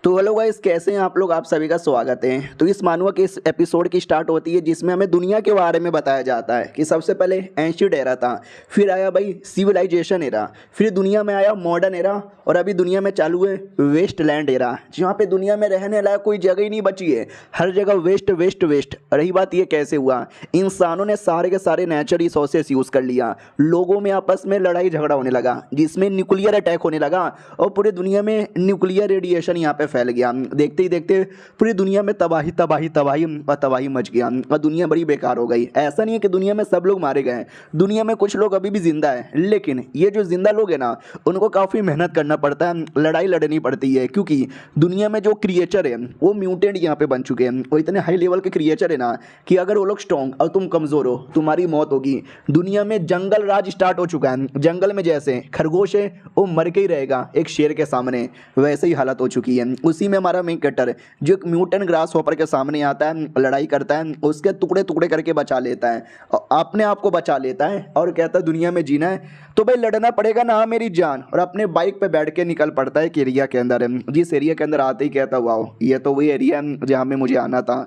तो hello guys, कैसे हैं आप लोग। आप सभी का स्वागत है। तो इस मानवा के इस एपिसोड की स्टार्ट होती है जिसमें हमें दुनिया के बारे में बताया जाता है कि सबसे पहले एंशिएंट एरा था, फिर आया भाई सिविलाइजेशन एरा, फिर दुनिया में आया मॉडर्न एरा और अभी दुनिया में चालू है वेस्टलैंड एरा, जहाँ पे दुनिया में रहने लायक कोई जगह ही नहीं बची है। हर जगह वेस्ट वेस्ट वेस्ट। रही बात ये कैसे हुआ, इंसानों ने सारे के सारे नेचुरल रिसोर्सेस यूज़ कर लिया, लोगों में आपस में लड़ाई झगड़ा होने लगा जिसमें न्यूक्लियर अटैक होने लगा और पूरी दुनिया में न्यूक्लियर रेडिएशन यहाँ पे फैल गया। देखते ही देखते पूरी दुनिया में तबाही तबाही तबाही और तबाही मच गया और दुनिया बड़ी बेकार हो गई। ऐसा नहीं है कि दुनिया में सब लोग मारे गए, दुनिया में कुछ लोग अभी भी जिंदा है, लेकिन ये जो जिंदा लोग हैं ना, उनको काफ़ी मेहनत करना पड़ता है, लड़ाई लड़नी पड़ती है, क्योंकि दुनिया में जो क्रिएचर है वो म्यूटेंट यहाँ पे बन चुके हैं। वो इतने हाई लेवल के क्रिएचर है ना कि अगर वो लोग स्ट्रॉन्ग और तुम कमज़ोर हो, तुम्हारी मौत होगी। दुनिया में जंगल राज स्टार्ट हो चुका है। जंगल में जैसे खरगोश है वो मर के ही रहेगा एक शेर के सामने, वैसे ही हालत हो चुकी है। उसी में हमारा मेन कैरेक्टर जो एक म्यूटेंट ग्रास हॉपर के सामने आता है, लड़ाई करता है, उसके टुकड़े टुकड़े करके बचा लेता है और अपने आप को बचा लेता है और कहता है दुनिया में जीना है तो भाई लड़ना पड़ेगा ना मेरी जान। और अपने बाइक पे बैठ के निकल पड़ता है एक एरिया के अंदर। जिस एरिया के अंदर आते ही कहता वाओ ये तो वही एरिया है जहाँ में मुझे आना था।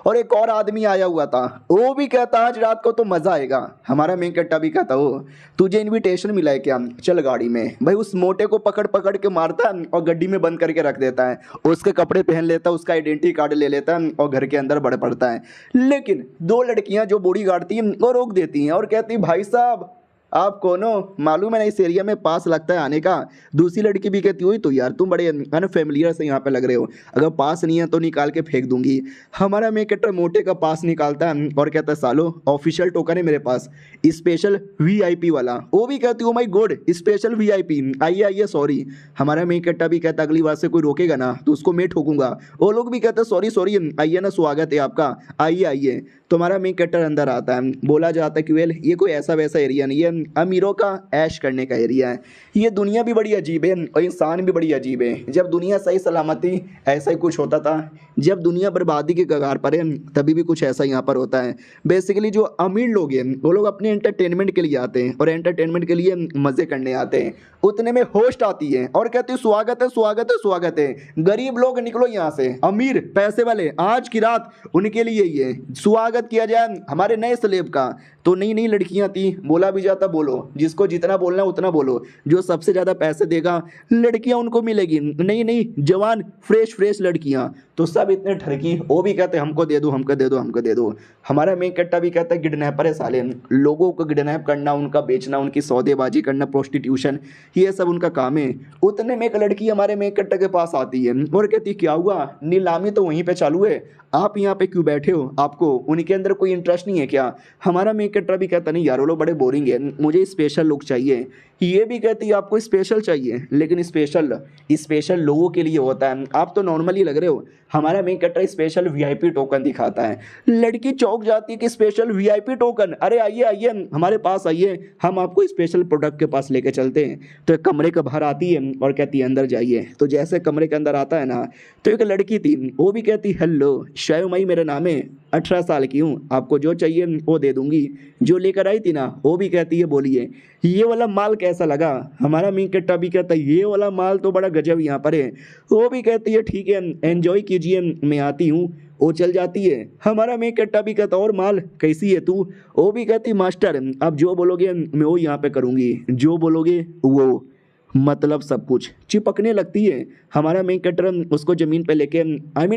और एक और आदमी आया हुआ था, वो भी कहता आज रात को तो मज़ा आएगा। हमारा मेन कैरेक्टर भी कहता हो तुझे इन्विटेशन मिला है क्या, चल गाड़ी में। भाई उस मोटे को पकड़ पकड़ के मारता है और गड्डी में बंद करके रख देता है, उसके कपड़े पहन लेता है, उसका आइडेंटिटी कार्ड ले लेता है और घर के अंदर बढ़ पड़ता है। लेकिन दो लड़कियां जो बॉडी गार्ड थी वो रोक देती हैं और कहती भाई साहब आप कौन हो, मालूम है ना इस एरिया में पास लगता है आने का। दूसरी लड़की भी कहती हुई तो यार तुम बड़े अनफेमिलियर से यहाँ पे लग रहे हो, अगर पास नहीं है तो निकाल के फेंक दूंगी। हमारा मेन कैरेक्टर मोटे का पास निकालता है और कहता है सालो ऑफिशियल टोकन है मेरे पास, स्पेशल वीआईपी वाला। वो भी कहती हूँ माई गॉड स्पेशल वीआईपी, आइए आइए सॉरी। हमारा मेन कैरेक्टर भी कहता अगली बार से कोई रोकेगा ना तो उसको मैं ठोकूंगा। वो लोग भी कहते सॉरी सॉरी आइए ना, स्वागत है आपका, आइए आइए। तो हमारा मेन कैरेक्टर अंदर आता है, बोला जाता है कि वेल ये कोई ऐसा वैसा एरिया नहीं है, अमीरों का ऐश करने का एरिया है। ये दुनिया भी बड़ी अजीब है और इंसान भी बड़ी अजीब है। जब दुनिया सही सलामती ऐसा ही कुछ होता था, जब दुनिया बर्बादी के कगार पर है तभी भी कुछ ऐसा यहाँ पर होता है। बेसिकली जो अमीर लोग हैं वो लोग अपने एंटरटेनमेंट के लिए आते हैं और एंटरटेनमेंट के लिए मज़े करने आते हैं। उतने में होस्ट आती है और कहती है स्वागत है स्वागत है स्वागत है, गरीब लोग निकलो यहाँ से, अमीर पैसे वाले आज की रात उनके लिए ही है, स्वागत किया जाए हमारे नए स्लेब का। तो नई नई लड़कियां थी, बोला भी जाता बोलो, जिसको जितना बोलना है उतना बोलो, जो सबसे ज़्यादा पैसे देगा लड़कियां उनको मिलेगी। नई नई जवान फ्रेश फ्रेश लड़कियां, तो सब इतने ठरकी, वो भी कहते हमको दे दो हमको दे दो हमको दे दो। हमारा मेन कैरेक्टर भी कहता है किडनैपर है साले, लोगों को किडनैप करना, उनका बेचना, उनकी सौदेबाजी करना, प्रोस्टिट्यूशन, ये सब उनका काम है। उतने में एक लड़की हमारे मेन कैरेक्टर के पास आती है और कहती क्या हुआ, नीलामी तो वहीं पे चालू है, आप यहाँ पे क्यों बैठे हो, आपको उनके अंदर कोई इंटरेस्ट नहीं है क्या। हमारा मेन कैरेक्टर भी कहता नहीं यार वो लोग बड़े बोरिंग है, मुझे स्पेशल लुक चाहिए। ये भी कहती है आपको स्पेशल चाहिए, लेकिन स्पेशल लोगों के लिए होता है, आप तो नॉर्मली लग रहे हो। हमारा main character special VIP token दिखाता है। लड़की चौंक जाती है कि स्पेशल वीआईपी टोकन, अरे आइए आइए हमारे पास आइए, हम आपको स्पेशल प्रोडक्ट के पास लेके चलते हैं। तो एक कमरे के बाहर आती है और कहती है अंदर जाइए। तो जैसे कमरे के अंदर आता है ना, तो एक लड़की थी, वो भी कहती हेलो शायमई मेरा नाम है, 18 साल की हूँ, आपको जो चाहिए वो दे दूंगी। जो लेकर आई थी ना वो भी कहती है बोलिए ये वाला माल कैसा लगा। हमारा मेन कैरेक्टर भी कहता है ये वाला माल तो बड़ा गजब यहाँ पर है। वो भी कहती है ठीक है एंजॉय कीजिए मैं आती हूँ, वो चल जाती है। हमारा मेन कैरेक्टर भी कहता और माल कैसी है तू, वो भी कहती मास्टर अब जो बोलोगे मैं वो यहाँ पे करूँगी, जो बोलोगे वो, मतलब सब कुछ। चिपकने लगती है। हमारा मेन कैरेक्टर उसको ज़मीन पे लेके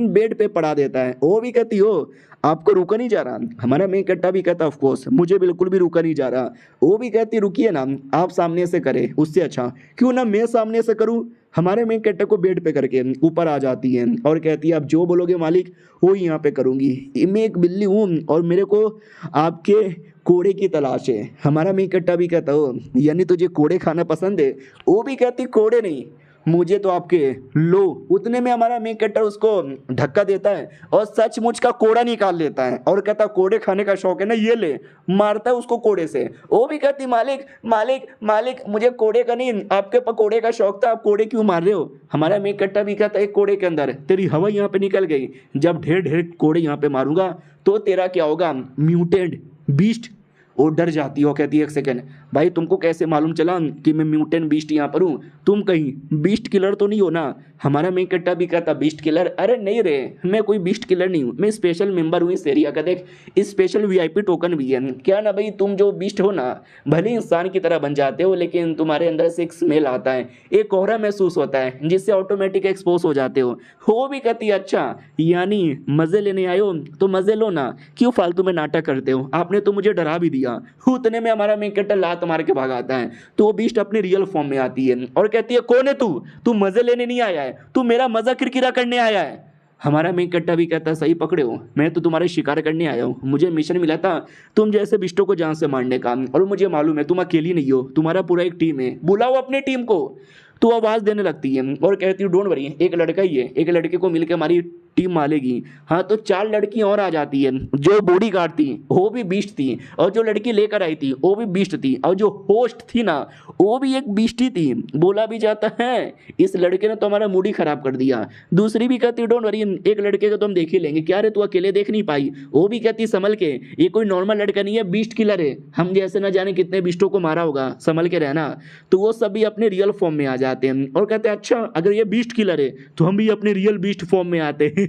बेड पे पड़ा देता है। वो भी कहती हो आपको रुका नहीं जा रहा। हमारा मेन कैरेक्टर भी कहता ऑफ कोर्स मुझे बिल्कुल भी रुका नहीं जा रहा। वो भी कहती रुकिए ना, आप सामने से करें उससे अच्छा क्यों ना मैं सामने से करूँ। हमारे मेन कैरेक्टर को बेड पे करके ऊपर आ जाती है और कहती है आप जो बोलोगे मालिक वो यहाँ पे करूँगी। मैं एक बिल्ली हूँ और मेरे को आपके कोड़े की तलाश है। हमारा मेन कैरेक्टर भी कहता हो यानी तुझे कोड़े खाना पसंद है। वो भी कहती कोड़े नहीं मुझे तो आपके लो। उतने में हमारा मेन कैरेक्टर उसको धक्का देता है और सचमुच का कोड़ा निकाल लेता है और कहता कोड़े खाने का शौक है ना, ये ले, मारता है उसको कोड़े से। वो भी कहती मालिक मालिक मालिक मुझे कोड़े का नहीं, आपके पकोड़े का शौक था, आप कोड़े क्यों मार रहे हो। हमारा मेन कैरेक्टर भी कहता है कोड़े के अंदर तेरी हवा यहाँ पे निकल गई, जब ढेर ढेर कोड़े यहाँ पे मारूंगा तो तेरा क्या होगा, म्यूटेंट बीस्ट। वो डर जाती है, वो कहती है एक सेकेंड भाई तुमको कैसे मालूम चला कि मैं म्यूटेंट बीस्ट यहाँ पर हूँ? तुम कहीं बीस्ट किलर तो नहीं हो ना? हमारा मेन कट्टा भी कहता बीस्ट किलर। अरे नहीं रे, मैं कोई बीस्ट किलर नहीं हूँ, मैं स्पेशल मेंबर हूँ इस एरिया का। देख स्पेशल वीआईपी टोकन भी है। क्या ना भाई, तुम जो बीस्ट हो ना, भले इंसान की तरह बन जाते हो, लेकिन तुम्हारे अंदर से एक स्मेल आता है, एक कोहरा महसूस होता है, जिससे ऑटोमेटिक एक्सपोज हो जाते हो भी कहती है अच्छा यानी मजे लेने आए हो तो मजे लो ना, क्यों फालतू में नाटक करते हो? आपने तो मुझे डरा भी दिया। उतने में हमारा मेन कट्टा लात मार के भागाता है। तो वो बीस्ट अपने रियल फॉर्म में आती है और कहती है कौन है तू मजे लेने नहीं आया है, तू मेरा मजा किरकिरा करने आया है। हमारा मेन कट्टा भी कहता है सही पकड़े हो, मैं तो तुम्हारे शिकार करने आया हूँ। मुझे मिशन मिला था तुम जैसे बिष्टों को जान से मारने का, और मुझे मालूम है तुम अकेली नहीं हो, तुम्हारा पूरा एक टीम है, बुलाओ अपनी टीम को। तो आवाज देने लगती है और कहती है डोंट वरी, एक लड़का ही है, एक लड़के को मिलकर हमारी टीम मारेगी। हाँ तो 4 लड़कियां और आ जाती है। जो बॉडी गार्ड थी वो भी बीस्ट थी, और जो लड़की लेकर आई थी वो भी बीस्ट थी, और जो होस्ट थी ना वो भी एक बीस्ट ही थी। बोला भी जाता है इस लड़के ने तो हमारा मूड ही खराब कर दिया। दूसरी भी कहती डोंट वरी, एक लड़के को तो हम देख ही लेंगे। क्या रे तू अकेले देख नहीं पाई? वो भी कहती संभल के, ये कोई नॉर्मल लड़का नहीं है, बीस्ट किलर है, हम जैसे ना जाने कितने बिस्टों को मारा होगा, संभल के रहना। तो वो सब भी अपने रियल फॉर्म में आ जाते हैं और कहते हैं अच्छा अगर ये बीस्ट किलर है तो हम भी अपने रियल बीस्ट फॉर्म में आते हैं।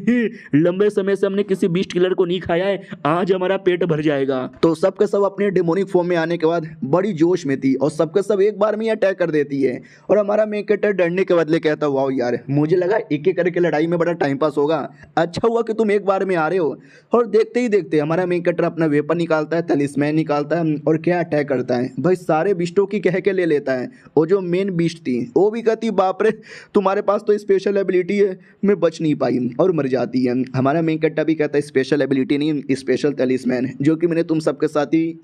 लंबे समय से हमने किसी बीस्ट किलर को नहीं खाया है, आज हमारा पेट भर जाएगा। तो सबके सब अपने डेमोनिक फॉर्म में आने के बाद बड़ी जोश में थी और सबके सब एक बार में अटैक कर देती है। और हमारा मेन कैरेक्टर डरने के बदले कहता वाओ यार, मुझे लगा एक एक करके लड़ाई में बड़ा टाइम पास होगा, अच्छा हुआ कि तुम एक बार में आ रहे हो। और देखते ही देखते हमारा मेन कैरेक्टर अपना वेपन निकालता है, तलिस्मैन निकालता है और क्या अटैक करता है भाई, सारे बिस्टों की कह के ले लेता है। और जो मेन बिस्ट थी वो भी कहती बाप रे तुम्हारे पास तो स्पेशल एबिलिटी है, मैं बच नहीं पाई और मर जाती है। हमारा मेन कट्टा भी कहता है स्पेशल एबिलिटी नहीं, स्पेशल तलिस्मैन, जो कि मैंने तुम सबके साथ ही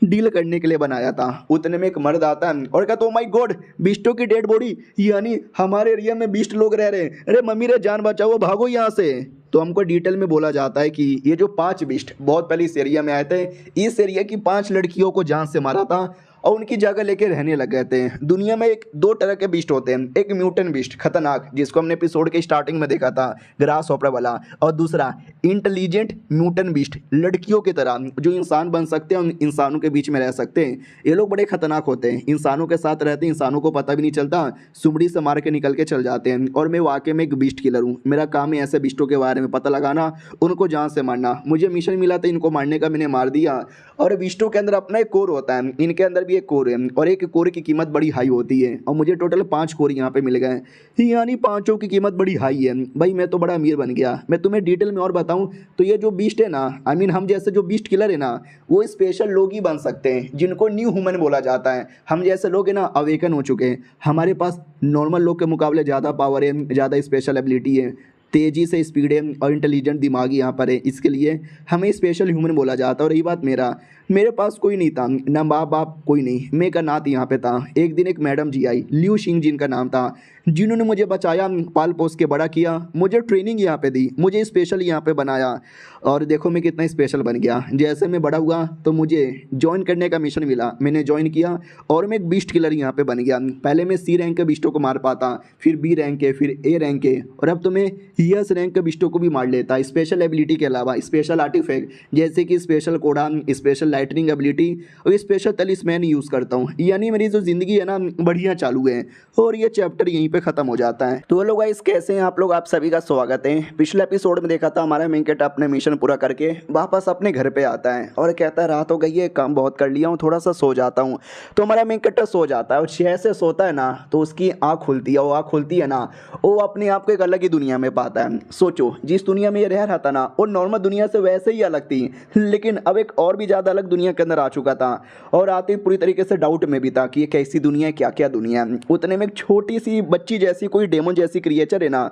डील करने के लिए बनाया था। उतने में एक मर्द आता है और कहता ओ माय गॉड, बिस्टों की डेड बॉडी, यानी हमारे एरिया में बिस्ट लोग रह रहे हैं, अरे मम्मी रे जान बचाओ, भागो यहाँ से। तो हमको डिटेल में बोला जाता है कि ये जो 5 बिस्ट बहुत पहले इस एरिया में आए थे, इस एरिया की 5 लड़कियों को जान से मारा था और उनकी जगह लेके रहने लग गए थे। दुनिया में 2 तरह के बिस्ट होते हैं, एक म्यूटेंट बिस्ट खतरनाक, जिसको हमने एपिसोड के स्टार्टिंग में देखा था ग्रास हॉपर वाला, और दूसरा इंटेलिजेंट म्यूटेंट बिस्ट, लड़कियों की तरह जो इंसान बन सकते हैं, उन इंसानों के बीच में रह सकते हैं। ये लोग बड़े खतरनाक होते हैं, इंसानों के साथ रहते हैं, इंसानों को पता भी नहीं चलता, सुमड़ी से मार के निकल के चल जाते हैं। और मैं वाकई में एक बिस्ट किलर हूँ, मेरा काम है ऐसे बिस्टों के बारे में पता लगाना, उनको जान से मारना। मुझे मिशन मिला था इनको मारने का, मैंने मार दिया। और बिस्टों के अंदर अपना एक कोर होता है, इनके अंदर भी एक कोर है, और एक कोर की कीमत बड़ी हाई होती है, और मुझे टोटल 5 कोर यहाँ पे मिल गए, यानी 5 की कीमत बड़ी हाई है। भाई मैं तो बड़ा अमीर बन गया। मैं तुम्हें डिटेल में और बताऊं तो ये जो बीस्ट है ना, आई मीन हम जैसे जो बीस्ट किलर है ना, वो स्पेशल लोग ही बन सकते हैं, जिनको न्यू ह्यूमन बोला जाता है। हम जैसे लोग है ना अवेकन हो चुके हैं, हमारे पास नॉर्मल लोग के मुकाबले ज़्यादा पावर है, ज़्यादा स्पेशल एबिलिटी है, तेज़ी से स्पीड है और इंटेलिजेंट दिमाग यहाँ पर है, इसके लिए हमें स्पेशल ह्यूमन बोला जाता है। और यही बात मेरे पास कोई नहीं था, ना माँ बाप कोई नहीं, मैं एक अनाथ यहाँ पे था। एक दिन एक मैडम जी आई, लियू सिंह जिनका नाम था, जिन्होंने मुझे बचाया, पाल पोस के बड़ा किया, मुझे ट्रेनिंग यहाँ पे दी, मुझे स्पेशल यहाँ पे बनाया, और देखो मैं कितना स्पेशल बन गया। जैसे मैं बड़ा हुआ तो मुझे ज्वाइन करने का मिशन मिला, मैंने ज्वाइन किया और मैं एक बीस्ट किलर यहाँ पे बन गया। पहले मैं C रैंक के बिस्टों को मार पाता, फिर B रैंक के, फिर A रैंक के, और अब तो मैं S रैंक के बिस्टों को भी मार लेता, स्पेशल एबिलिटी के अलावा स्पेशल आर्टिफैक्ट जैसे कि special codon, special lightning ability और स्पेशल तलिस्मैन यूज़ करता हूँ। यानी मेरी जो ज़िंदगी है ना बढ़िया चालू है, और ये चैप्टर यहीं पे ख़त्म हो जाता है। तो लोग गाइस कैसे हैं आप लोग, आप सभी का स्वागत है। पिछले एपिसोड में देखा था हमारा मेन कैरेक्टर अपने मिशन पूरा करके वापस अपने घर पे आता है और कहता है रात हो गई है, काम बहुत कर लिया हूँ, थोड़ा सा सो जाता हूँ। तो हमारा मेन कैरेक्टर सो जाता है और जैसे सोता है ना तो उसकी आँख खुलती है, वो आँख खुलती है ना, वो अपने आप को एक अलग ही दुनिया में पाता है। सोचो जिस दुनिया में ये रह रहा था ना, वो नॉर्मल दुनिया से वैसे ही अलग थी, लेकिन अब एक और भी ज़्यादा अलग दुनिया के अंदर आ चुका था, और आते ही पूरी तरीके से डाउट में भी था कि ये कैसी दुनिया है, क्या क्या दुनिया है। उतने में एक छोटी सी बच्ची जैसी कोई डेमन जैसी क्रिएचर है ना,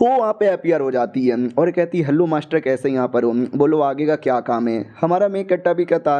वो वहाँ पे अपीयर हो जाती है और कहती है हेलो मास्टर कैसे यहाँ पर हो, बोलो आगे का क्या काम है। हमारा मेन कट्टा भी कहता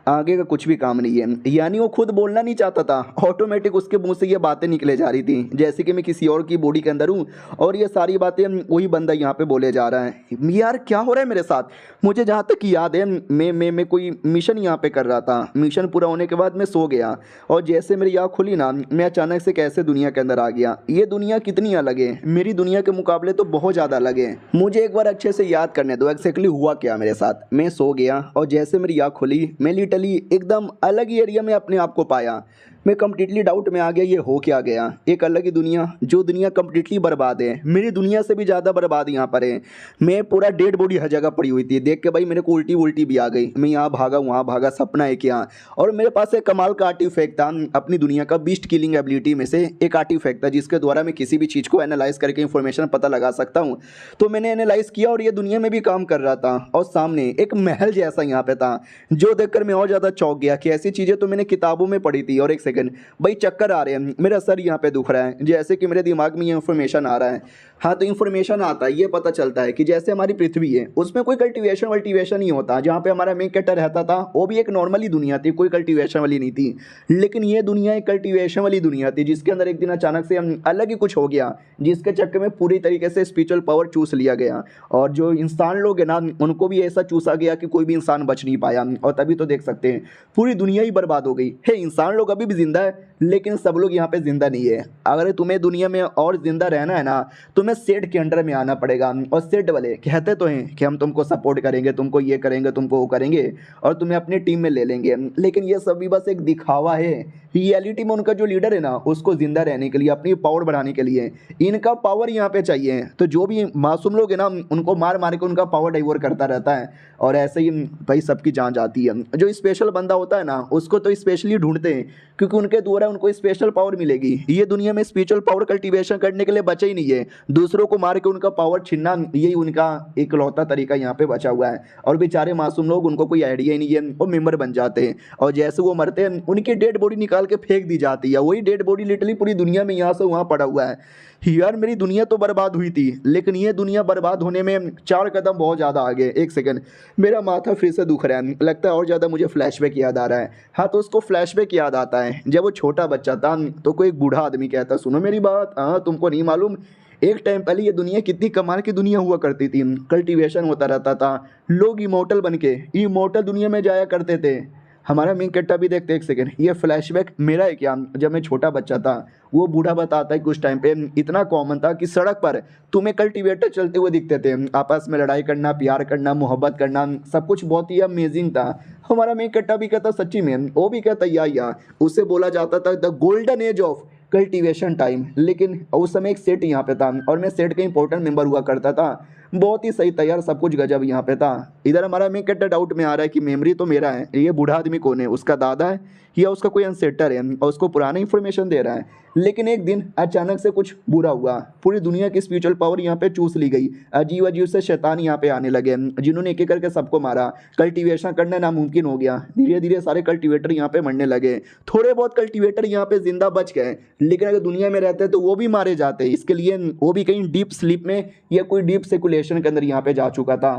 आगे का कुछ भी काम नहीं है। यानी वो खुद बोलना नहीं चाहता था, ऑटोमेटिक उसके मुंह से ये बातें निकले जा रही थी जैसे कि मैं किसी और की बॉडी के अंदर हूँ और ये सारी बातें वही बंदा यहाँ पे बोले जा रहा है। यार क्या हो रहा है मेरे साथ। मुझे जहाँ तक याद है मैं कोई मिशन यहाँ पे कर रहा था, मिशन पूरा होने के बाद मैं सो गया और जैसे मेरी आँख खुली ना, मैं अचानक से कैसे दुनिया के अंदर आ गया। गया, ये दुनिया कितनी अलग है, मेरी दुनिया के मुकाबले तो बहुत ज़्यादा अलग है। मुझे एक बार अच्छे से याद करने दो एक्जैक्टली हुआ क्या मेरे साथ। मैं सो गया और जैसे मेरी आँख खुली मैं लिटरली एकदम अलग ही एरिया में अपने आप को पाया। मैं कम्प्लीटली डाउट में आ गया, ये हो क्या गया। एक अलग ही दुनिया, जो दुनिया कम्प्लीटली बर्बाद है, मेरी दुनिया से भी ज़्यादा बर्बाद यहाँ पर है। मैं पूरा डेड बॉडी हर जगह पड़ी हुई थी। देख के भाई मेरे को उल्टी उल्टी भी आ गई। मैं यहाँ भागा वहाँ भागा, सपना है क्या। और मेरे पास एक कमाल का आर्टिफैक्ट था अपनी दुनिया का, बीस्ट किलिंग एबिलिटी में से एक आर्टिफैक्ट था जिसके द्वारा मैं किसी भी चीज़ को एनालाइज करके इन्फॉर्मेशन पता लगा सकता हूँ। तो मैंने एनालाइज किया और ये दुनिया में भी काम कर रहा था। और सामने एक महल जैसा यहाँ पे था, जो देखकर मैं और ज़्यादा चौंक गया कि ऐसी चीज़ें तो मैंने किताबों में पढ़ी थी। और एक सेकंड भाई, चक्कर आ रहे हैं, मेरा सर यहाँ पे दुख रहा है, जैसे कि मेरे दिमाग में ये इन्फॉर्मेशन आ रहा है। हाँ, तो इन्फॉर्मेशन आता है, ये पता चलता है कि जैसे हमारी पृथ्वी है उसमें कोई कल्टीवेशन वल्टीवेशन नहीं होता। जहाँ पे हमारा मेन कैरेक्टर रहता था वो भी एक नॉर्मली दुनिया थी, कोई कल्टीवेशन वाली नहीं थी। लेकिन ये दुनिया एक कल्टीवेशन वाली दुनिया थी, जिसके अंदर एक दिन अचानक से अलग ही कुछ हो गया, जिसके चक्कर में पूरी तरीके से स्पिरिचुअल पावर चूस लिया गया। और जो इंसान लोग हैं ना, उनको भी ऐसा चूसा गया कि कोई भी इंसान बच नहीं पाया। और तभी तो देख सकते हैं पूरी दुनिया ही बर्बाद हो गई है। इंसान लोग अभी भी जिंदा है, लेकिन सब लोग यहाँ पे जिंदा नहीं है। अगर तुम्हें दुनिया में और जिंदा रहना है ना, तुम्हें सेठ के अंडर में आना पड़ेगा। और सेठ वाले कहते तो हैं कि हम तुमको सपोर्ट करेंगे, तुमको ये करेंगे, तुमको वो करेंगे और तुम्हें अपनी टीम में ले लेंगे। लेकिन ये सब भी बस एक दिखावा है। रियलिटी में उनका जो लीडर है ना, उसको जिंदा रहने के लिए, अपनी पावर बढ़ाने के लिए इनका पावर यहाँ पे चाहिए। तो जो भी मासूम लोग हैं ना, उनको मार मार के उनका पावर डाइवर करता रहता है। और ऐसे ही भाई सबकी जान जाती है। जो स्पेशल बंदा होता है ना, उसको तो स्पेशली ढूंढते हैं, क्योंकि उनके द्वारा उनको स्पेशल पावर मिलेगी। ये दुनिया में स्पिरिचुअल पावर कल्टीवेशन करने के लिए बचा ही नहीं है। दूसरों को मार के उनका पावर छीनना, यही उनका इकलौता तरीका यहाँ पे बचा हुआ है। और बेचारे मासूम लोग, उनको कोई आइडिया ही नहीं है, वो मेंबर बन जाते हैं। और जैसे वो मरते हैं, उनकी डेड बॉडी निकाल के फेंक दी जाती है। वही डेड बॉडी लिटरली पूरी दुनिया में यहाँ से वहाँ पड़ा हुआ है। यार मेरी दुनिया तो बर्बाद हुई थी, लेकिन ये दुनिया बर्बाद होने में 4 कदम बहुत ज़्यादा आगे। एक सेकंड, मेरा माथा फिर से दुख रहा है, लगता है और ज़्यादा मुझे फ्लैशबैक याद आ रहा है। हाँ, तो उसको फ्लैशबैक याद आता है जब वो छोटा बच्चा था, तो कोई एक बूढ़ा आदमी कहता, सुनो मेरी बात, हाँ तुमको नहीं मालूम, एक टाइम पहले ये दुनिया कितनी कमाल की दुनिया हुआ करती थी। कल्टीवेशन होता रहता था, लोग इमोर्टल बन के इमोर्टल दुनिया में जाया करते थे। हमारा मेन कैरेक्टर भी देखते, एक सेकंड, ये फ्लैशबैक मेरा है क्या। जब मैं छोटा बच्चा था, वो बूढ़ा बताता है कि उस टाइम पे इतना कॉमन था कि सड़क पर तुम्हें कल्टीवेटर चलते हुए दिखते थे। आपस में लड़ाई करना, प्यार करना, मोहब्बत करना, सब कुछ बहुत ही अमेजिंग था। हमारा मेन कैरेक्टर भी कहता सच्ची में, वो भी कहता या उससे बोला जाता था the golden age of cultivation time. लेकिन उस समय एक सेट यहाँ पे था और मैं सेट का इंपॉर्टेंट मेंबर हुआ करता था। बहुत ही सही तैयार, सब कुछ गजब यहाँ पे था। इधर हमारा मेन कैरेक्टर डाउट में आ रहा है कि मेमोरी तो मेरा है, ये बूढ़ा आदमी कौन है, उसका दादा है या उसका कोई अनसेटर है, और उसको पुराना इन्फॉर्मेशन दे रहा है। लेकिन एक दिन अचानक से कुछ बुरा हुआ, पूरी दुनिया की स्पिरिचुअल पावर यहाँ पे चूस ली गई। अजीब अजीब से शैतान यहाँ पे आने लगे, जिन्होंने एक एक करके सबको मारा। कल्टीवेशन करना नामुमकिन हो गया। धीरे धीरे सारे कल्टीवेटर यहाँ पे मरने लगे। थोड़े बहुत कल्टीवेटर यहाँ पे जिंदा बच गए, लेकिन अगर दुनिया में रहते तो वो भी मारे जाते। इसके लिए वो भी कहीं डीप स्लीप में या कोई डीप सर्कुलेशन के अंदर यहाँ पे जा चुका था।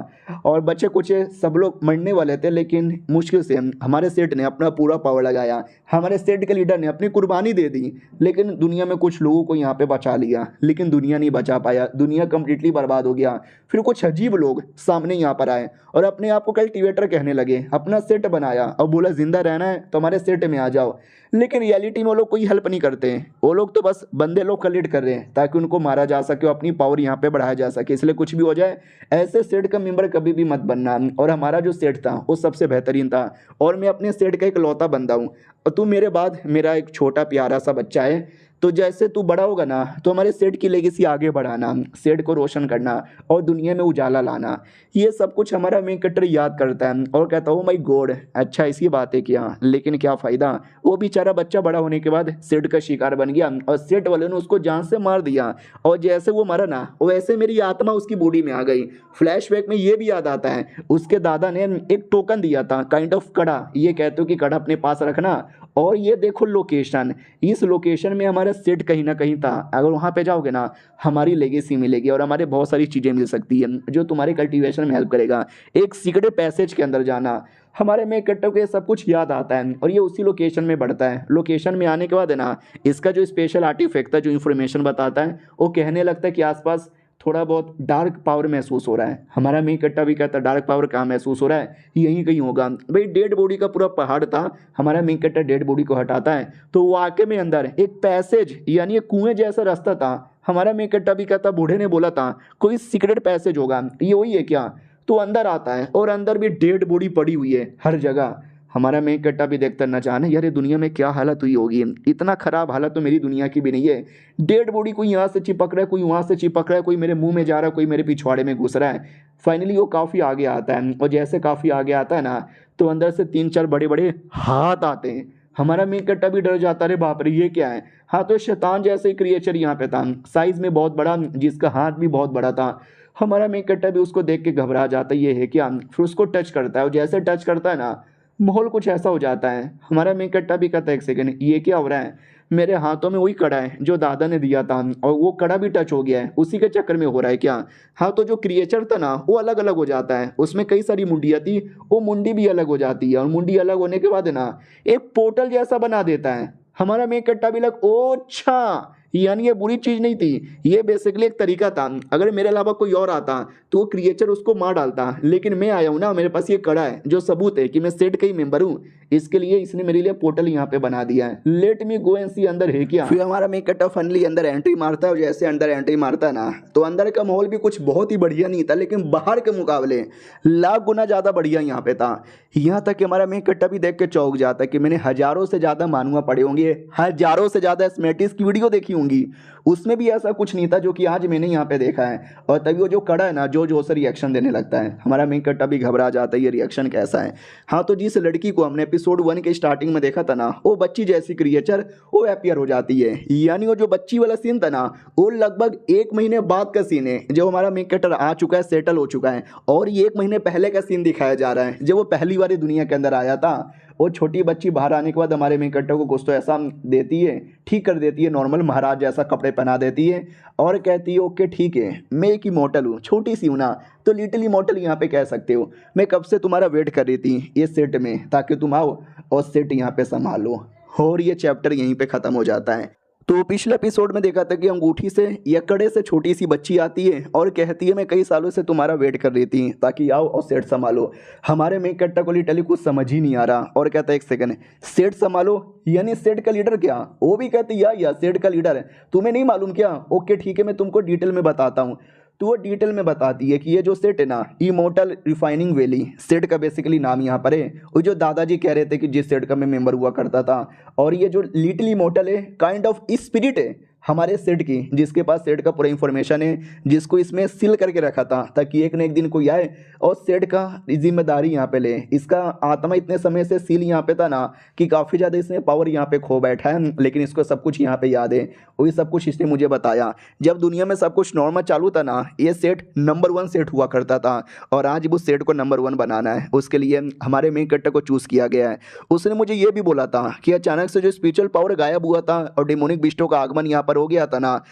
और बच्चे कुछ सब लोग मरने वाले थे, लेकिन मुश्किल से हमारे सेठ ने अपना पूरा पावर लगाया। हमारे सेठ के लीडर ने अपनी कुर्बानी दे दी, लेकिन दुनिया में कुछ लोगों को यहाँ पे बचा लिया, लेकिन दुनिया नहीं बचा पाया। दुनिया कंप्लीटली बर्बाद हो गया। फिर कुछ अजीब लोग सामने यहाँ पर आए और अपने आप को कल्टीवेटर कहने लगे, अपना सेट बनाया और बोला जिंदा रहना है तो हमारे सेट में आ जाओ। लेकिन रियलिटी में वो लोग कोई हेल्प नहीं करते हैं। वो लोग तो बस बंदे लोग कलेक्ट कर रहे हैं ताकि उनको मारा जा सके और अपनी पावर यहाँ पे बढ़ाया जा सके। इसलिए कुछ भी हो जाए, ऐसे सेट का मेंबर कभी भी मत बनना। और हमारा जो सेट था वो सबसे बेहतरीन था, और मैं अपने सेट का एक लौता बंदा हूँ। और तू मेरे बाद मेरा एक छोटा प्यारा सा बच्चा है, तो जैसे तू बड़ा होगा ना, तो हमारे सेट की लेगेसी आगे बढ़ाना, सेट को रोशन करना और दुनिया में उजाला लाना। ये सब कुछ हमारा मेन कैरेक्टर याद करता है और कहता हूँ माय गॉड, अच्छा इसी बातें किया, लेकिन क्या फ़ायदा। वो बेचारा बच्चा बड़ा होने के बाद सेट का शिकार बन गया और सेट वाले ने उसको जान से मार दिया। और जैसे वो मरा ना, वैसे मेरी आत्मा उसकी बॉडी में आ गई। फ्लैशबैक में ये भी याद आता है, उसके दादा ने एक टोकन दिया था, काइंड ऑफ कड़ा। ये कहते हो कि कड़ा अपने पास रखना, और ये देखो लोकेशन, इस लोकेशन में हमारा सेट कहीं ना कहीं था। अगर वहाँ पे जाओगे ना, हमारी लेगेसी मिलेगी और हमारे बहुत सारी चीज़ें मिल सकती है जो तुम्हारे कल्टीवेशन में हेल्प करेगा। एक सीक्रेट पैसेज के अंदर जाना, हमारे में कट्टों को ये सब कुछ याद आता है और ये उसी लोकेशन में बढ़ता है। लोकेशन में आने के बाद है ना, इसका जो स्पेशल आर्टिफैक्ट था, जो इन्फॉर्मेशन बताता है, वो कहने लगता है कि आसपास थोड़ा बहुत डार्क पावर महसूस हो रहा है। हमारा मेन कट्टा भी कहता डार्क पावर कहाँ महसूस हो रहा है, यहीं कहीं होगा। भाई डेड बॉडी का पूरा पहाड़ था, हमारा मेन कट्टा डेड बॉडी को हटाता है तो वाकई में अंदर एक पैसेज यानी एक कुएं जैसा रास्ता था। हमारा मेन कट्टा भी कहता बूढ़े ने बोला था कोई सीक्रेट पैसेज होगा, ये वही है क्या? तो अंदर आता है और अंदर भी डेड बॉडी पड़ी हुई है हर जगह। हमारा मेन कट्टा भी देखता न जाने यार ये दुनिया में क्या हालत हुई होगी, इतना खराब हालत तो मेरी दुनिया की भी नहीं है। डेड बॉडी कोई यहाँ से चिपक रहा है, कोई वहाँ से चिपक रहा है, कोई मेरे मुंह में जा रहा है, कोई मेरे पिछवाड़े में घुस रहा है। फाइनली वो काफ़ी आगे आता है और जैसे काफ़ी आगे आता है ना तो अंदर से 3-4 बड़े बड़े हाथ आते हैं। हमारा मेन कट्टा भी डर जाता है, बाप रे ये क्या है। हाँ तो शैतान जैसे क्रिएचर यहाँ पे था, साइज में बहुत बड़ा, जिसका हाथ भी बहुत बड़ा था। हमारा मेन कट्टा भी उसको देख के घबरा जाता है, ये है क्या। फिर उसको टच करता है और जैसे टच करता है ना माहौल कुछ ऐसा हो जाता है। हमारा मेन कट्टा भी कहता है एक सेकंड ये क्या हो रहा है, मेरे हाथों में वही कड़ा है जो दादा ने दिया था और वो कड़ा भी टच हो गया है, उसी के चक्कर में हो रहा है क्या। हाँ तो जो क्रिएचर था ना वो अलग अलग हो जाता है, उसमें कई सारी मुंडियाँ थी, वो मुंडी भी अलग हो जाती है और मुंडी अलग होने के बाद ना एक पोर्टल जैसा बना देता है। हमारा मेन कट्टा भी लग ओ अच्छा, यानी ये बुरी चीज नहीं थी, ये बेसिकली एक तरीका था। अगर मेरे अलावा कोई और आता तो वो क्रिएचर उसको मार डालता, लेकिन मैं आया हूँ ना, मेरे पास ये कड़ा है जो सबूत है कि मैं सेट का ही मेंबर हूँ, इसके लिए इसने मेरे लिए पोर्टल यहाँ पे बना दिया है। लेट मी गो एंड सी अंदर है क्या। फिर हमारा मेन कट्टा फनली अंदर एंट्री मारता है और जैसे अंदर एंट्री मारता है ना तो अंदर का माहौल भी कुछ बहुत ही बढ़िया नहीं था, लेकिन बाहर के मुकाबले लाख गुना ज़्यादा बढ़िया यहाँ पे था। यहाँ तक कि हमारा मेन कट्टा भी देख के चौंक जाता है कि मैंने हज़ारों से ज़्यादा मानुआ पढ़े होंगे, हज़ारों से ज़्यादा स्मेटिस की वीडियो देखी होंगी, उसमें भी ऐसा कुछ नहीं था जो कि आज मैंने यहाँ पे देखा है। और तभी वो जो कड़ा है ना जो से रिएक्शन देने लगता है। हमारा मेन कट्टा भी घबरा जाता है, ये रिएक्शन कैसा है। हाँ तो जिस लड़की को हमने एपिसोड 1 के स्टार्टिंग में देखा था ना वो बच्ची जैसी क्रिएचर वो अपीयर हो जाती है, यानी वो जो बच्ची वाला सीन था ना वो लगभग 1 महीने बाद का सीन है जब हमारा मेन कट्टर आ चुका है, सेटल हो चुका है, और ये 1 महीने पहले का सीन दिखाया जा रहा है जब वो पहली बार दुनिया के अंदर आया था। वो छोटी बच्ची बाहर आने के बाद हमारे मेन कट्टर को कुछ तो ऐसा देती है, ठीक कर देती है, नॉर्मल महाराज जैसा कपड़े पहना देती है और कहती है ओके ठीक है मैं एक इमॉर्टल हूँ, छोटी सी हूँ ना तो लिटिल इमॉर्टल यहाँ पे कह सकते हो, मैं कब से तुम्हारा वेट कर रही थी ये सेट में ताकि तुम आओ और सेट यहाँ पे संभालो। और ये चैप्टर यहीं पे ख़त्म हो जाता है। तो पिछले एपिसोड में देखा था कि अंगूठी से या कड़े से छोटी सी बच्ची आती है और कहती है मैं कई सालों से तुम्हारा वेट कर रही थी ताकि आओ और सेट संभालो। हमारे मेन कट्टा को लिटरली कुछ समझ ही नहीं आ रहा और कहता है एक सेकंड सेट संभालो यानी सेट का लीडर क्या। वो भी कहती या सेट का लीडर है, तुम्हें नहीं मालूम क्या? ओके ठीक है मैं तुमको डिटेल में बताता हूँ। तो वो डिटेल में बताती है कि ये जो सेट है ना इमोर्टल रिफाइनिंग वैली सेट का बेसिकली नाम यहाँ पर है। वो जो दादाजी कह रहे थे कि जिस सेट का मैं मेंबर हुआ करता था, और ये जो लिटिल इमोर्टल है काइंड ऑफ स्पिरिट है हमारे सेट की, जिसके पास सेट का पूरा इंफॉर्मेशन है, जिसको इसमें सील करके रखा था ताकि एक न एक दिन कोई आए और सेट का जिम्मेदारी यहाँ पे ले। इसका आत्मा इतने समय से सील यहाँ पे था ना कि काफ़ी ज़्यादा इसने पावर यहाँ पे खो बैठा है, लेकिन इसको सब कुछ यहाँ पे याद है। वही सब कुछ इसने मुझे बताया। जब दुनिया में सब कुछ नॉर्मल चालू था ना ये सेट नंबर 1 सेट हुआ करता था और आज उस सेट को नंबर 1 बनाना है, उसके लिए हमारे मेन कट्टर को चूज़ किया गया है। उसने मुझे ये भी बोला था कि अचानक से जो स्पिरिचुअल पावर गायब हुआ था और डेमोनिक बिस्टों का आगमन यहाँ पर हो गया था ना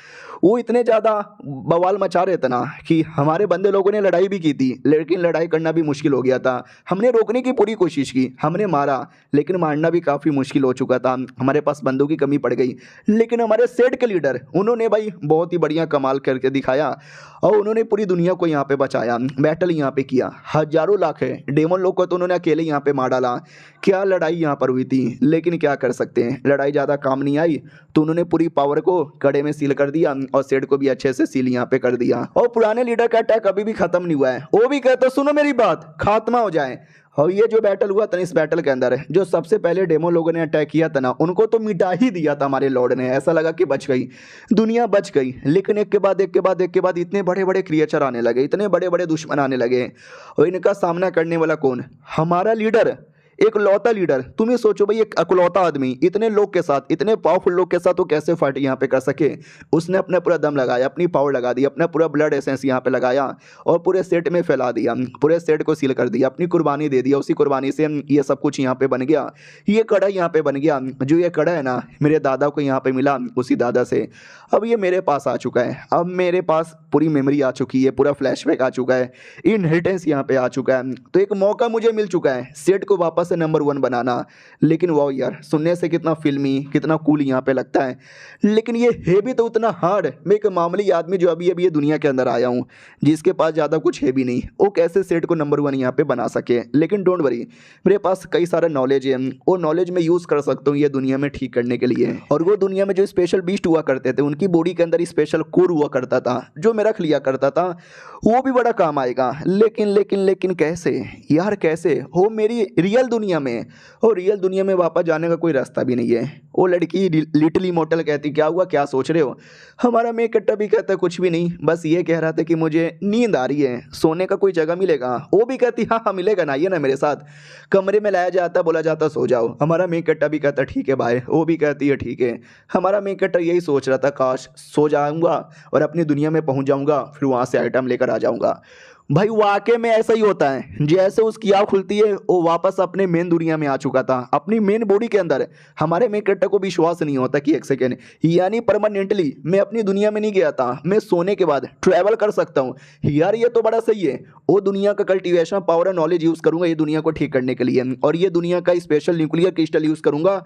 वो इतने ज़्यादा बवाल मचा रहे थे ना कि हमारे बंदे लोगों ने लड़ाई भी की थी, लेकिन लड़ाई करना भी मुश्किल हो गया था। हमने रोकने की पूरी कोशिश की, हमने मारा, लेकिन मारना भी काफ़ी मुश्किल हो चुका था। हमारे पास बंदों की कमी पड़ गई, लेकिन हमारे सेट के लीडर उन्होंने भाई बहुत ही बढ़िया कमाल करके दिखाया और उन्होंने पूरी दुनिया को यहाँ पे बचाया, बैटल यहाँ पे किया। हजारों लाख है डेमन लोग को तो उन्होंने अकेले यहाँ पे मार डाला। क्या लड़ाई यहाँ पर हुई थी, लेकिन क्या कर सकते हैं, लड़ाई ज़्यादा काम नहीं आई तो उन्होंने पूरी पावर को कड़े में सील कर दिया और सेट को भी अच्छे से सील यहाँ पे कर दिया। और पुराने लीडर का अटैक अभी भी खत्म नहीं हुआ है। वो भी कहता सुनो मेरी बात, खात्मा हो जाए। और ये जो बैटल हुआ था इस बैटल के अंदर जो सबसे पहले डेमो लोगों ने अटैक किया था ना उनको तो मिटा ही दिया था हमारे लॉर्ड ने। ऐसा लगा कि बच गई दुनिया, बच गई, लेकिन एक के बाद एक के बाद एक के बाद इतने बड़े बड़े क्रिएचर आने लगे, इतने बड़े बड़े दुश्मन आने लगे और इनका सामना करने वाला कौन? हमारा लीडर, एक लौता लीडर। तुम ही सोचो भाई एक अकलौता आदमी इतने लोग के साथ, इतने पावरफुल लोग के साथ वो कैसे फाइट यहाँ पे कर सके। उसने अपना पूरा दम लगाया, अपनी पावर लगा दी, अपना पूरा ब्लड एसेंस यहाँ पे लगाया और पूरे सेट में फैला दिया, पूरे सेट को सील कर दिया, अपनी कुर्बानी दे दिया। उसी कुर्बानी से ये सब कुछ यहाँ पे बन गया। ये कड़ा यहाँ पे बन गया। जो ये कड़ा है ना मेरे दादा को यहाँ पे मिला, उसी दादा से अब ये मेरे पास आ चुका है। अब मेरे पास पूरी मेमोरी आ चुकी है, पूरा फ्लैशबैक आ चुका है, इनहेरिटेंस यहाँ पे आ चुका है। तो एक मौका मुझे मिल चुका है सेट को वापस से नंबर 1 बनाना। लेकिन वाह यार, सुनने से कितना फिल्मी, कितना कूल यहाँ पे लगता है, लेकिन ये है भी तो उतना हार्ड। मैं एक मामूली आदमी जो अभी अभी ये दुनिया के अंदर आया हूँ, जिसके पास ज़्यादा कुछ है भी नहीं, वो कैसे सेट को नंबर 1 यहाँ पे बना सके। लेकिन डोंट वरी, मेरे पास कई सारा नॉलेज है, वो नॉलेज मैं यूज़ कर सकता हूँ ये दुनिया में ठीक करने के लिए। और वो दुनिया में जो स्पेशल बीस्ट हुआ करते थे, उनकी बॉडी के अंदर स्पेशल कोर हुआ करता था, जो मैं रख लिया करता था, वो भी बड़ा काम आएगा। लेकिन लेकिन लेकिन कैसे यार, कैसे हो मेरी रियल दुनिया में? और रियल दुनिया में वापस जाने का कोई रास्ता भी नहीं है। वो लड़की लिटिल इमोर्टल कहती, क्या हुआ, क्या सोच रहे हो? हमारा मैं कट्टा भी कहता कुछ भी नहीं, बस ये कह रहा था कि मुझे नींद आ रही है, सोने का कोई जगह मिलेगा? वो भी कहती हाँ हाँ मिलेगा ना, आइए ना मेरे साथ। कमरे में लाया जाता, बोला जाता सो जाओ। हमारा मैं कट्टा भी कहता ठीक है भाई, वो भी कहती है ठीक है। हमारा मैं कट्टा यही सोच रहा था, काश सो जाऊंगा और अपनी दुनिया में पहुंच जाऊंगा, फिर वहां से आइटम लेकर आ जाऊंगा। भाई वाकई में ऐसा ही होता है, जैसे उसकी आँख खुलती है वो वापस अपने मेन दुनिया में आ चुका था, अपनी मेन बॉडी के अंदर। हमारे मेन कट्टा को विश्वास नहीं होता कि एक सेकेंड, यानी परमानेंटली मैं अपनी दुनिया में नहीं गया था, मैं सोने के बाद ट्रैवल कर सकता हूँ। यार ये तो बड़ा सही है। वो दुनिया का कल्टीवेशन पावर और नॉलेज यूज़ करूंगा ये दुनिया को ठीक करने के लिए, और ये दुनिया का स्पेशल न्यूक्लियर क्रिस्टल यूज़ करूंगा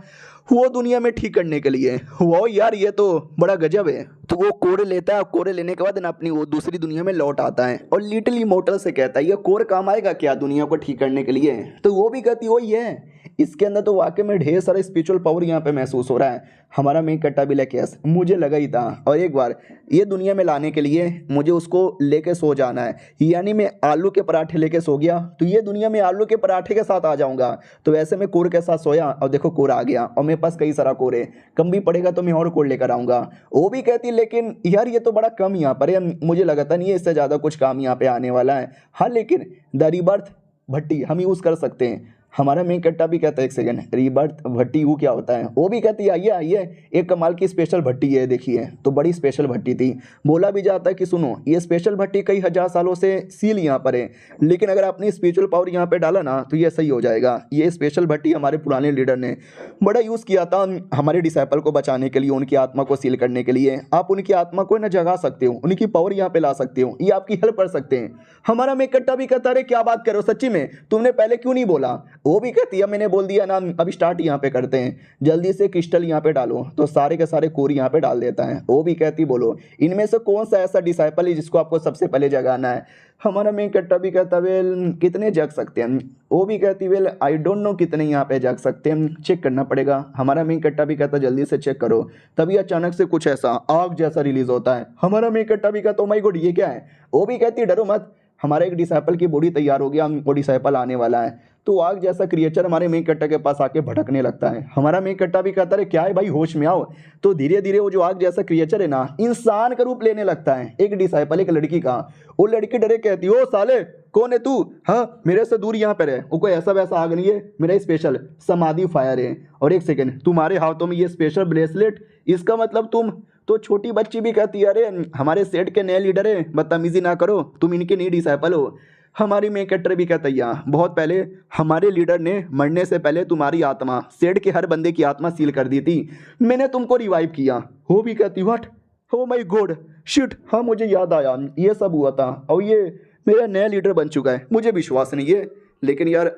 वो दुनिया में ठीक करने के लिए। वो यार ये तो बड़ा गजब है। तो वो कोरे लेता है, कोरे लेने के बाद ना अपनी वो दूसरी दुनिया में लौट आता है और लिटिल इमोर्टल से कहता है ये कोर काम आएगा क्या दुनिया को ठीक करने के लिए? तो वो भी कहती वही है। इसके अंदर तो वाकई में ढेर सारा स्पिरिचुअल पावर यहाँ पे महसूस हो रहा है। हमारा मेन कट्टा भी लेके मुझे लगा ही था, और एक बार ये दुनिया में लाने के लिए मुझे उसको लेके सो जाना है। यानी मैं आलू के पराठे लेके सो गया तो ये दुनिया में आलू के पराठे के साथ आ जाऊंगा। तो वैसे मैं कोर के साथ सोया और देखो कोर आ गया, और मेरे पास कई सारा कोर है, कम भी पड़ेगा तो मैं और कोर लेकर आऊंगा। वो भी कहती लेकिन यार ये तो बड़ा कम यहाँ पर है, मुझे लगता नहीं है इससे ज़्यादा कुछ काम यहाँ पे आने वाला है। हाँ लेकिन द रीबर्थ भट्टी हम यूज़ कर सकते हैं। हमारा मेन कट्टा भी कहता है एक सेकंड, रीबर्थ भट्टी वो क्या होता है? वो भी कहती है आइए आइए, एक कमाल की स्पेशल भट्टी है देखिए। तो बड़ी स्पेशल भट्टी थी। बोला भी जाता है कि सुनो ये स्पेशल भट्टी कई हजार सालों से सील यहाँ पर है, लेकिन अगर आपने स्पिरिचुअल पावर यहाँ पे डाला ना तो ये सही हो जाएगा। ये स्पेशल भट्टी हमारे पुराने लीडर ने बड़ा यूज़ किया था हमारे डिसाइपल को बचाने के लिए, उनकी आत्मा को सील करने के लिए। आप उनकी आत्मा को ना जगा सकते हो, उनकी पावर यहाँ पे ला सकते हो, ये आपकी हेल्प कर सकते हैं। हमारा मेन कट्टा भी कहता है क्या बात करो, सच्ची में तुमने पहले क्यों नहीं बोला? वो भी कहती है मैंने बोल दिया ना, अभी स्टार्ट यहाँ पे करते हैं, जल्दी से क्रिस्टल यहाँ पे डालो। तो सारे के सारे कोर यहाँ पे डाल देता है। वो भी कहती बोलो इनमें से कौन सा ऐसा डिसाइपल है जिसको आपको सबसे पहले जगाना है? हमारा मेन कट्टा भी कहता वेल कितने जग सकते हैं? वो भी कहती वेल आई डोंट नो कितने यहाँ पे जग सकते हैं, चेक करना पड़ेगा। हमारा मेन कट्टा भी कहता जल्दी से चेक करो। तभी अचानक से कुछ ऐसा आग जैसा रिलीज होता है। हमारा मेन कट्टा भी कहता ओ माय गॉड ये क्या है? वो भी कहती डरो मत, हमारा एक डिसाइपल की बॉडी तैयार हो गया, वो डिसाइपल आने वाला है। तो आग जैसा क्रिएचर हमारे मेन कट्टा के पास आके भटकने लगता है। हमारा मेन कट्टा भी कहता है क्या है भाई होश में आओ। तो धीरे धीरे वो जो आग जैसा क्रिएचर है ना इंसान का रूप लेने लगता है, एक डिसाइपल एक लड़की का। वो लड़की डरे कहती ओ साले कौन है तू? हाँ मेरे से दूर यहाँ पर है, वो कोई ऐसा वैसा आग नहीं है, मेरा स्पेशल समाधि फायर है। और एक सेकेंड तुम्हारे हाथों में ये स्पेशल ब्रेसलेट, इसका मतलब तुम तो छोटी बच्ची भी कहती है अरे हमारे सेट के नए लीडर है, बदतमीजी ना करो, तुम इनके नई डिसाइपल हो। हमारी मेन कैरेक्टर भी कहता है बहुत पहले हमारे लीडर ने मरने से पहले तुम्हारी आत्मा सेट के हर बंदे की आत्मा सील कर दी थी, मैंने तुमको रिवाइव किया। वो भी कहती what, oh my God shit, हाँ मुझे याद आया ये सब हुआ था और ये मेरा नया लीडर बन चुका है। मुझे विश्वास नहीं है, लेकिन यार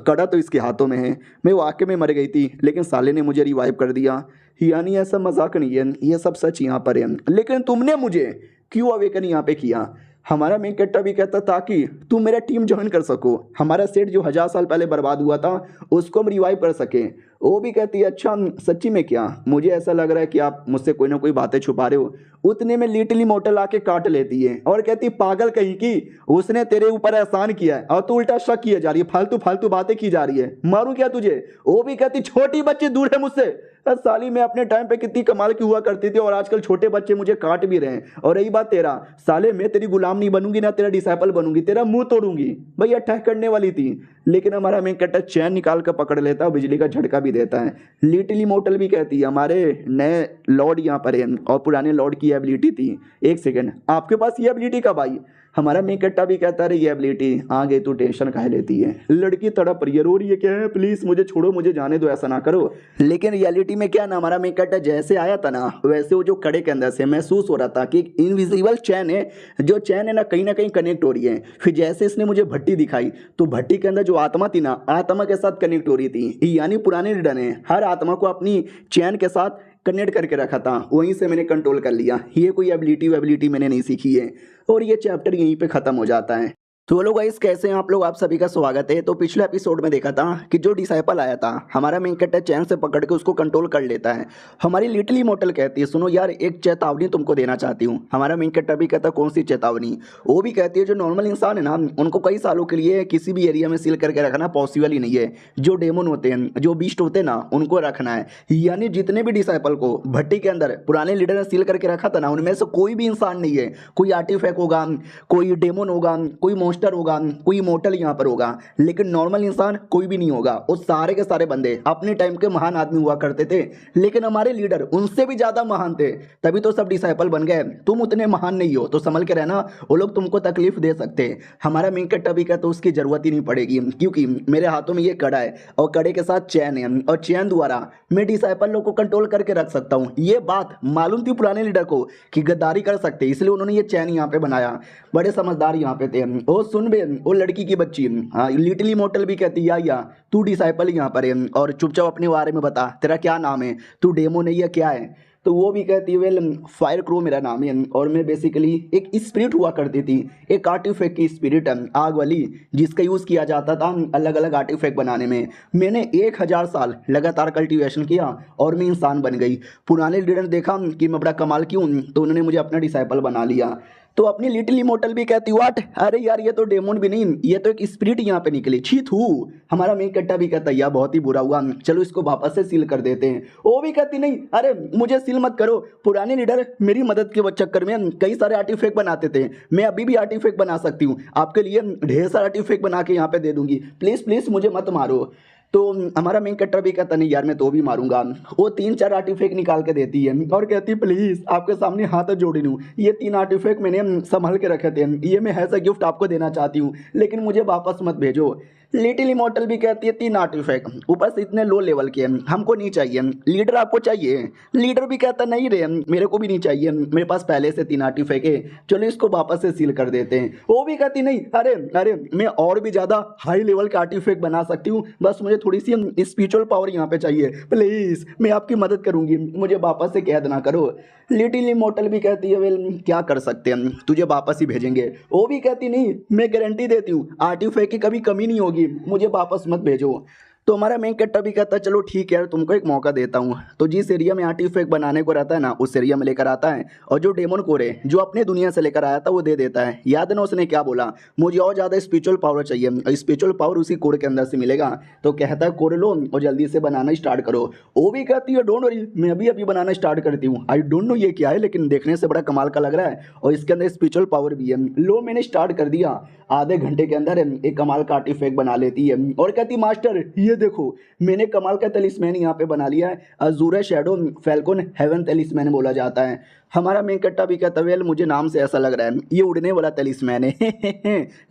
कड़ा तो इसके हाथों में है। मैं वाकई में मर गई थी लेकिन साले ने मुझे रिवाइव कर दिया। यानी ऐसा मजाक नहीं है, ये सब सच यहाँ पर है। लेकिन तुमने मुझे क्यों अवेकन यहाँ पे किया? हमारा मेन कैरेक्टर भी कहता ताकि तुम मेरा टीम ज्वाइन कर सको, हमारा सेट जो 1000 साल पहले बर्बाद हुआ था उसको हम रिवाइव कर सके। वो भी कहती है अच्छा सच्ची में क्या? मुझे ऐसा लग रहा है कि आप मुझसे कोई ना कोई बातें छुपा रहे हो। उतने में लिटिल इमोर्टल आके काट लेती है और कहती पागल कहीं की, उसने तेरे ऊपर एहसान किया है और तू उल्टा शक किए जा रही है, फालतू फालतू बातें की जा रही है, मारूं क्या तुझे? वो भी कहती छोटी बच्ची दूर है मुझसे। साली मैं अपने टाइम पे कितनी कमाल की हुआ करती थी और आजकल छोटे बच्चे मुझे काट भी रहे हैं। और रही बात तेरा, साले मैं तेरी गुलाम नहीं बनूंगी ना तेरा डिसाइपल बनूंगी, तेरा मुंह तोड़ूंगी। भैया अटैक करने वाली थी लेकिन हमारा मेन कैरेक्टर चैन निकाल कर पकड़ लेता है, बिजली का झटका भी देता है। लिटिल इमोर्टल भी कहती है हमारे नए लॉर्ड यहाँ पर है और पुराने लॉर्ड की एबिलिटी थी। एक सेकेंड आपके पास ये एबिलिटी कब आई? हमारा मेन कट्टा भी कहता है ये एबिलिटी आ गई तो टेंशन काहे लेती है। लड़की तड़प रही है, रो रही है, क्या है प्लीज मुझे छोड़ो, मुझे जाने दो, ऐसा ना करो। लेकिन रियलिटी में क्या ना, हमारा मेन कट्टा जैसे आया था ना वैसे वो जो कड़े के अंदर से महसूस हो रहा था कि एक इनविजिबल चैन है, जो चैन है ना कहीं कनेक्ट हो रही है। फिर जैसे इसने मुझे भट्टी दिखाई तो भट्टी के अंदर जो आत्मा थी ना, आत्मा के साथ कनेक्ट हो रही थी। यानी पुराने लीडर ने हर आत्मा को अपनी चैन के साथ कनेक्ट करके रखा था, वहीं से मैंने कंट्रोल कर लिया। ये कोई एबिलिटी मैंने नहीं सीखी है। और ये चैप्टर यहीं पे खत्म हो जाता है। तो हेलो गाइस, कैसे हैं आप लोग? आप सभी का स्वागत है। तो पिछले एपिसोड में देखा था कि जो डिसाइपल आया था हमारा मेन कैरेक्टर चैन से पकड़ के उसको कंट्रोल कर लेता है। हमारी लिटिल इमोर्टल कहती है सुनो यार एक चेतावनी तुमको देना चाहती हूँ। हमारा मेन कैरेक्टर भी कहता है कौन सी चेतावनी? वो भी कहती है जो नॉर्मल इंसान है ना उनको कई सालों के लिए किसी भी एरिया में सील करके रखना पॉसिबल ही नहीं है। जो डेमन होते हैं, जो बीस्ट होते हैं ना, उनको रखना है। यानी जितने भी डिसाइपल को भट्टी के अंदर पुराने लीडर ने सील करके रखा था ना, उनमें से कोई भी इंसान नहीं है। कोई आर्टिफैक्ट होगा, कोई डेमन होगा, कोई मॉन्स्टर होगा, कोई इमोर्टल यहाँ पर होगा, लेकिन नॉर्मल इंसान कोई भी नहीं होगा। वो सारे के सारे बंदे अपने टाइम के महान आदमी हुआ करते थे, लेकिन हमारे लीडर उनसे भी ज्यादा महान थे, तभी तो सब डिसाइपल बन गए। तुम उतने महान नहीं हो तो संभल के रहना, वो लोग तुमको तकलीफ दे सकते हैं। हमारा मेन कैरेक्टर भी कहता है उसकी जरूरत ही नहीं पड़ेगी, क्योंकि मेरे हाथों में ये कड़ा है और कड़े के साथ चैन है, और चैन द्वारा मैं डिसाइपल लोग को कंट्रोल करके रख सकता हूँ। ये बात मालूम थी पुराने लीडर को कि गद्दारी कर सकते, इसलिए उन्होंने ये चैन यहाँ पे बनाया। बड़े समझदार यहाँ पे थे। ओ सुन बे, वो लड़की की बच्ची, हाँ लिटिल इमोर्टल भी कहती या तू डिसाइपल यहाँ पर है और चुपचाप अपने बारे में बता, तेरा क्या नाम है, तू डेमो नहीं है क्या है? तो वो भी कहती है वेल फायर क्रो मेरा नाम है, और मैं बेसिकली एक स्पिरिट हुआ करती थी, एक आर्टिफैक्ट की स्पिरिट आग वाली, जिसका यूज़ किया जाता था अलग अलग आर्टिफैक्ट बनाने में। मैंने 1000 साल लगातार कल्टीवेशन किया और मैं इंसान बन गई। पुराने लीडर ने देखा कि मैं बड़ा कमाल क्यों, तो उन्होंने मुझे अपना डिसाइपल बना लिया। तो अपनी लिटिल इमोर्टल भी कहती व्हाट, अरे यार ये तो डेमोन भी नहीं, ये तो एक स्पिरिट यहाँ पे निकली, छी थू। हमारा मेन कट्टा भी कहता यार बहुत ही बुरा हुआ, चलो इसको वापस से सील कर देते हैं। वो भी कहती नहीं, अरे मुझे सील मत करो, पुराने लीडर मेरी मदद के चक्कर में कई सारे आर्टिफैक्ट बनाते थे, मैं अभी भी आर्टिफैक्ट बना सकती हूँ, आपके लिए ढेर सारा आर्टिफैक्ट बना के यहाँ पे दे दूंगी, प्लीज प्लीज मुझे मत मारो। तो हमारा मेन कैरेक्टर भी कहता नहीं यार मैं तो भी मारूंगा। वो 3-4 आर्टिफैक्ट निकाल के देती है और कहती प्लीज आपके सामने हाथ जोड़ी लूं, ये 3 आर्टिफैक्ट मैंने संभाल के रखे थे, ये मैं ऐसा गिफ्ट आपको देना चाहती हूँ, लेकिन मुझे वापस मत भेजो। लिटिल इमोर्टल भी कहती है 3 आर्टिफैक्ट, ऊपर से इतने लो लेवल के हमको नहीं चाहिए, लीडर आपको चाहिए। लीडर भी कहता नहीं रे मेरे को भी नहीं चाहिए, मेरे पास पहले से 3 आर्टिफैक्ट है, चलो इसको वापस से सील कर देते हैं। वो भी कहती नहीं, अरे अरे मैं और भी ज़्यादा हाई लेवल का आर्टिफैक्ट बना सकती हूँ, बस मुझे थोड़ी सी स्पिरिचुअल पावर यहाँ पे चाहिए, प्लीज़ मैं आपकी मदद करूँगी, मुझे वापस से कैद ना करो। लिटिल इमोर्टल भी कहती है वेल क्या कर सकते हैं, तुझे वापस ही भेजेंगे। वो भी कहती नहीं, मैं गारंटी देती हूँ आर्टिफैक्ट की कभी कमी नहीं होगी, मुझे वापस मत भेजो। तो हमारा मेन कैरेक्टर भी कहता है चलो ठीक है यार तुमको एक मौका देता हूँ। तो जिस एरिया में आर्टिफैक्ट बनाने को रहता है ना उस एरिया में लेकर आता है, और जो डेमन कोर है जो अपने दुनिया से लेकर आया था वो दे देता है। याद है ना उसने क्या बोला, मुझे और ज़्यादा स्पिरिचुअल पावर चाहिए, स्पिरिचुअल पावर उसी कोर के अंदर से मिलेगा। तो कहता है कोर लो और जल्दी से बनाना स्टार्ट करो। वो भी कहती है डोंट वरी मैं अभी अभी बनाना स्टार्ट करती हूँ, आई डोंट नो ये क्या है लेकिन देखने से बड़ा कमाल का लग रहा है और इसके अंदर स्पिरिचुअल पावर भी है। लो मैंने स्टार्ट कर दिया, आधे घंटे के अंदर एक कमाल का आर्टिफैक्ट बना लेती है और कहती मास्टर ये देखो मैंने कमाल का तलिस्मैन यहाँ पे बना लिया है, अजूरा शैडो फैल्कन हेवन तलिस्मैन बोला जाता है। हमारा मेन कट्टा भी कहता वेल मुझे नाम से ऐसा लग रहा है ये उड़ने वाला तलिस्मैन है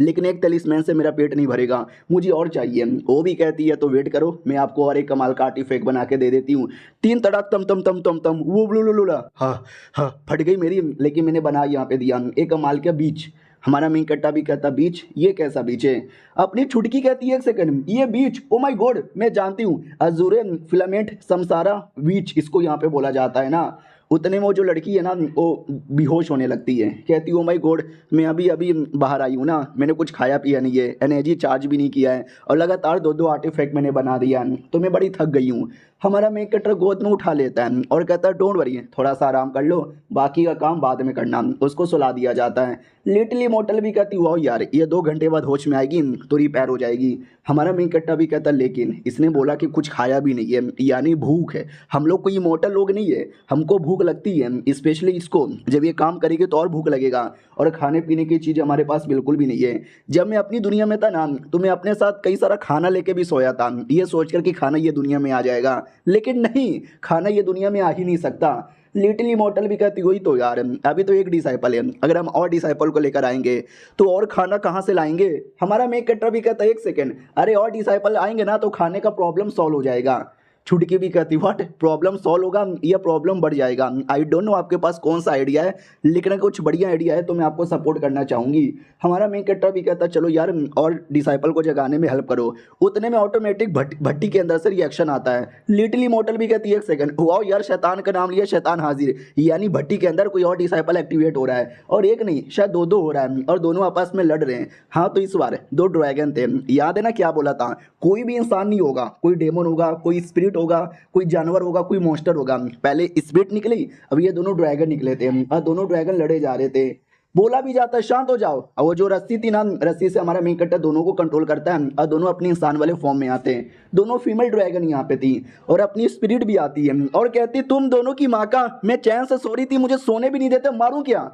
लेकिन एक तलिस्मैन से मेरा पेट नहीं भरेगा, मुझे और चाहिए। वो भी कहती है तो वेट करो मैं आपको और एक कमाल का आर्टिफैक्ट बना के दे देती हूँ। 3 तड़क तम तम तम तम तम वो ब्लूला हाँ हाँ फट गई मेरी, लेकिन मैंने बना यहाँ पे दिया एक कमाल का बीच। हमारा मेन कट्टा भी कहता बीच, ये कैसा बीच है? अपनी छुटकी कहती है एक सेकंड ये बीच, ओ माय गॉड मैं जानती हूँ, अजूरे फिलामेंट समसारा बीच इसको यहाँ पे बोला जाता है ना। उतने में वो जो लड़की है ना वो बेहोश होने लगती है, कहती है ओ माय गॉड मैं अभी अभी बाहर आई हूँ ना, मैंने कुछ खाया पिया नहीं है, एनर्जी चार्ज भी नहीं किया है और लगातार 2-2 आर्टिफैक्ट मैंने बना दिया है, तो मैं बड़ी थक गई हूँ। हमारा मेन कैरेक्टर गोद में उठा लेता है और कहता है डोंट वरी थोड़ा सा आराम कर लो, बाकी का काम बाद में करना। उसको सुला दिया जाता है। लिटिल इमोर्टल भी कहती वाह यार ये 2 घंटे बाद होश में आएगी तो रिपेयर हो जाएगी। हमारा मेन कैरेक्टर भी कहता लेकिन इसने बोला कि कुछ खाया भी नहीं है, यानी भूख है। हम लोग कोई इमोर्टल लोग नहीं है, हमको भूख लगती है, स्पेशली इसको जब ये काम करेगी तो और भूख लगेगा, और खाने पीने की चीज़ हमारे पास बिल्कुल भी नहीं है। जब मैं अपनी दुनिया में था ना तो मैं अपने साथ कई सारा खाना लेके भी सोया था, ये सोचकर कि खाना ये दुनिया में आ जाएगा, लेकिन नहीं खाना ये दुनिया में आ ही नहीं सकता। लिटिल इमॉर्टल भी कहती हुई तो यार अभी तो एक डिसाइपल है, अगर हम और डिसाइपल को लेकर आएंगे तो और खाना कहाँ से लाएंगे। हमारा मेन कैरेक्टर भी कहता है एक सेकेंड, अरे और डिसाइपल आएंगे ना तो खाने का प्रॉब्लम सॉल्व हो जाएगा। छुटकी भी कहती व्हाट, प्रॉब्लम सॉल्व होगा या प्रॉब्लम बढ़ जाएगा। आई डोंट नो आपके पास कौन सा आइडिया है, लेकिन अगर कुछ बढ़िया आइडिया है तो मैं आपको सपोर्ट करना चाहूँगी। हमारा मेन कैरेक्टर भी कहता चलो यार और डिसाइपल को जगाने में हेल्प करो। उतने में ऑटोमेटिक भट्टी के अंदर से रिएक्शन आता है। लिटिल इमॉर्टल भी कहती है एक सेकंड, वाओ यार शैतान का नाम लिया शैतान हाजिर, यानी भट्टी के अंदर कोई और डिसाइपल एक्टिवेट हो रहा है, और एक नहीं शायद दो दो हो रहा है और दोनों आपस में लड़ रहे हैं। हाँ तो इस बार दो ड्रैगन थे, याद है ना क्या बोला था, कोई भी इंसान नहीं होगा, कोई डेमन होगा, कोई स्पिरिट होगा, कोई जानवर होगा, कोई मॉन्स्टर होगा। पहले स्पिरिट निकली, अब ये दोनों ड्रैगन निकले थे और दोनों ड्रैगन लड़े जा रहे थे। बोला भी जाता है शांत हो जाओ, और वो जो रस्सी थी ना, रस्सी से हमारा मेन कैरेक्टर दोनों को कंट्रोल करता है और दोनों अपनी इंसान वाले फॉर्म में आते हैं। दोनों फीमेल ड्रैगन यहाँ पे थी और अपनी स्पिरिट भी आती है और कहती तुम दोनों की माँ का मैं चैन से सो रही थी, मुझे सोने भी नहीं देते, मारूं क्या।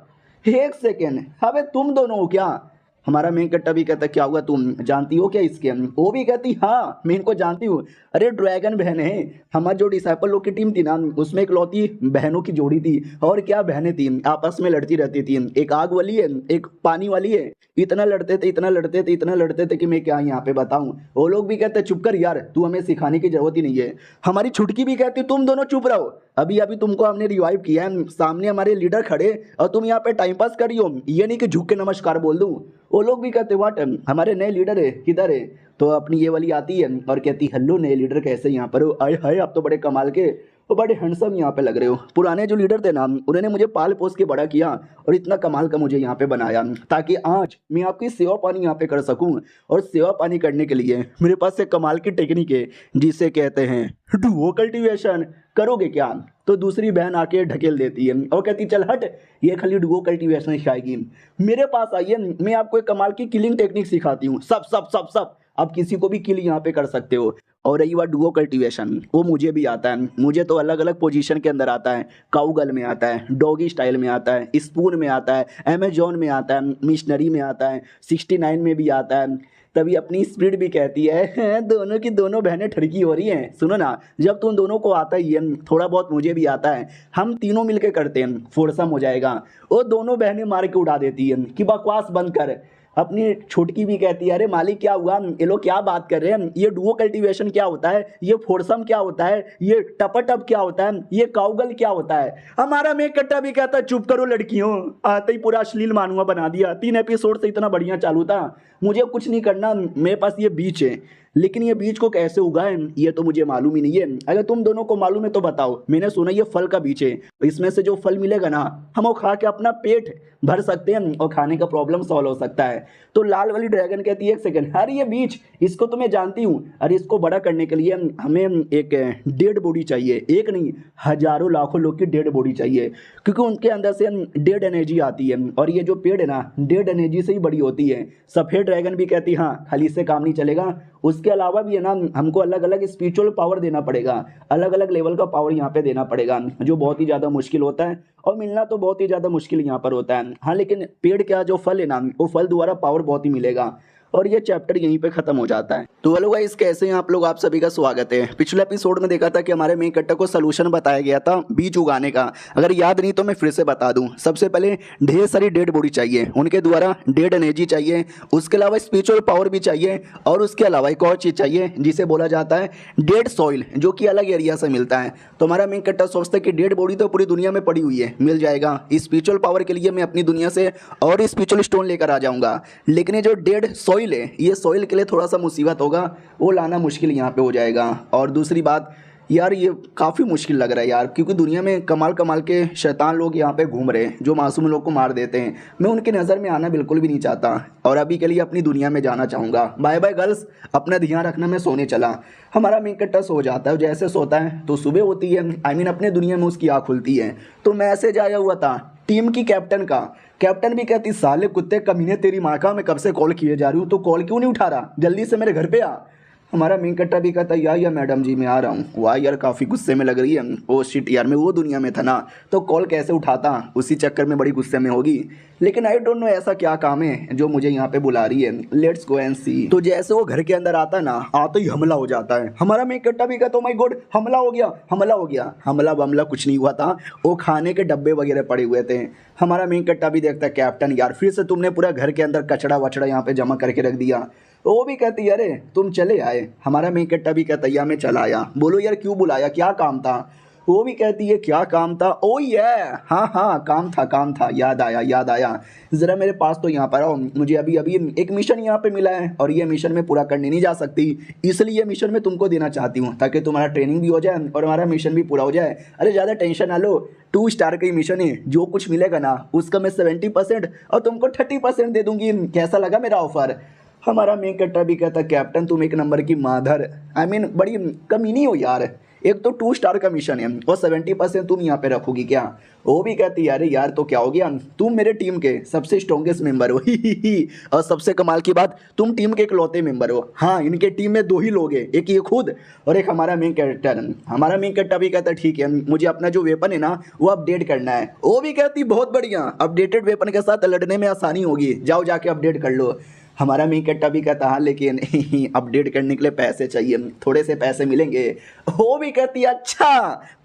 एक सेकेंड, अबे तुम दोनों हो क्या। हमारा मेन कट्टा भी कहता क्या हुआ, तुम जानती हो क्या इसके। वो भी कहती हाँ मैं इनको जानती हूँ, अरे ड्रैगन बहन है। हमारी जो डिसाइपल लोग की टीम थी ना, उसमें एक लौती बहनों की जोड़ी थी, और क्या बहनें थी, आपस में लड़ती रहती थी। एक आग वाली है, एक पानी वाली है। इतना लड़ते थे, इतना लड़ते थे, इतना लड़ते थे कि मैं क्या यहाँ पे बताऊँ। वो लोग भी कहते चुप कर यार, तू हमें सिखाने की जरूरत ही नहीं है। हमारी छुटकी भी कहती तुम दोनों चुप रहो, अभी अभी तुमको हमने रिवाइव किया है, सामने हमारे लीडर खड़े और तुम यहाँ पे टाइम पास करी हो, ये नहीं कि झुक के नमस्कार बोल दूं। वो लोग भी कहते व्हाट, हमारे नए लीडर है किधर है। तो अपनी ये वाली आती है और कहती हेलो नए लीडर कैसे यहाँ पर हो, आए हाय आप तो बड़े कमाल के और बड़े हैंडसम यहाँ पे लग रहे हो। पुराने जो लीडर थे ना, उन्होंने मुझे पाल पोस के बड़ा किया और इतना कमाल का मुझे यहाँ पे बनाया, ताकि आज मैं आपकी सेवा पानी यहाँ पे कर सकूँ। और सेवा पानी करने के लिए मेरे पास एक कमाल की टेक्निक है जिसे कहते हैं डुओ कल्टीवेशन। करोगे क्या। तो दूसरी बहन आके ढकेल देती है और कहती चल हट, ये खाली डुओ कल्टीवेशन सिखाएगी, मेरे पास आइए मैं आपको एक कमाल की किलिंग टेक्निक सिखाती हूँ। सब सब सब सब आप किसी को भी किल यहाँ पे कर सकते हो। और रही बात डुओ कल्टीवेशन, वो मुझे भी आता है, मुझे तो अलग अलग पोजीशन के अंदर आता है। काउगल में आता है, डॉगी स्टाइल में आता है, स्पून में आता है, अमेजोन में आता है, मिशनरी में आता है, 69 में भी आता है। तभी अपनी स्पिरिट भी कहती है दोनों की दोनों बहनें ठड़की हो रही हैं, सुनो ना, जब तुम दोनों को आता ही है, थोड़ा बहुत मुझे भी आता है, हम तीनों मिलकर करते हैं, फोरसम हो जाएगा। वो दोनों बहनें मार के उड़ा देती है कि बकवास बंद कर। अपनी छुटकी भी कहती है अरे मालिक क्या हुआ, ये लोग क्या बात कर रहे हैं, ये डुओ कल्टीवेशन क्या होता है, ये फोरसम क्या होता है, ये टपटप क्या होता है, ये काउगल क्या होता है। हमारा मेक कट्टा भी कहता है चुप करो लड़कियों, आते ही पूरा अश्लील मानुआ बना दिया। 3 एपिसोड से इतना बढ़िया चालू था, मुझे कुछ नहीं करना, मेरे पास ये बीच है, लेकिन ये बीज को कैसे उगाए ये तो मुझे मालूम ही नहीं है। अगर तुम दोनों को मालूम है तो बताओ। मैंने सुना ये फल का बीज है, इसमें से जो फल मिलेगा ना, हम वो खा के अपना पेट भर सकते हैं और खाने का प्रॉब्लम सॉल्व हो सकता है। तो लाल वाली ड्रैगन कहती है एक सेकंड, अरे ये बीज इसको तो मैं जानती हूँ, अरे इसको बड़ा करने के लिए हमें एक डेड बॉडी चाहिए, एक नहीं हजारों लाखों लोग की डेड बॉडी चाहिए, क्योंकि उनके अंदर से डेड एनर्जी आती है और ये जो पेड़ है ना डेड एनर्जी से ही बड़ी होती है। सफ़ेद ड्रैगन भी कहती हाँ खाली इससे काम नहीं चलेगा, उसके अलावा भी है ना हमको अलग अलग स्पिरिचुअल पावर देना पड़ेगा, अलग अलग लेवल का पावर यहाँ पे देना पड़ेगा, जो बहुत ही ज़्यादा मुश्किल होता है और मिलना तो बहुत ही ज़्यादा मुश्किल यहाँ पर होता है। हाँ लेकिन पेड़ का जो फल है ना, वो फल द्वारा पावर बहुत ही मिलेगा। और ये चैप्टर यहीं पे खत्म हो जाता है। तो हेलो गाइस, कैसे हैं आप लोग, आप सभी का स्वागत है। पिछले एपिसोड में देखा था कि हमारे मेन कट्टा को सोल्यूशन बताया गया था बीज उगाने का, अगर याद नहीं तो मैं फिर से बता दूं। सबसे पहले ढेर सारी डेड बॉडी चाहिए, उनके द्वारा डेड एनर्जी चाहिए, उसके अलावा स्पिरिचुअल पावर भी चाहिए, और उसके अलावा एक और चीज़ चाहिए जिसे बोला जाता है डेड सॉइल, जो कि अलग एरिया से मिलता है। तो हमारा मेन कट्टा सोचता है कि डेड बॉडी तो पूरी दुनिया में पड़ी हुई है, मिल जाएगा। स्पिरिचुअल पावर के लिए मैं अपनी दुनिया से और स्पिरिचुअल स्टोन लेकर आ जाऊंगा, लेकिन ये जो डेड सॉइल है, ये सॉइल के लिए थोड़ा सा मुसीबत होगा, वो लाना मुश्किल यहाँ पे हो जाएगा। और दूसरी बात यार, ये काफ़ी मुश्किल लग रहा है यार, क्योंकि दुनिया में कमाल कमाल के शैतान लोग यहाँ पे घूम रहे हैं जो मासूम लोग को मार देते हैं। मैं उनकी नज़र में आना बिल्कुल भी नहीं चाहता और अभी के लिए अपनी दुनिया में जाना चाहूँगा। बाय बाय गर्ल्स, अपना ध्यान रखना, मैं सोने चला। हमारा मेन कट्टा सो जाता है, जैसे सोता है तो सुबह होती है, आई मीन अपने दुनिया में उसकी आँख खुलती है। तो मैसेज आया हुआ था टीम की कैप्टन का। कैप्टन भी कहती साले कुत्ते कमीने, तेरी माँ का मैं कब से कॉल किए जा रही हूँ, तो कॉल क्यों नहीं उठा रहा, जल्दी से मेरे घर पे आ। हमारा मेन कट्टा भी कहता या मैडम जी मैं आ रहा हूँ। वाह यार काफ़ी गुस्से में लग रही है। ओ शिट यार मैं वो दुनिया में था ना, तो कॉल कैसे उठाता, उसी चक्कर में बड़ी गुस्से में होगी। लेकिन आई डोंट नो ऐसा क्या काम है जो मुझे यहाँ पे बुला रही है। लेट्स गो एंड सी। तो जैसे वो घर के अंदर आता ना, आते ही हमला हो जाता है। हमारा मेन कट्टा भी कहता, ओ माय गॉड हमला हो गया, हमला हो गया। हमला बमला कुछ नहीं हुआ था, वो खाने के डब्बे वगैरह पड़े हुए थे। हमारा मेन कट्टा भी देखता है कैप्टन यार फिर से तुमने पूरा घर के अंदर कचड़ा वचड़ा यहाँ पे जमा करके रख दिया। वो भी कहती अरे तुम चले आए। हमारा मेन कट्टा भी कहता या मैं चला आया। बोलो यार क्यों बुलाया, क्या काम था। वो भी कहती है क्या काम था। ओ ये हाँ काम था याद आया। ज़रा मेरे पास तो यहाँ पर आओ, मुझे अभी अभी एक मिशन यहाँ पे मिला है और ये मिशन में पूरा करने नहीं जा सकती, इसलिए ये मिशन मैं तुमको देना चाहती हूँ ताकि तुम्हारा ट्रेनिंग भी हो जाए और हमारा मिशन भी पूरा हो जाए। अरे ज़्यादा टेंशन ना लो, 2 स्टार का ही मिशन है, जो कुछ मिलेगा ना उसका मैं 70% और तुमको 30% दे दूंगी। कैसा लगा मेरा ऑफर। हमारा मेन कट्टा भी कहता कैप्टन तुम एक नंबर की माधर, आई मीन बड़ी कमीनी हो यार। एक तो 2 स्टार का मिशन है और 70% तुम यहाँ पे रखोगी क्या। वो भी कहती अरे यार तो क्या हो गया, तुम मेरे टीम के सबसे स्ट्रॉन्गेस्ट मेंबर हो ही। और सबसे कमाल की बात तुम टीम के इकलौते मेंबर हो। हाँ इनके टीम में 2 ही लोग हैं, एक ये खुद और एक हमारा मेन कैरेक्टर। हमारा मेन कट्टा भी कहता ठीक है मुझे अपना जो वेपन है ना वो अपडेट करना है। वो भी कहती बहुत बढ़िया, अपडेटेड वेपन के साथ लड़ने में आसानी होगी, जाओ जाके अपडेट कर लो। हमारा मेन कट्टा भी कहता हाँ लेकिन अपडेट करने के लिए पैसे चाहिए, थोड़े से पैसे मिलेंगे। वो भी कहती अच्छा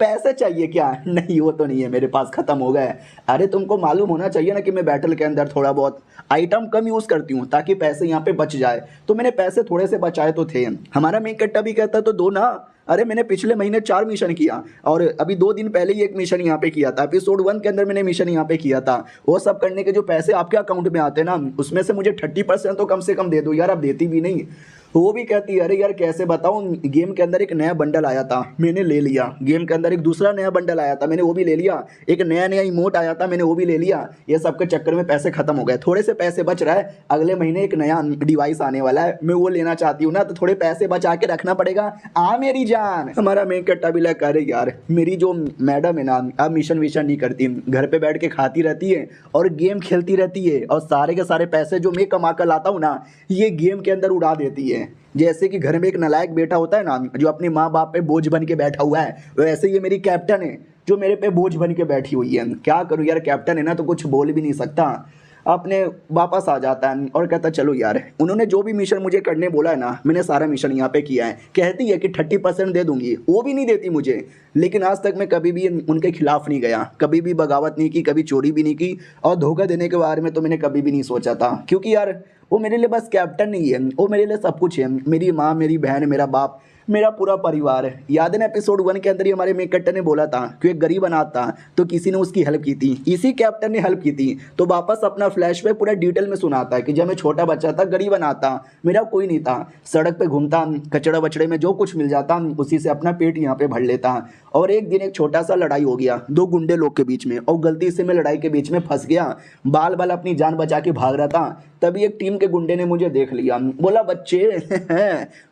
पैसे चाहिए क्या, नहीं वो तो नहीं है मेरे पास, ख़त्म हो गए। अरे तुमको मालूम होना चाहिए ना कि मैं बैटल के अंदर थोड़ा बहुत आइटम कम यूज़ करती हूँ ताकि पैसे यहाँ पे बच जाए, तो मैंने पैसे थोड़े से बचाए तो थे। हमारा मेन कट्टा भी कहता तो दो ना। अरे मैंने पिछले महीने 4 मिशन किया और अभी 2 दिन पहले ही एक मिशन यहाँ पे किया था, एपिसोड 1 के अंदर मैंने मिशन यहाँ पे किया था। वो सब करने के जो पैसे आपके अकाउंट में आते ना उसमें से मुझे 30% तो कम से कम दे दो यार, आप देती भी नहीं। वो भी कहती है अरे यार कैसे बताऊँ, गेम के अंदर एक नया बंडल आया था मैंने ले लिया, गेम के अंदर एक दूसरा नया बंडल आया था मैंने वो भी ले लिया, एक नया इमोट आया था मैंने वो भी ले लिया। ये सब के चक्कर में पैसे खत्म हो गए, थोड़े से पैसे बच रहा है, अगले महीने एक नया डिवाइस आने वाला है मैं वो लेना चाहती हूँ ना, तो थोड़े पैसे बचा के रखना पड़ेगा। मेरी जान। हमारा मेन कट्टा भी लगा अरे यार मेरी जो मैडम है ना अब मिशन विशन नहीं करती, घर पे बैठ के खाती रहती है और गेम खेलती रहती है और सारे के सारे पैसे जो मैं कमा कर लाता हूँ ना ये गेम के अंदर उड़ा देती है। जैसे कि घर में एक नालायक बेटा होता है ना जो अपने माँ बाप पे बोझ बन के बैठा हुआ है, वैसे ये मेरी कैप्टन है जो मेरे पे बोझ बन के बैठी हुई है। क्या करूँ यार, कैप्टन है ना तो कुछ बोल भी नहीं सकता। अपने वापस आ जाता है और कहता चलो यार उन्होंने जो भी मिशन मुझे करने बोला है ना मैंने सारा मिशन यहाँ पे किया है। कहती है कि 30% दे दूंगी, वो भी नहीं देती मुझे, लेकिन आज तक मैं कभी भी उनके खिलाफ नहीं गया, कभी भी बगावत नहीं की, कभी चोरी भी नहीं की और धोखा देने के बारे में तो मैंने कभी भी नहीं सोचा था, क्योंकि यार वो मेरे लिए बस कैप्टन नहीं है, वो मेरे लिए सब कुछ है। मेरी माँ, मेरी बहन, मेरा बाप, मेरा पूरा परिवार है। याद है ना एपिसोड 1 के अंदर ही हमारे मेन कट्टर ने बोला था कि एक गरीब अनाथ था तो किसी ने उसकी हेल्प की थी, इसी कैप्टन ने हेल्प की थी। तो वापस अपना फ्लैशबैक पूरा डिटेल में सुनाता है कि जब मैं छोटा बच्चा था, गरीब अनाथ था, मेरा कोई नहीं था, सड़क पे घूमता, कचड़ा बचड़े में जो कुछ मिल जाता उसी से अपना पेट यहाँ पे भर लेता। और एक दिन एक छोटा सा लड़ाई हो गया 2 गुंडे लोग के बीच में और गलती से मैं लड़ाई के बीच में फंस गया, बाल बाल अपनी जान बचा के भाग रहा था। तभी एक टीम के गुंडे ने मुझे देख लिया, बोला बच्चे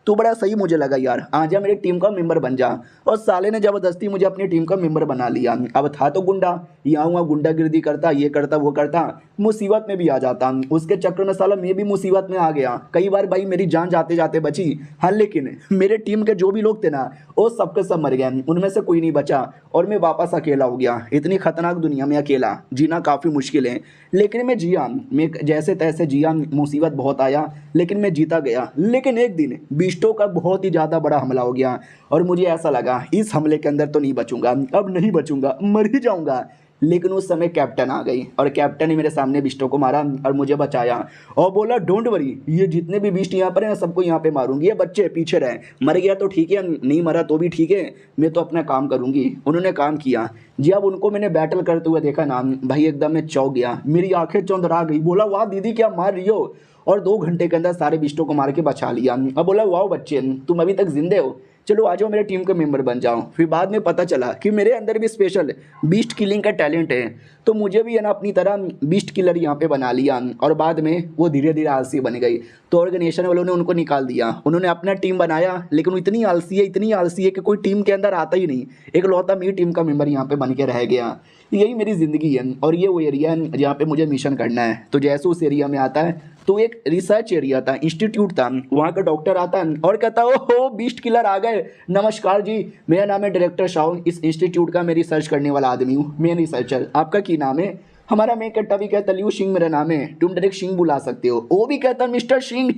तू बड़ा सही मुझे लगा यार, आजा मेरी टीम का मेंबर बन जा। और साले ने ज़बरदस्ती मुझे अपनी टीम का मेंबर बना लिया। अब था तो गुंडा, यहाँ वहाँ गुंडागिर्दी करता, ये करता वो करता, मुसीबत में भी आ जाता। उसके चक्कर में साला मैं भी मुसीबत में आ गया, कई बार भाई मेरी जान जाते जाते बची। हाँ लेकिन मेरे टीम के जो भी लोग थे ना वो सबके सब मर गए, उनमें से कोई नहीं बचा और मैं वापस अकेला हो गया। इतनी खतरनाक दुनिया में अकेला जीना काफ़ी मुश्किल है, लेकिन मैं जिया, मैं जैसे तैसे जिया। मुसीबत बहुत आया लेकिन मैं जीता गया। लेकिन एक दिन बिस्टो का बहुत ही ज़्यादा बड़ा हमला हो गया और मुझे ऐसा लगा इस हमले के अंदर तो नहीं बचूंगा, अब नहीं बचूंगा, मर ही जाऊंगा। लेकिन उस समय कैप्टन आ गई और कैप्टन ने मेरे सामने बिस्टो को मारा और मुझे बचाया और बोला डोंट वरी, ये जितने भी बिस्ट यहाँ पर है ना सबको यहाँ पे मारूंगी, ये बच्चे पीछे रहे, मर गया तो ठीक है, नहीं मरा तो भी ठीक है, मैं तो अपना काम करूंगी। उन्होंने काम किया जी। अब उनको मैंने बैटल करते हुए देखा ना भाई एकदम मैं चौंक गया, मेरी आंखें चौंधरा गई। बोला वाह दीदी क्या मार रही हो, और 2 घंटे के अंदर सारे बिस्टों को मार के बचा लिया। अब बोला वाह बच्चे तुम अभी तक जिंदे हो, चलो आ जाओ मेरे टीम के मेंबर बन जाओ। फिर बाद में पता चला कि मेरे अंदर भी स्पेशल बीस्ट किलिंग का टैलेंट है, तो मुझे भी है ना अपनी तरह बीस्ट किलर यहाँ पे बना लिया। और बाद में वो धीरे धीरे आलसी बन गई, तो ऑर्गेनाइजेशन वालों ने उनको निकाल दिया। उन्होंने अपना टीम बनाया, लेकिन वो इतनी आलसी है कि कोई टीम के अंदर आता ही नहीं। एक लौता मेरी टीम का मेंबर यहाँ पे बन के रह गया। यही मेरी ज़िंदगी है और ये वो एरिया है जहाँ पे मुझे मिशन करना है। तो जैसे उस एरिया में आता है तो एक रिसर्च एरिया था, इंस्टीट्यूट था, वहाँ का डॉक्टर आता है और कहता है ओहो बीस्ट किलर आ गए, नमस्कार जी, मेरा नाम है डायरेक्टर शाह, इस इंस्टीट्यूट का मैं रिसर्च करने वाला आदमी हूँ, मैं रिसर्चर, आपका की नाम है? हमारा मेन कट्टा भी कहता लियू सिंह मेरा नाम है, तुम डायरेक्ट सिंह बुला सकते हो। वो भी कहता मिस्टर सिंह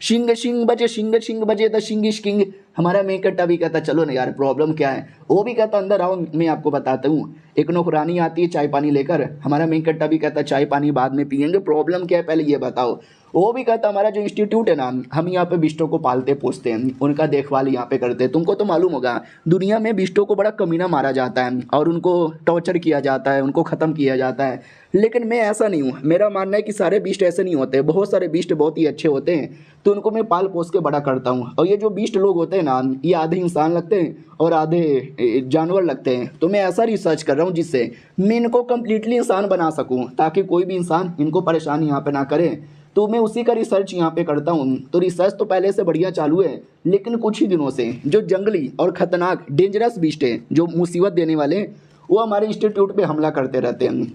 सिंह सिंह बजे सिंह सिंह बजे द सिंह इज किंग। हमारा मेन कट्टा भी कहता चलो ना यार प्रॉब्लम क्या है। वो भी कहता अंदर आओ मैं आपको बताता हूँ। एक नौकरानी आती है चाय पानी लेकर, हमारा मेन कट्टा भी कहता चाय पानी बाद में पियेंगे, प्रॉब्लम क्या है पहले ये बताओ। वो भी कहता हमारा जो इंस्टीट्यूट है ना, हम यहाँ पे बिष्टों को पालते पोसते हैं, उनका देखभाल यहाँ पे करते हैं। तुमको तो मालूम होगा दुनिया में बिष्टों को बड़ा कमीना मारा जाता है और उनको टॉर्चर किया जाता है, उनको ख़त्म किया जाता है। लेकिन मैं ऐसा नहीं हूँ, मेरा मानना है कि सारे बीस्ट ऐसे नहीं होते, बहुत सारे बीस्ट बहुत ही अच्छे होते हैं, तो उनको मैं पाल पोस के बड़ा करता हूँ। और ये जो बीस्ट लोग होते हैं ना, ये आधे इंसान लगते हैं और आधे जानवर लगते हैं। तो मैं ऐसा रिसर्च कर रहा हूँ जिससे मैं इनको कम्प्लीटली इंसान बना सकूँ, ताकि कोई भी इंसान इनको परेशान यहाँ पे ना करे। तो मैं उसी का रिसर्च यहाँ पे करता हूँ। तो रिसर्च तो पहले से बढ़िया चालू है, लेकिन कुछ ही दिनों से जो जंगली और ख़तरनाक डेंजरस बीस्ट है, जो मुसीबत देने वाले, वो हमारे इंस्टीट्यूट पे हमला करते रहते हैं।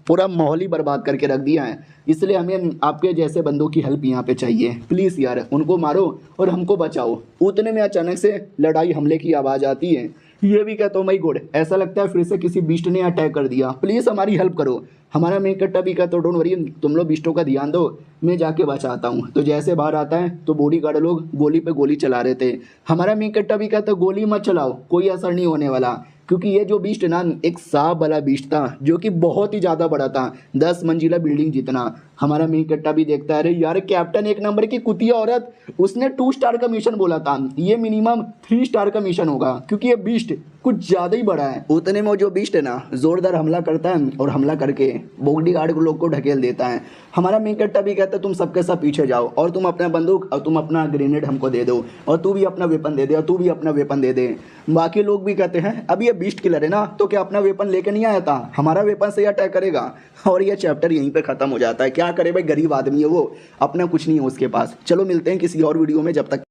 पूरा माहौल ही बर्बाद करके रख दिया है। इसलिए हमें आपके जैसे बंदों की हेल्प यहाँ पे चाहिए। प्लीज़ यार उनको मारो और हमको बचाओ। उतने में अचानक से लड़ाई हमले की आवाज़ आती है। ये भी कहता हूँ माई गॉड, ऐसा लगता है फिर से किसी बीस्ट ने अटैक कर दिया, प्लीज़ हमारी हेल्प करो। हमारा मेन कट्टा भी कहता डोंट वरी, तुम लोग बिस्टों का ध्यान दो, मैं जाके बचाता हूँ। तो जैसे बाहर आता है तो बॉडीगार्ड लोग गोली पे गोली चला रहे थे। हमारा मेन कट्टा भी कहता गोली मत चलाओ, कोई असर नहीं होने वाला, क्योंकि ये जो बीस्ट ना एक सांप वाला बीस्ट था जो कि बहुत ही ज़्यादा बड़ा था, 10 मंजिला बिल्डिंग जितना। हमारा मेन कट्टा भी देखता है अरे यार कैप्टन एक नंबर की कुतिया औरत, उसने 2 स्टार का मिशन बोला था, ये मिनिमम 3 स्टार का मिशन होगा, क्योंकि ये बीस्ट कुछ ज़्यादा ही बड़ा है। उतने में जो बीस्ट है ना जोरदार हमला करता है और हमला करके बॉडीगार्ड लोग को ढकेल देता है। हमारा मेन कट्टा भी कहता है तुम सबके सब पीछे जाओ और तुम अपना बंदूक और तुम अपना ग्रेनेड हमको दे दो, और तू भी अपना वेपन दे दे, और तू भी अपना वेपन दे दे। बाकी लोग भी कहते हैं अब ये बीस्ट किलर है ना, तो क्या अपना वेपन लेके नहीं आया था, हमारा वेपन से अटैक करेगा। और ये चैप्टर यहीं पे खत्म हो जाता है। क्या करे भाई, गरीब आदमी है वो, अपना कुछ नहीं है उसके पास। चलो मिलते हैं किसी और वीडियो में, जब तक।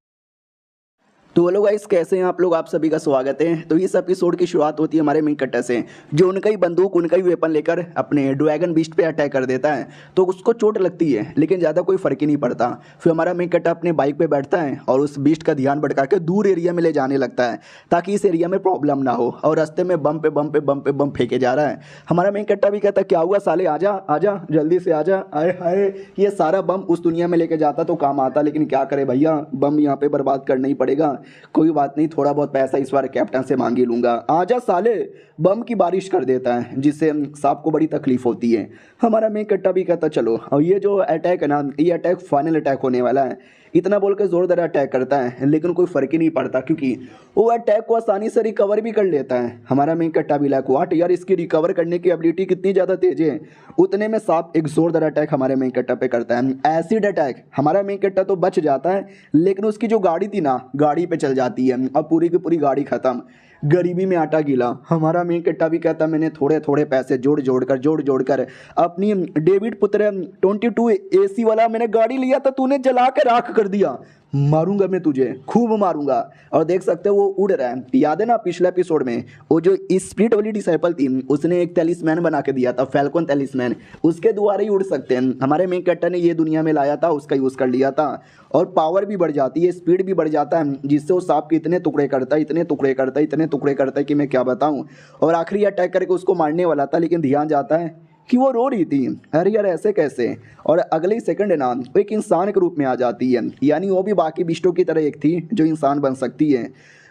तो हेलो गाइस, कैसे हैं आप लोग? आप सभी का स्वागत है। तो इस एपिसोड की शुरुआत होती है हमारे मेन कट्टा से, जो उनका ही बंदूक उनका ही वेपन लेकर अपने ड्रैगन बीस्ट पे अटैक कर देता है। तो उसको चोट लगती है, लेकिन ज़्यादा कोई फर्क ही नहीं पड़ता। फिर हमारा मेन कट्टा अपने बाइक पे बैठता है और उस बीस्ट का ध्यान भटका के दूर एरिया में ले जाने लगता है, ताकि इस एरिया में प्रॉब्लम ना हो। और रास्ते में बम फेंके जा रहा है। हमारा मेन कट्टा भी कहता क्या हुआ साले, आजा आजा जल्दी से आजा। आए हाय, ये सारा बम उस दुनिया में लेके जाता तो काम आता, लेकिन क्या करे भैया, बम यहाँ पे बर्बाद करना ही पड़ेगा। कोई बात नहीं, थोड़ा बहुत पैसा इस बार कैप्टन से मांग ही लूंगा। आजा साले, बम की बारिश कर देता है, जिससे सांप को बड़ी तकलीफ होती है। हमारा मेन कट्टा भी कहता चलो, और ये जो अटैक है ना, ये अटैक फाइनल अटैक होने वाला है। इतना बोल के जोरदार अटैक करता है, लेकिन कोई फर्क ही नहीं पड़ता, क्योंकि वो अटैक को आसानी से रिकवर भी कर लेता है। हमारा मेन कट्टा भी लाइक वाट यार, इसकी रिकवर करने की एबिलिटी कितनी ज़्यादा तेज है। उतने में सांप एक जोरदार अटैक हमारे मेन कट्टा पे करता है, एसिड अटैक। हमारा मेन कट्टा तो बच जाता है, लेकिन उसकी जो गाड़ी थी ना, गाड़ी पे चल जाती है, अब पूरी की पूरी गाड़ी खत्म। गरीबी में आटा गीला। हमारा मेन कट्टा भी कहता मैंने थोड़े थोड़े पैसे जोड़ जोड़ कर अपनी डेविड पुत्र 22 AC वाला मैंने गाड़ी लिया था, तूने जला के राख कर दिया, मारूंगा मैं तुझे, खूब मारूंगा। और देख सकते हो वो उड़ रहा है। याद है ना पिछले एपिसोड में वो जो स्पिरिट वाली डिसाइपल थी, उसने एक टेलिस्मैन बना के दिया था, फैल्कन टेलिस्मैन, उसके द्वारा ही उड़ सकते हैं। हमारे मेन कट्टा ने ये दुनिया में लाया था, उसका यूज़ कर लिया था, और पावर भी बढ़ जाती है, स्पीड भी बढ़ जाता है, जिससे वो सांप के इतने टुकड़े करता है कि मैं क्या बताऊँ। और आखिरी अटैक करके उसको मारने वाला था, लेकिन ध्यान जाता है कि वो रो रही थी। अरे यार ऐसे कैसे, और अगले ही सेकंड है ना वो एक इंसान के रूप में आ जाती है, यानी वो भी बाकी बिष्टों की तरह एक थी जो इंसान बन सकती है।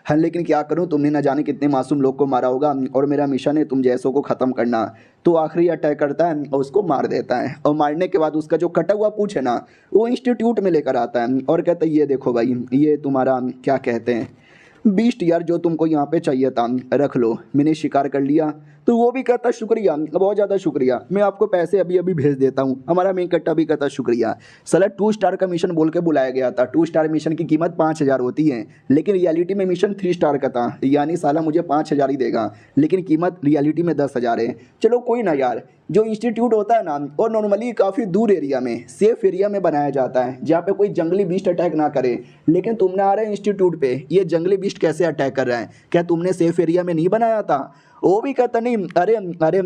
हाँ लेकिन क्या करूँ, तुमने न जाने कितने मासूम लोग को मारा होगा, और मेरा मिशन है तुम जैसों को ख़त्म करना। तो आखिरी अटैक करता है और उसको मार देता है, और मारने के बाद उसका जो कटा हुआ पूंछ है ना, वो इंस्टीट्यूट में लेकर आता है और कहता है ये देखो भाई, ये तुम्हारा क्या कहते हैं बीस्ट यार, जो तुमको यहाँ पे चाहिए था रख लो, मैंने शिकार कर लिया, तो वो भी कहता शुक्रिया, बहुत ज़्यादा शुक्रिया, मैं आपको पैसे अभी अभी भेज देता हूँ। हमारा मेन कट्टा भी कहता शुक्रिया। साला 2 स्टार का मिशन बोल के बुलाया गया था। 2 स्टार मिशन की कीमत 5,000 होती है, लेकिन रियलिटी में मिशन 3 स्टार का था, यानी साला मुझे 5,000 ही देगा, लेकिन कीमत रियलिटी में 10,000 है। चलो कोई ना यार, जो इंस्टीट्यूट होता है ना वो नॉर्मली काफ़ी दूर एरिया में, सेफ एरिया में बनाया जाता है, जहाँ पे कोई जंगली बीस्ट अटैक ना करे। लेकिन तुमने आ रहे इंस्टीट्यूट पे, ये जंगली बीस्ट कैसे अटैक कर रहा है? क्या तुमने सेफ एरिया में नहीं बनाया था? वो भी कहता नहीं, अरे अरे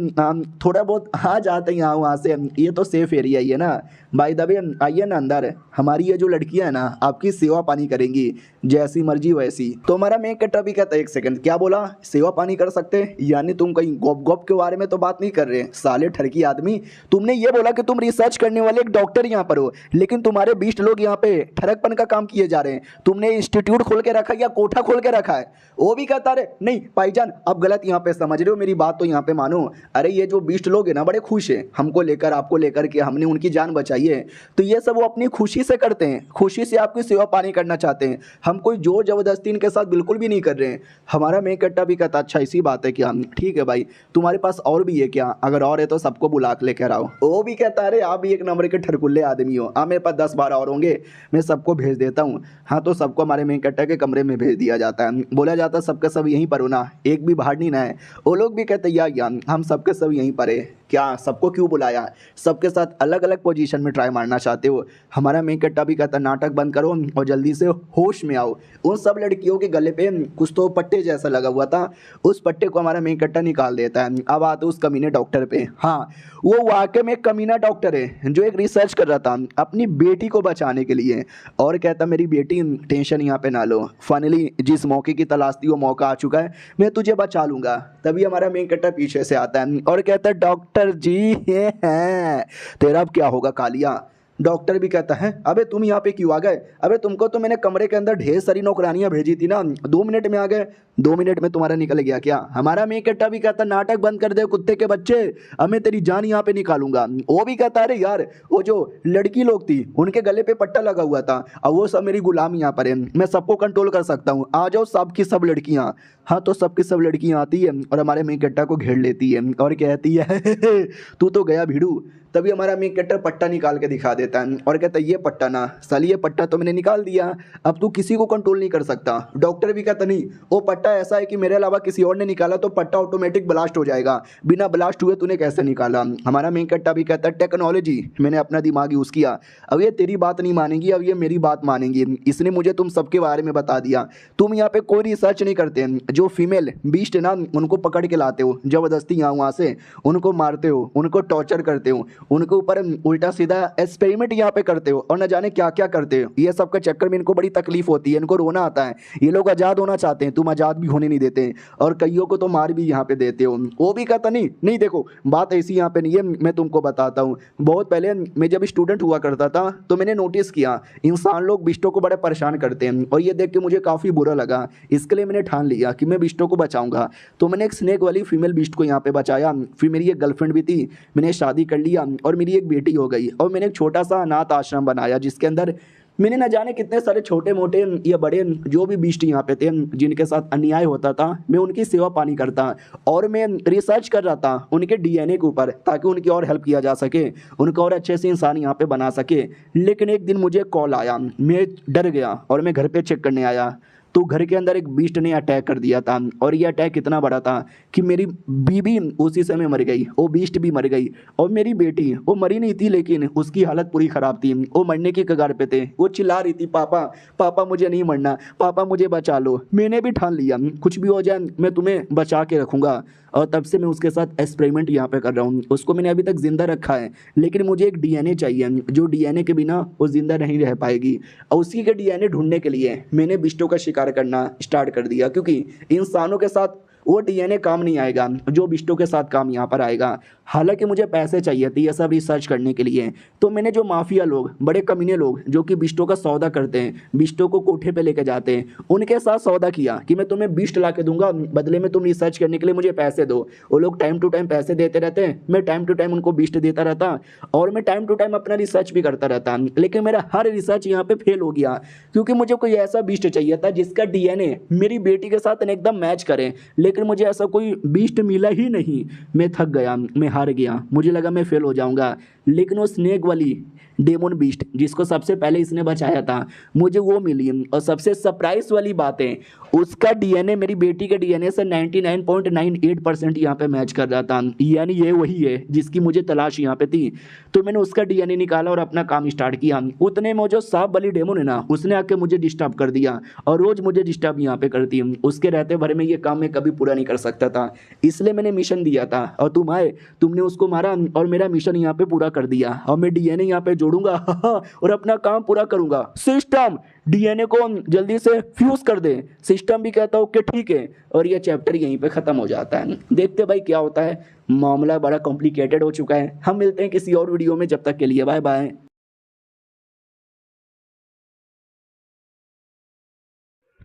थोड़ा बहुत आ जाते हैं यहाँ वहाँ से, ये तो सेफ एरिया ही है ना। भाई दबे आइए ना अंदर, हमारी ये जो लड़कियाँ है ना आपकी सेवा पानी करेंगी, जैसी मर्जी वैसी। तो हमारा मेन कट्टा भी कहता है, एक सेकंड, क्या बोला? सेवा पानी कर सकते हैं? यानी तुम कहीं गॉप गॉप के बारे में तो बात नहीं कर रहे साले ठरकी आदमी। तुमने ये बोला कि तुम रिसर्च करने वाले एक डॉक्टर यहाँ पर हो, लेकिन तुम्हारे 20 लोग यहाँ पे ठरकपन का काम किए जा रहे हैं। तुमने इंस्टीट्यूट खोल के रखा है या कोठा खोल के रखा है? वो भी कहता है नहीं भाईजान, अब गलत यहाँ पे समझ रहे हो, मेरी बात तो यहाँ पे मानो। अरे ये जो 20 लोग हैं ना बड़े खुश हैं हमको लेकर, आपको लेकर के, हमने उनकी जान बचाई है, तो ये सब वो अपनी खुशी से करते हैं, खुशी से आपकी सेवा पानी करना चाहते हैं। हम कोई जोर जबरदस्ती इनके साथ बिल्कुल भी नहीं कर रहे हैं। हमारा मेन कट्टा भी कहता अच्छा इसी बात है क्या? ठीक है भाई, तुम्हारे पास और भी है क्या? अगर और है तो सबको बुला के लेकर आओ। वो भी कहता अरे आप भी एक नंबर के ठरकुल्ले आदमी हो, मेरे पास 10-12 और होंगे, मैं सबको भेज देता हूँ। हाँ, तो सबको हमारे मेन कट्टा के कमरे में भेज दिया जाता है। बोला जाता है सबके सब यहीं पर हो ना, एक भी बाहर नहीं ना है। वो लोग भी कहते या हम सबके सब यहीं पर है। क्या सबको क्यों बुलाया? सबके साथ अलग अलग पोजीशन में ट्राई मारना चाहते हो? हमारा मेन कट्टा भी कहता नाटक बंद करो और जल्दी से होश में आओ। उन सब लड़कियों के गले पे कुछ तो पट्टे जैसा लगा हुआ था, उस पट्टे को हमारा मेन कट्टा निकाल देता है। अब आते उस कमीने डॉक्टर पे। हाँ, वो वाकई में एक कमीना डॉक्टर है जो एक रिसर्च कर रहा था अपनी बेटी को बचाने के लिए, और कहता मेरी बेटी टेंशन यहाँ पे ना लो, फाइनली जिस मौके की तलाश थी वो मौका आ चुका है, मैं तुझे बचा लूंगा। तभी हमारा मेन कट्टा पीछे से आता है और कहता है डॉक्टर जी ये हैं, तेरा अब क्या होगा कालिया? डॉक्टर भी कहता है अबे तुम यहाँ पे क्यों आ गए? अबे तुमको तो मैंने कमरे के अंदर ढेर सारी नौकरानियां भेजी थी ना, 2 मिनट में आ गए, 2 मिनट में तुम्हारा निकल गया क्या? हमारा मेन कट्टा भी कहता नाटक बंद कर दे कुत्ते के बच्चे, अब मैं तेरी जान यहाँ पे निकालूंगा। वो भी कहता अरे यार वो जो लड़की लोग थी उनके गले पे पट्टा लगा हुआ था, अब वो सब मेरी गुलाम यहाँ पर है, मैं सबको कंट्रोल कर सकता हूँ, आ जाओ सब की सब लड़कियाँ। हाँ, तो सबकी सब लड़कियाँ आती है और हमारे मेन कट्टा को घेर लेती है और कहती है तू तो गया भिड़ू। तभी हमारा मेन कट्टर पट्टा निकाल के दिखा देता है और कहता है ये पट्टा ना साली, ये पट्टा तो मैंने निकाल दिया, अब तू किसी को कंट्रोल नहीं कर सकता। डॉक्टर भी कहता नहीं, वो पट्टा ऐसा है कि मेरे अलावा किसी और ने निकाला तो पट्टा ऑटोमेटिक ब्लास्ट हो जाएगा, बिना ब्लास्ट हुए तूने कैसे निकाला? हमारा मेन कट्टा भी कहता है टेक्नोलॉजी, मैंने अपना दिमाग यूज़ किया, अब ये तेरी बात नहीं मानेंगी, अब ये मेरी बात मानेंगी, इसने मुझे तुम सबके बारे में बता दिया। तुम यहाँ पे कोई रिसर्च नहीं करते, जो फीमेल बीस्ट है ना उनको पकड़ के लाते हो जबरदस्ती यहाँ वहाँ से, उनको मारते हो, उनको टॉर्चर करते हो, उनके ऊपर उल्टा सीधा एक्सपेरिमेंट यहाँ पे करते हो और न जाने क्या क्या करते हो। ये सब के चक्कर में इनको बड़ी तकलीफ होती है, इनको रोना आता है, ये लोग आज़ाद होना चाहते हैं, तुम आज़ाद भी होने नहीं देते और कईयों को तो मार भी यहाँ पे देते हो। वो भी कहता नहीं नहीं देखो बात ऐसी यहाँ पे नहीं है, मैं तुमको बताता हूँ। बहुत पहले मैं जब स्टूडेंट हुआ करता था तो मैंने नोटिस किया इंसान लोग बिष्टों को बड़े परेशान करते हैं और ये देख के मुझे काफ़ी बुरा लगा, इसके लिए मैंने ठान लिया कि मैं बिष्टों को बचाऊंगा। तो मैंने एक स्नेक वाली फीमेल बिस्ट को यहाँ पे बचाया, फिर मेरी एक गर्लफ्रेंड भी थी, मैंने शादी कर लिया और मेरी एक बेटी हो गई, और मैंने एक छोटा सा अनाथ आश्रम बनाया जिसके अंदर मैंने न जाने कितने सारे छोटे मोटे या बड़े जो भी बीस्ट यहाँ पे थे जिनके साथ अन्याय होता था, मैं उनकी सेवा पानी करता और मैं रिसर्च कर रहा था उनके डीएनए के ऊपर ताकि उनकी और हेल्प किया जा सके, उनको और अच्छे से इंसान यहाँ पे बना सके। लेकिन एक दिन मुझे कॉल आया, मैं डर गया और मैं घर पे चेक करने आया तो घर के अंदर एक बीस्ट ने अटैक कर दिया था, और ये अटैक इतना बड़ा था कि मेरी बीबी उसी समय मर गई, वो बीस्ट भी मर गई, और मेरी बेटी वो मरी नहीं थी लेकिन उसकी हालत पूरी ख़राब थी, वो मरने की कगार पे थे, वो चिल्ला रही थी पापा पापा मुझे नहीं मरना, पापा मुझे बचा लो। मैंने भी ठान लिया कुछ भी हो जाए मैं तुम्हें बचा के रखूँगा, और तब से मैं उसके साथ एक्सपेरिमेंट यहाँ पे कर रहा हूँ। उसको मैंने अभी तक ज़िंदा रखा है लेकिन मुझे एक डीएनए चाहिए, जो डीएनए के बिना वो ज़िंदा नहीं रह पाएगी, और उसी के डीएनए ढूंढने के लिए मैंने बिष्टों का शिकार करना स्टार्ट कर दिया, क्योंकि इंसानों के साथ वो डीएनए काम नहीं आएगा जो बिष्टों के साथ काम यहाँ पर आएगा। हालांकि मुझे पैसे चाहिए थे ये सब रिसर्च करने के लिए, तो मैंने जो माफिया लोग, बड़े कमीने लोग जो कि बिष्टों का सौदा करते हैं, बिष्टों को कोठे पे लेके जाते हैं, उनके साथ सौदा किया कि मैं तुम्हें बिष्ट ला के दूंगा, बदले में तुम रिसर्च करने के लिए मुझे पैसे दो। वो लोग टाइम टू टाइम पैसे देते रहते हैं, मैं टाइम टू टाइम उनको बिष्ट देता रहता और मैं टाइम टू टाइम अपना रिसर्च भी करता रहता, लेकिन मेरा हर रिसर्च यहाँ पे फेल हो गया क्योंकि मुझे कोई ऐसा बिष्ट चाहिए था जिसका डीएनए मेरी बेटी के साथ एकदम मैच करे। लेकिन लेकिन मुझे ऐसा कोई बीस्ट मिला ही नहीं। मैं थक गया, मैं हार गया, मुझे लगा मैं फेल हो जाऊंगा। लेकिन वो स्नेक वाली डेमोन बीस्ट जिसको सबसे पहले इसने बचाया था, मुझे वो मिली। और सबसे सरप्राइज वाली बात है, उसका डीएनए मेरी बेटी के डीएनए से 99.98% यहाँ पे मैच कर रहा था। यानी ये वही है जिसकी मुझे तलाश यहाँ पे थी। तो मैंने उसका डीएनए निकाला और अपना काम स्टार्ट किया। उतने में जो सांप वाली डेमोन है ना, उसने आके मुझे डिस्टर्ब कर दिया और रोज मुझे डिस्टर्ब यहाँ पे करती है। उसके रहते भरे में ये काम मैं कभी पूरा नहीं कर सकता था, इसलिए मैंने मिशन दिया था और तुम आए, तुमने उसको मारा और मेरा मिशन यहाँ पे पूरा कर दिया। और मैं डीएनए यहाँ पे जोड़ूंगा और अपना काम पूरा करूंगा। सिस्टम डीएनए को जल्दी से फ्यूज कर दे। सिस्टम भी कहता हूँ कि ठीक है, और ये चैप्टर यहीं पे खत्म हो जाता है। देखते भाई क्या होता है, मामला बड़ा कॉम्प्लिकेटेड हो चुका है। हम मिलते हैं किसी और वीडियो में, जब तक के लिए बाय बाय।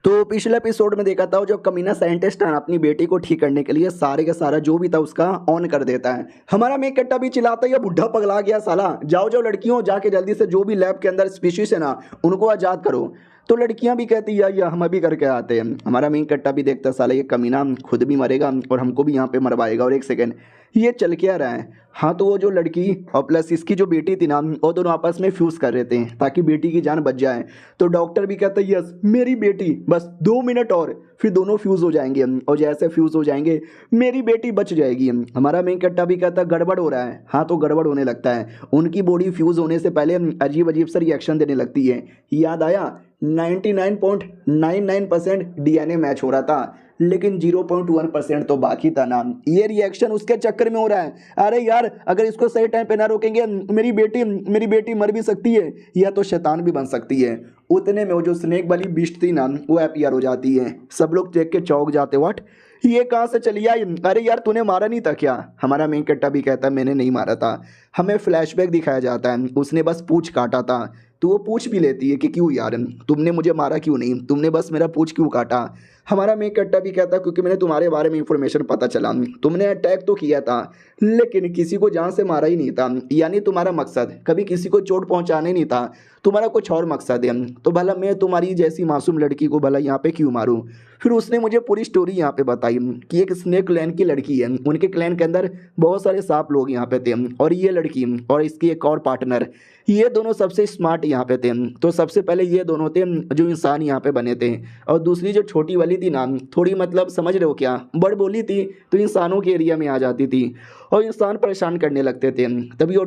तो पिछले एपिसोड में देखा था जो कमीना साइंटिस्ट है अपनी बेटी को ठीक करने के लिए सारे का सारा जो भी था उसका ऑन कर देता है। हमारा मेक कट्टा भी चिल्लाता है, ये बुढ़ा पगला गया साला, जाओ जाओ लड़कियों, जाके जल्दी से जो भी लैब के अंदर स्पीशीज है ना उनको आज़ाद करो। तो लड़कियां भी कहती या हम अभी करके आते हैं। हमारा मेन कट्टा भी देखता साला ये कमीना खुद भी मरेगा और हमको भी यहाँ पे मरवाएगा। और एक सेकेंड, ये चल क्या रहा है? हाँ, तो वो जो लड़की और प्लस इसकी जो बेटी थी ना, वो दोनों आपस में फ्यूज़ कर रहे थे ताकि बेटी की जान बच जाए। तो डॉक्टर भी कहता है यस मेरी बेटी, बस 2 मिनट और फिर दोनों फ्यूज़ हो जाएंगे और जैसे फ्यूज़ हो जाएंगे मेरी बेटी बच जाएगी। हमारा मेन कट्टा भी कहता है गड़बड़ हो रहा है। हाँ, तो गड़बड़ होने लगता है। उनकी बॉडी फ्यूज़ होने से पहले अजीब अजीब सा रिएक्शन देने लगती है। याद आया 99.99% डीएनए मैच हो रहा था, लेकिन 0.1% तो बाकी था ना। ये रिएक्शन उसके चक्कर में हो रहा है। अरे यार, अगर इसको सही टाइम पे ना रोकेंगे मेरी बेटी मर भी सकती है या तो शैतान भी बन सकती है। उतने में वो जो स्नेक वाली बीस्ट थी ना वो अपीयर हो जाती है। सब लोग देख के चौंक जाते, व्हाट, ये कहाँ से चली आई? अरे यार तूने मारा नहीं था क्या? हमारा मेन कट्टा भी कहता है मैंने नहीं मारा था। हमें फ्लैशबैक दिखाया जाता है, उसने बस पूंछ काटा था। तो वो पूछ भी लेती है कि क्यों यार, तुमने मुझे मारा क्यों नहीं, तुमने बस मेरा पूछ क्यों काटा? हमारा मेन कट्टा भी कहता है क्योंकि मैंने तुम्हारे बारे में इंफॉर्मेशन पता चला, तुमने अटैक तो किया था लेकिन किसी को जान से मारा ही नहीं था। यानी तुम्हारा मकसद कभी किसी को चोट पहुंचाना ही नहीं था, तुम्हारा कुछ और मकसद है। तो भला मैं तुम्हारी जैसी मासूम लड़की को भला यहाँ पे क्यों मारूं? फिर उसने मुझे पूरी स्टोरी यहाँ पे बताई कि एक स्नेक क्लैन की लड़की है, उनके क्लैन के अंदर बहुत सारे सांप लोग यहाँ पे थे और ये लड़की और इसकी एक और पार्टनर, ये दोनों सबसे स्मार्ट यहाँ पे थे। तो सबसे पहले ये दोनों थे जो इंसान यहाँ पे बने थे, और दूसरी जो छोटी वाली थी ना, थोड़ी मतलब समझ रहे हो क्या, बड़ बोली थी तो इंसानों के एरिया में आ जाती थी और इंसान परेशान करने लगते थे। तभी वो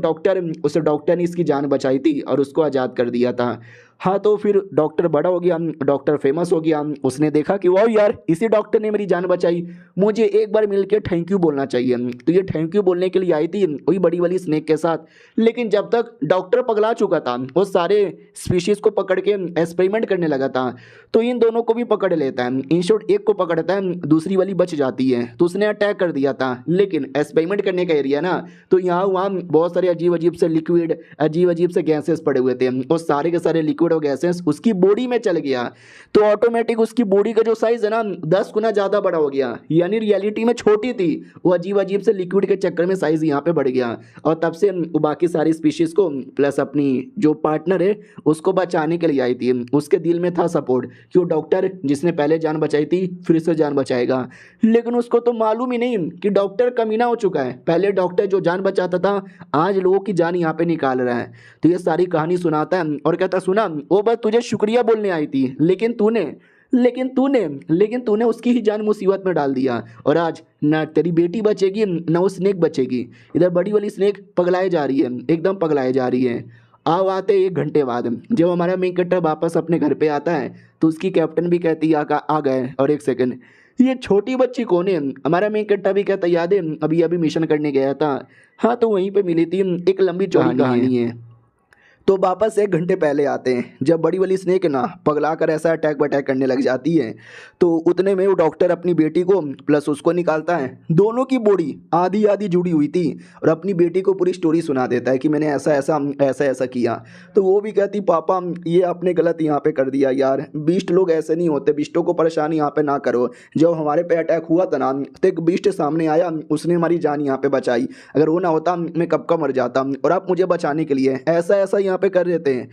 उस डॉक्टर ने इसकी जान बचाई थी और उसको आज़ाद कर दिया था। हाँ, तो फिर डॉक्टर बड़ा हो गया, डॉक्टर फेमस हो गया। उसने देखा कि वाह यार, इसी डॉक्टर ने मेरी जान बचाई, मुझे एक बार मिलकर थैंक यू बोलना चाहिए। तो ये थैंक यू बोलने के लिए आई थी वही बड़ी वाली स्नेक के साथ। लेकिन जब तक डॉक्टर पगला चुका था, वो सारे स्पीशीज को पकड़ के एक्सपेरिमेंट करने लगा था। तो इन दोनों को भी पकड़ लेता है, इन शॉर्ट एक को पकड़ता है, दूसरी वाली बच जाती है। तो उसने अटैक कर दिया था, लेकिन एक्सपेरिमेंट करने का एरिया ना, तो यहाँ वहाँ बहुत सारे अजीब अजीब से लिक्विड, अजीब अजीब से गैसेस पड़े हुए थे। और सारे के सारे लिक्विड और गैसेस उसकी बॉडी में चल गया, तो ऑटोमेटिक उसकी बॉडी का जो साइज है ना 10 गुना ज़्यादा बड़ा हो गया। यानी रियलिटी में छोटी थी, वो अजीब अजीब से लिक्विड के चक्कर में साइज यहाँ पे बढ़ गया। और तब से वो बाकी सारी स्पीशीज को प्लस अपनी जो पार्टनर है उसको बचाने के लिए आई थी। उसके दिल में था सपोर्ट कि वो डॉक्टर जिसने पहले जान बचाई थी फिर से जान बचाएगा। लेकिन उसको तो मालूम ही नहीं कि डॉक्टर कमीना हो चुका है। पहले डॉक्टर जो जान बचाता था आज लोगों की जान यहाँ पे निकाल रहा है। तो ये सारी कहानी सुनाता है और कहता सुना, वो बस तुझे शुक्रिया बोलने आई थी, लेकिन तूने उसकी ही जान मुसीबत में डाल दिया। और आज ना तेरी बेटी बचेगी ना वो स्नेक बचेगी। इधर बड़ी वाली स्नेक पगलाए जा रही है, एकदम पगलाए जा रही है। आओ आते 1 घंटे बाद जब हमारा मेन कट्टर वापस अपने घर पे आता है तो उसकी कैप्टन भी कहती है आ गए। और एक सेकंड, ये छोटी बच्ची कौन है? हमारा मेन कट्टा भी कहता याद है अभी मिशन करने गया था। हाँ, तो वहीं पे मिली थी, एक लंबी चौड़ी कहानी है। तो वापस 1 घंटे पहले आते हैं जब बड़ी वाली स्नेक ना पगला कर ऐसा अटैक बटैक करने लग जाती है। तो उतने में वो डॉक्टर अपनी बेटी को प्लस उसको निकालता है। दोनों की बॉडी आधी आधी जुड़ी हुई थी और अपनी बेटी को पूरी स्टोरी सुना देता है कि मैंने ऐसा ऐसा ऐसा ऐसा किया। तो वो भी कहती पापा ये आपने गलत यहाँ पे कर दिया यार, बीस्ट लोग ऐसे नहीं होते, बीस्टों को परेशान यहाँ पे ना करो। जब हमारे पे अटैक हुआ था ना तो एक बीस्ट सामने आया, उसने हमारी जान यहाँ पे बचाई, अगर वो ना होता मैं कब का मर जाता। और आप मुझे बचाने के लिए ऐसा ऐसा यहाँ पे कर देते हैं।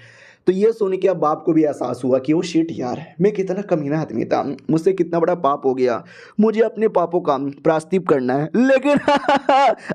तो ये सुन के अब बाप को भी एहसास हुआ कि वो शिट यार, मैं कितना कमीना आदमी था, मुझसे कितना बड़ा पाप हो गया, मुझे अपने पापों का प्रायश्चित करना है। लेकिन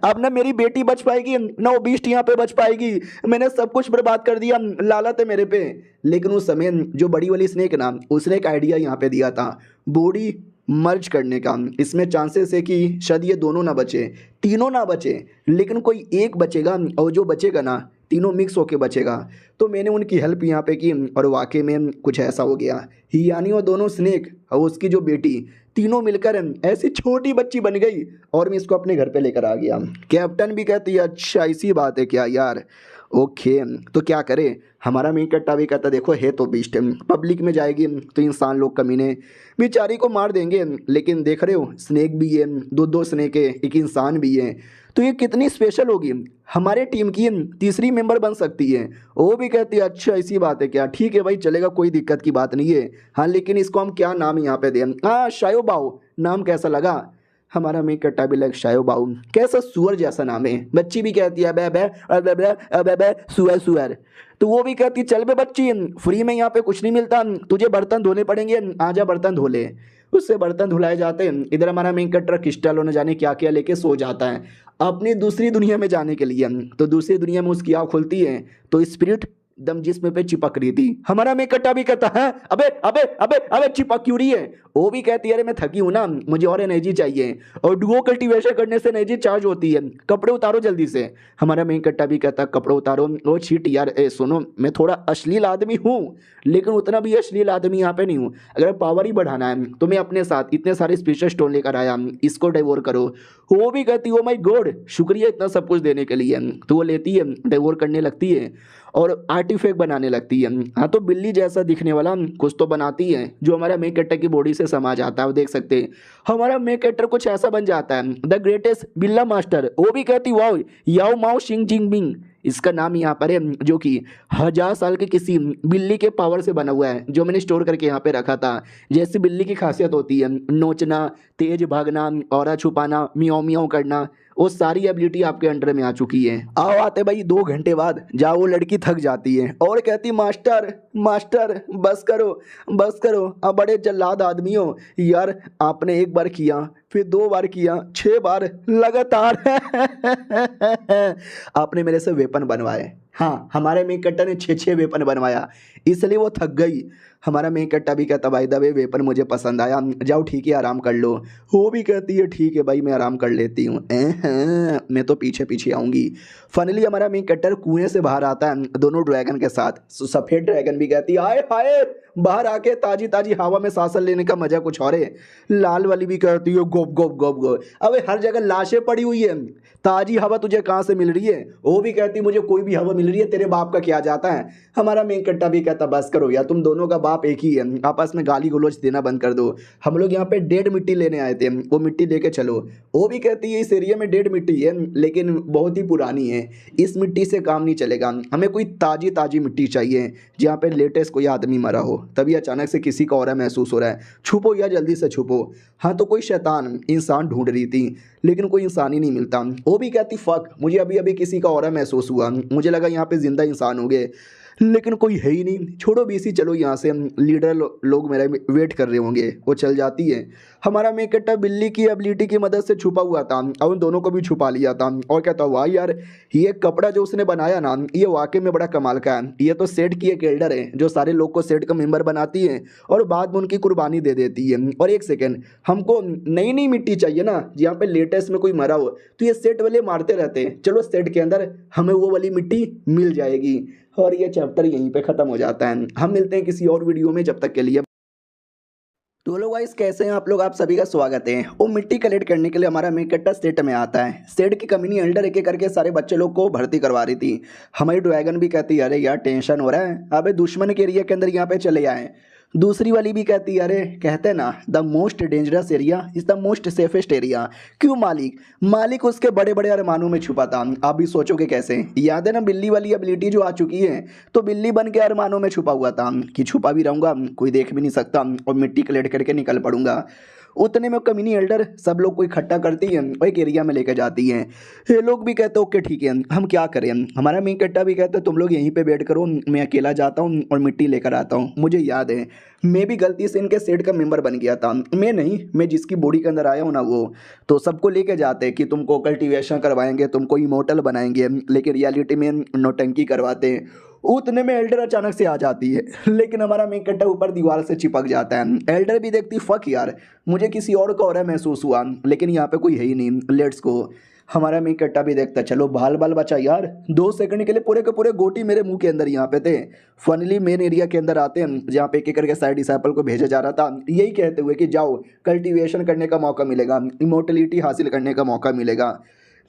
अब ना मेरी बेटी बच पाएगी ना वो बीस्ट यहाँ पे बच पाएगी, मैंने सब कुछ बर्बाद कर दिया, लालत है मेरे पे। लेकिन उस समय जो बड़ी वाली स्नेक ना, उसने एक आइडिया यहाँ पे दिया था, बॉडी मर्ज करने का। इसमें चांसेस है कि शायद ये दोनों ना बचे, तीनों ना बचे, लेकिन कोई एक बचेगा, और जो बचेगा ना तीनों मिक्स होके बचेगा। तो मैंने उनकी हेल्प यहाँ पे की और वाकई में कुछ ऐसा हो गया, यानी वो दोनों स्नेक और उसकी जो बेटी तीनों मिलकर ऐसी छोटी बच्ची बन गई और मैं इसको अपने घर पे लेकर आ गया। कैप्टन भी कहती है अच्छा ऐसी बात है क्या यार, ओके। तो क्या करे, हमारा मेन कट्टा भी कहता देखो है तो बीस्ट, पब्लिक में जाएगी तो इंसान लोग कमीने बेचारी को मार देंगे, लेकिन देख रहे हो स्नेक भी है, दो दो स्नेक है, एक इंसान भी है, तो ये कितनी स्पेशल होगी, हमारे टीम की तीसरी मेंबर बन सकती है। वो भी कहती है अच्छा ऐसी बात है क्या, ठीक है भाई चलेगा, कोई दिक्कत की बात नहीं है। हाँ लेकिन इसको हम क्या नाम यहाँ पे दें, हाँ शायो बाओ, नाम कैसा लगा? हमारा मेक कट्टा भी लग शायो बाऊ, कैसा सुअर जैसा नाम है। बच्ची भी कहती है बे बे बे बे बे बे सुअर सुअर। तो वो भी कहती चल बे बच्ची, फ्री में यहाँ पे कुछ नहीं मिलता, तुझे बर्तन धोने पड़ेंगे, आजा बर्तन धो ले। उससे बर्तन धुलाए जाते हैं। इधर हमारा मेन कट्टर क्रिस्टल न जाने क्या क्या लेके सो जाता है अपनी दूसरी दुनिया में जाने के लिए। तो दूसरी दुनिया में उसकी आँख खुलती है तो स्पिरिट दम जिस्म पे चिपक रही थी। हमारा मेन कट्टा भी कहता है अबे अबे अबे अबे चिपक क्यों रही है? वो भी कहती है अरे मैं थकी हूँ ना, मुझे और एनर्जी चाहिए, और डुओ कल्टीवेशन करने से एनर्जी चार्ज होती है, कपड़े उतारो जल्दी से। हमारा मेन कट्टा भी कहता कपड़े उतारो। ओ छीट यार, सुनो मैं थोड़ा अश्लील आदमी हूँ, लेकिन उतना भी अश्लील आदमी यहाँ पे नहीं हूँ। अगर पावर ही बढ़ाना है तो मैं अपने साथ इतने सारे स्पेशल स्टोन लेकर आया, इसको डिवोर करो। वो भी कहती ओ माय गॉड शुक्रिया इतना सब कुछ देने के लिए। तो वो लेती है, डिवोर करने लगती है और आर्टिफैक्ट बनाने लगती है। हाँ तो बिल्ली जैसा दिखने वाला कुछ तो बनाती है जो हमारा मेक कैरेक्टर की बॉडी से समा जाता है। वो देख सकते हैं हमारा मेक कैरेक्टर कुछ ऐसा बन जाता है, द ग्रेटेस्ट बिल्ला मास्टर। वो भी कहती वाओ याओ माओ शिंग जिंग बिंग, इसका नाम यहाँ पर है, जो कि 1000 साल के किसी बिल्ली के पावर से बना हुआ है, जो मैंने स्टोर करके यहाँ पे रखा था। जैसी बिल्ली की खासियत होती है नोचना, तेज भागना, औरा छुपाना, मियाओ मियाओ करना, वो सारी एबिलिटी आपके अंडर में आ चुकी है। आओ आते भाई 2 घंटे बाद, जाओ वो लड़की थक जाती है और कहती मास्टर मास्टर बस करो बस करो, अब बड़े जल्लाद आदमी हो यार, आपने 1 बार किया, फिर 2 बार किया, 6 बार लगातार आपने मेरे से वेपन बनवाए। हाँ हमारे मेक कट्टा ने 6 वेपन बनवाया, इसलिए वो थक गई। हमारा मेक कट्टा भी कहता भाई दबे वेपन मुझे पसंद आया, जाओ ठीक है आराम कर लो। वो भी कहती है ठीक है भाई मैं आराम कर लेती हूँ, मैं तो पीछे पीछे आऊँगी। फाइनली हमारा मेक कट्टर कुएं से बाहर आता है दोनों ड्रैगन के साथ। सफ़ेद ड्रैगन भी कहती है हाय हाय, बाहर आके ताजी ताजी हवा में सांस लेने का मजा कुछ और है। लाल वाली भी कहती है गोप गोप गोप गोप, अबे हर जगह लाशें पड़ी हुई है, ताजी हवा तुझे कहाँ से मिल रही है? वो भी कहती मुझे कोई भी हवा मिल रही है, तेरे बाप का क्या जाता है? हमारा मेन कट्टा भी कहता बस करो यार, तुम दोनों का बाप एक ही है, आपस में गाली गलौज देना बंद कर दो। हम लोग यहाँ पे डेड मिट्टी लेने आए थे, वो मिट्टी लेके चलो। वो भी कहती है इस एरिया में डेड मिट्टी है लेकिन बहुत ही पुरानी है, इस मिट्टी से काम नहीं चलेगा, हमें कोई ताजी ताजी मिट्टी चाहिए जहाँ पे लेटेस्ट कोई आदमी मरा हो। तभी अचानक से किसी का ऑरा महसूस हो रहा है, छुपो या जल्दी से छुपो। हाँ तो कोई शैतान इंसान ढूंढ रही थी लेकिन कोई इंसान ही नहीं मिलता। वो भी कहती फक, मुझे अभी अभी किसी का ऑरा महसूस हुआ, मुझे लगा यहाँ पे जिंदा इंसान हो गए लेकिन कोई है ही नहीं, छोड़ो बीसी चलो यहाँ से, लीडर लोग मेरा वेट कर रहे होंगे। वो चल जाती है। हमारा मेक कट्टा बिल्ली की एबिलिटी की मदद से छुपा हुआ था और उन दोनों को भी छुपा लिया था और कहता वाह यार ये कपड़ा जो उसने बनाया ना ये वाकई में बड़ा कमाल का है, ये तो सेट की एक एल्डर है जो सारे लोग को सेट का मेंबर बनाती है और बाद में उनकी कुर्बानी दे देती है। और एक सेकेंड, हमको नई नई मिट्टी चाहिए ना जहाँ पे लेटेस्ट में कोई मरा हो, तो ये सेट वाले मारते रहते हैं, चलो सेट के अंदर हमें वो वाली मिट्टी मिल जाएगी। और ये चैप्टर यहीं पे ख़त्म हो जाता है। हम मिलते हैं किसी और वीडियो में, जब तक के लिए तो लोग गाइस कैसे हैं आप लोग, आप सभी का स्वागत है। वो मिट्टी कलेक्ट करने के लिए हमारा मेक कट्टा सेट में आता है। सेट की कमी नहीं, एल्डर एक एक करके सारे बच्चे लोग को भर्ती करवा रही थी। हमारी ड्रैगन भी कहती है अरे यार टेंशन हो रहा है, अबे दुश्मन के एरिया के अंदर यहाँ पे चले आए। दूसरी वाली भी कहती है अरे कहते हैं ना the most dangerous area is the most safest area. क्यों मालिक? मालिक उसके बड़े बड़े अरमानों में छुपा था। आप भी सोचोगे कैसे? याद है ना बिल्ली वाली एबिलिटी जो आ चुकी है, तो बिल्ली बन के अरमानों में छुपा हुआ था कि छुपा भी रहूँगा, कोई देख भी नहीं सकता और मिट्टी कलेक्ट करके निकल पड़ूंगा। उतने में कमीनी एल्डर सब लोग को इकट्ठा करती है और एक एरिया में लेकर जाती है। ये लोग भी कहते ओके ठीक है, हम क्या करें। हमारा मेन कट्टा भी कहता है तुम लोग यहीं पे वेट करो, मैं अकेला जाता हूँ और मिट्टी लेकर आता हूँ। मुझे याद है मैं भी गलती से इनके सेट का मेंबर बन गया था, मैं नहीं, मैं जिसकी बॉडी के अंदर आया हूँ ना वो। तो सबको लेके जाते कि तुमको कल्टीवेशन करवाएंगे, तुमको इमोर्टल बनाएंगे, लेकिन रियलिटी में नौटंकी करवाते हैं। उतने में एल्डर अचानक से आ जाती है, लेकिन हमारा मेन कट्टा ऊपर दीवार से चिपक जाता है। एल्डर भी देखती फक यार, मुझे किसी और का हो रहा है महसूस हुआ, लेकिन यहाँ पे कोई है ही नहीं, लेट्स गो। हमारा मेन कट्टा भी देखता चलो बाल बाल बचा यार। 2 सेकंड के लिए पूरे के पूरे गोटी मेरे मुंह के अंदर यहाँ पे थे। फाइनली मेन एरिया के अंदर आते हैं जहाँ पे एक एक करके साइड डिसाइपल को भेजा जा रहा था, यही कहते हुए कि जाओ कल्टीवेशन करने का मौका मिलेगा, इमोर्टलिटी हासिल करने का मौका मिलेगा।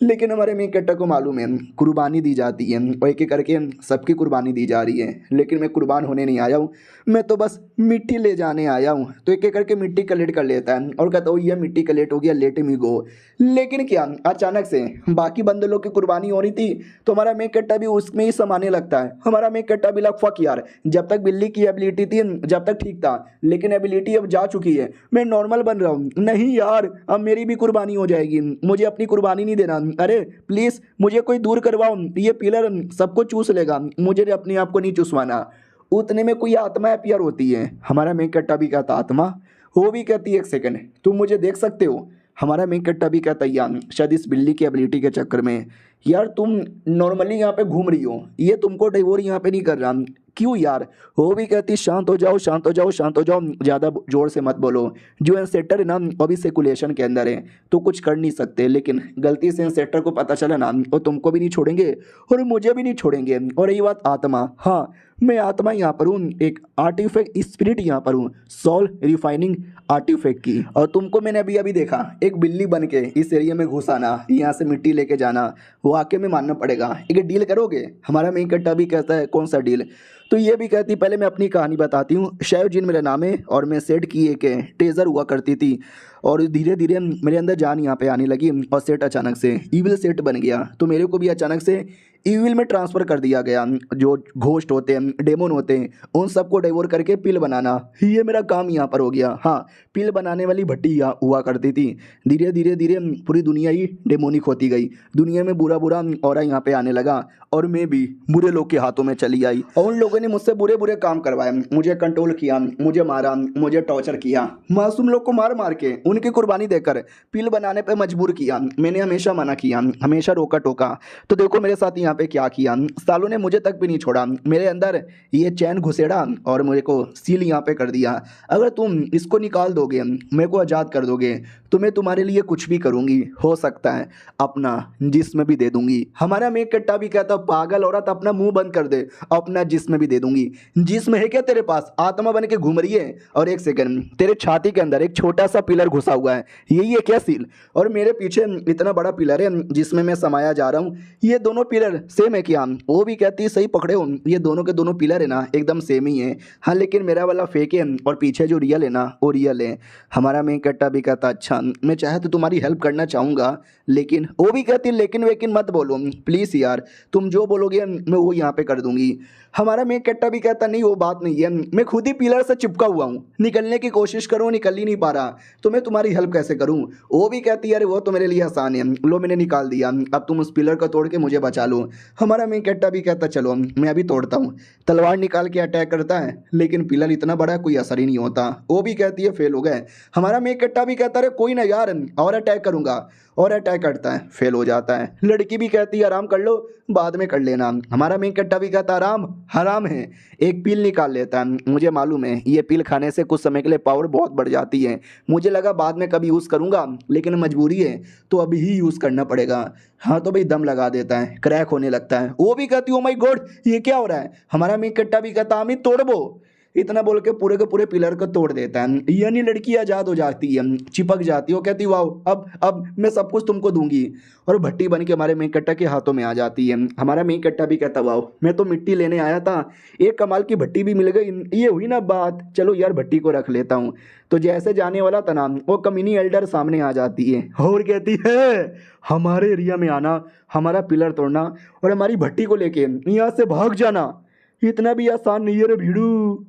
लेकिन हमारे मेन कट्टा को मालूम है कुर्बानी दी जाती है और एक एक करके सबकी कुर्बानी दी जा रही है, लेकिन मैं कुर्बान होने नहीं आया हूँ, मैं तो बस मिट्टी ले जाने आया हूँ। तो एक एक करके मिट्टी कलेक्ट कर लेता है और कहता हूँ ये मिट्टी कलेक्ट हो गया, लेट मी गो। लेकिन क्या अचानक से बाकी बंदे लोग की कुर्बानी हो रही थी तो हमारा मेन कट्टा भी उसमें ही समाने लगता है। हमारा मेन कट्टा भी लग फक यार, जब तक बिल्ली की एबिलिटी थी जब तक ठीक था, लेकिन एबिलिटी अब जा चुकी है, मैं नॉर्मल बन रहा हूँ। नहीं यार अब मेरी भी कुर्बानी हो जाएगी, मुझे अपनी कुर्बानी नहीं देना, अरे प्लीज मुझे कोई दूर करवाओ, ये पिलर सबको चूस लेगा, मुझे अपने आप को नहीं चूसवाना। उतने में कोई आत्मा अपीयर होती है। हमारा मेन कट्टा भी कहता आत्मा, वो भी कहती है एक सेकंड तुम मुझे देख सकते हो। हमारा मेन कट्टा भी कहता यार शायद इस बिल्ली की एबिलिटी के चक्कर में यार तुम नॉर्मली यहाँ पे घूम रही हो, ये तुमको डिवोर यहाँ पे नहीं कर रहा, क्यों यार। वो भी कहती शांत हो जाओ शांत हो जाओ शांत हो जाओ, ज़्यादा जोर से मत बोलो, जो इंसेक्टर है ना अभी सर्कुलेशन के अंदर है तो कुछ कर नहीं सकते, लेकिन गलती से इंसेक्टर को पता चला ना वो तुमको भी नहीं छोड़ेंगे और मुझे भी नहीं छोड़ेंगे। और रही बात आत्मा, हाँ मैं आत्मा यहाँ पर हूँ, एक आर्टिफैक्ट स्पिरिट यहाँ पर हूँ, सोल रिफाइनिंग आर्टिफैक्ट की। और तुमको मैंने अभी अभी देखा एक बिल्ली बन के इस एरिया में घुसाना, यहाँ से मिट्टी लेके जाना, वाकई में मानना पड़ेगा। एक डील करोगे। हमारा मेन कट्टा भी कहता है कौन सा डील। तो ये भी कहती पहले मैं अपनी कहानी बताती हूँ। शैव जिन मेरा नाम है और मैं सेट की एक टेजर हुआ करती थी और धीरे धीरे मेरे अंदर जान यहाँ पे आने लगी और सेट अचानक से ईविल सेट बन गया। तो मेरे को भी अचानक से ईविल में ट्रांसफ़र कर दिया गया। जो घोस्ट होते हैं डेमोन होते हैं उन सबको डाइवोर करके पिल बनाना, ये मेरा काम यहाँ पर हो गया। हाँ पिल बनाने वाली भट्टी यहाँ हुआ करती थी। धीरे धीरे धीरे पूरी दुनिया ही डेमोनिक होती गई, दुनिया में बुरा बुरा ऑरा यहाँ पे आने लगा और मैं भी बुरे लोग के हाथों में चली आई। और उन लोगों ने मुझसे बुरे बुरे काम करवाए, मुझे कंट्रोल किया, मुझे मारा, मुझे टॉर्चर किया, मासूम लोग को मार मार के उनकी कुर्बानी देकर पिल बनाने पे मजबूर किया। मैंने हमेशा मना किया, हमेशा रोका टोका। तो देखो मेरे साथ यहाँ पे क्या किया, सालों ने मुझे तक भी नहीं छोड़ा, मेरे अंदर ये चैन घुसेड़ा और मुझे को सील यहाँ पे कर दिया। अगर तुम इसको निकाल दोगे, मेरे को आज़ाद कर दोगे, तो मैं तुम्हारे लिए कुछ भी करूँगी, हो सकता है अपना जिस्म भी दे दूंगी। हमारा मेक कट्टा भी कहता पागल औरत अपना मुंह बंद कर दे, अपना जिस्म भी दे दूंगी। जिस्म है क्या तेरे पास, आत्मा बन के घूम रही है। और एक सेकंड तेरे छाती के अंदर एक छोटा सा पिलर घुसा हुआ है, यही है क्या सील। और मेरे पीछे इतना बड़ा पिलर है जिसमें मैं समाया जा रहा हूँ, ये दोनों पिलर सेम है क्या। वो भी कहती है सही पकड़े हो, ये दोनों के दोनों पिलर है ना एकदम सेम ही है। हाँ लेकिन मेरा वाला फेक है और पीछे जो रियल है ना वो रियल है। हमारा मेन कट्टा भी कहता अच्छा मैं चाहे तो तुम्हारी हेल्प करना चाहूँगा, लेकिन वो भी कहती लेकिन वेकिन मत बोलो प्लीज़ यार, तुम जो बोलोगे मैं वो यहाँ पे कर दूंगी। हमारा मेन कट्टा भी कहता नहीं वो बात नहीं है, मैं खुद ही पिलर से चिपका हुआ हूँ, निकलने की कोशिश करूँ निकल ही नहीं पा रहा, तो मैं तुम्हारी हेल्प कैसे करूँ। वो भी कहती है अरे वो तो मेरे लिए आसान है, लो मैंने निकाल दिया, अब तुम उस पिलर को तोड़ के मुझे बचा लो। हमारा मेन कट्टा भी कहता चलो मैं अभी तोड़ता हूँ। तलवार निकाल के अटैक करता है, लेकिन पिलर इतना बड़ा कोई असर ही नहीं होता। वो भी कहती है फेल हो गए। हमारा मेन कट्टा भी कहता है कोई ना यार और अटैक करूँगा, और अटैक करता है, फेल हो जाता है। लड़की भी कहती है आराम कर लो बाद में कर लेना। हमारा मेन कट्टा भी कहता आराम हराम है। एक पील निकाल लेता है, मुझे मालूम है ये पील खाने से कुछ समय के लिए पावर बहुत बढ़ जाती है, मुझे लगा बाद में कभी यूज़ करूँगा, लेकिन मजबूरी है तो अभी ही यूज़ करना पड़ेगा। हाँ तो भाई दम लगा देता है, क्रैक होने लगता है। वो भी कहती ओ माय गॉड ये क्या हो रहा है। हमारा मेन कट्टा भी कहता अमित तोड़बो, इतना बोल के पूरे के पूरे पिलर को तोड़ देता है। यानी लड़की आज़ाद हो जाती है, चिपक जाती है, वो कहती वाओ अब मैं सब कुछ तुमको दूंगी, और भट्टी बन के हमारे मेन कट्टा के हाथों में आ जाती है। हमारा मेन कट्टा भी कहता वाओ मैं तो मिट्टी लेने आया था, एक कमाल की भट्टी भी मिल गई, ये हुई ना बात, चलो यार भट्टी को रख लेता हूँ। तो जैसे जाने वाला था ना वो कमीनी एल्डर सामने आ जाती है और कहती है हमारे एरिया में आना, हमारा पिलर तोड़ना और हमारी भट्टी को लेके यहाँ से भाग जाना इतना भी आसान नहीं है रे भीड़ू।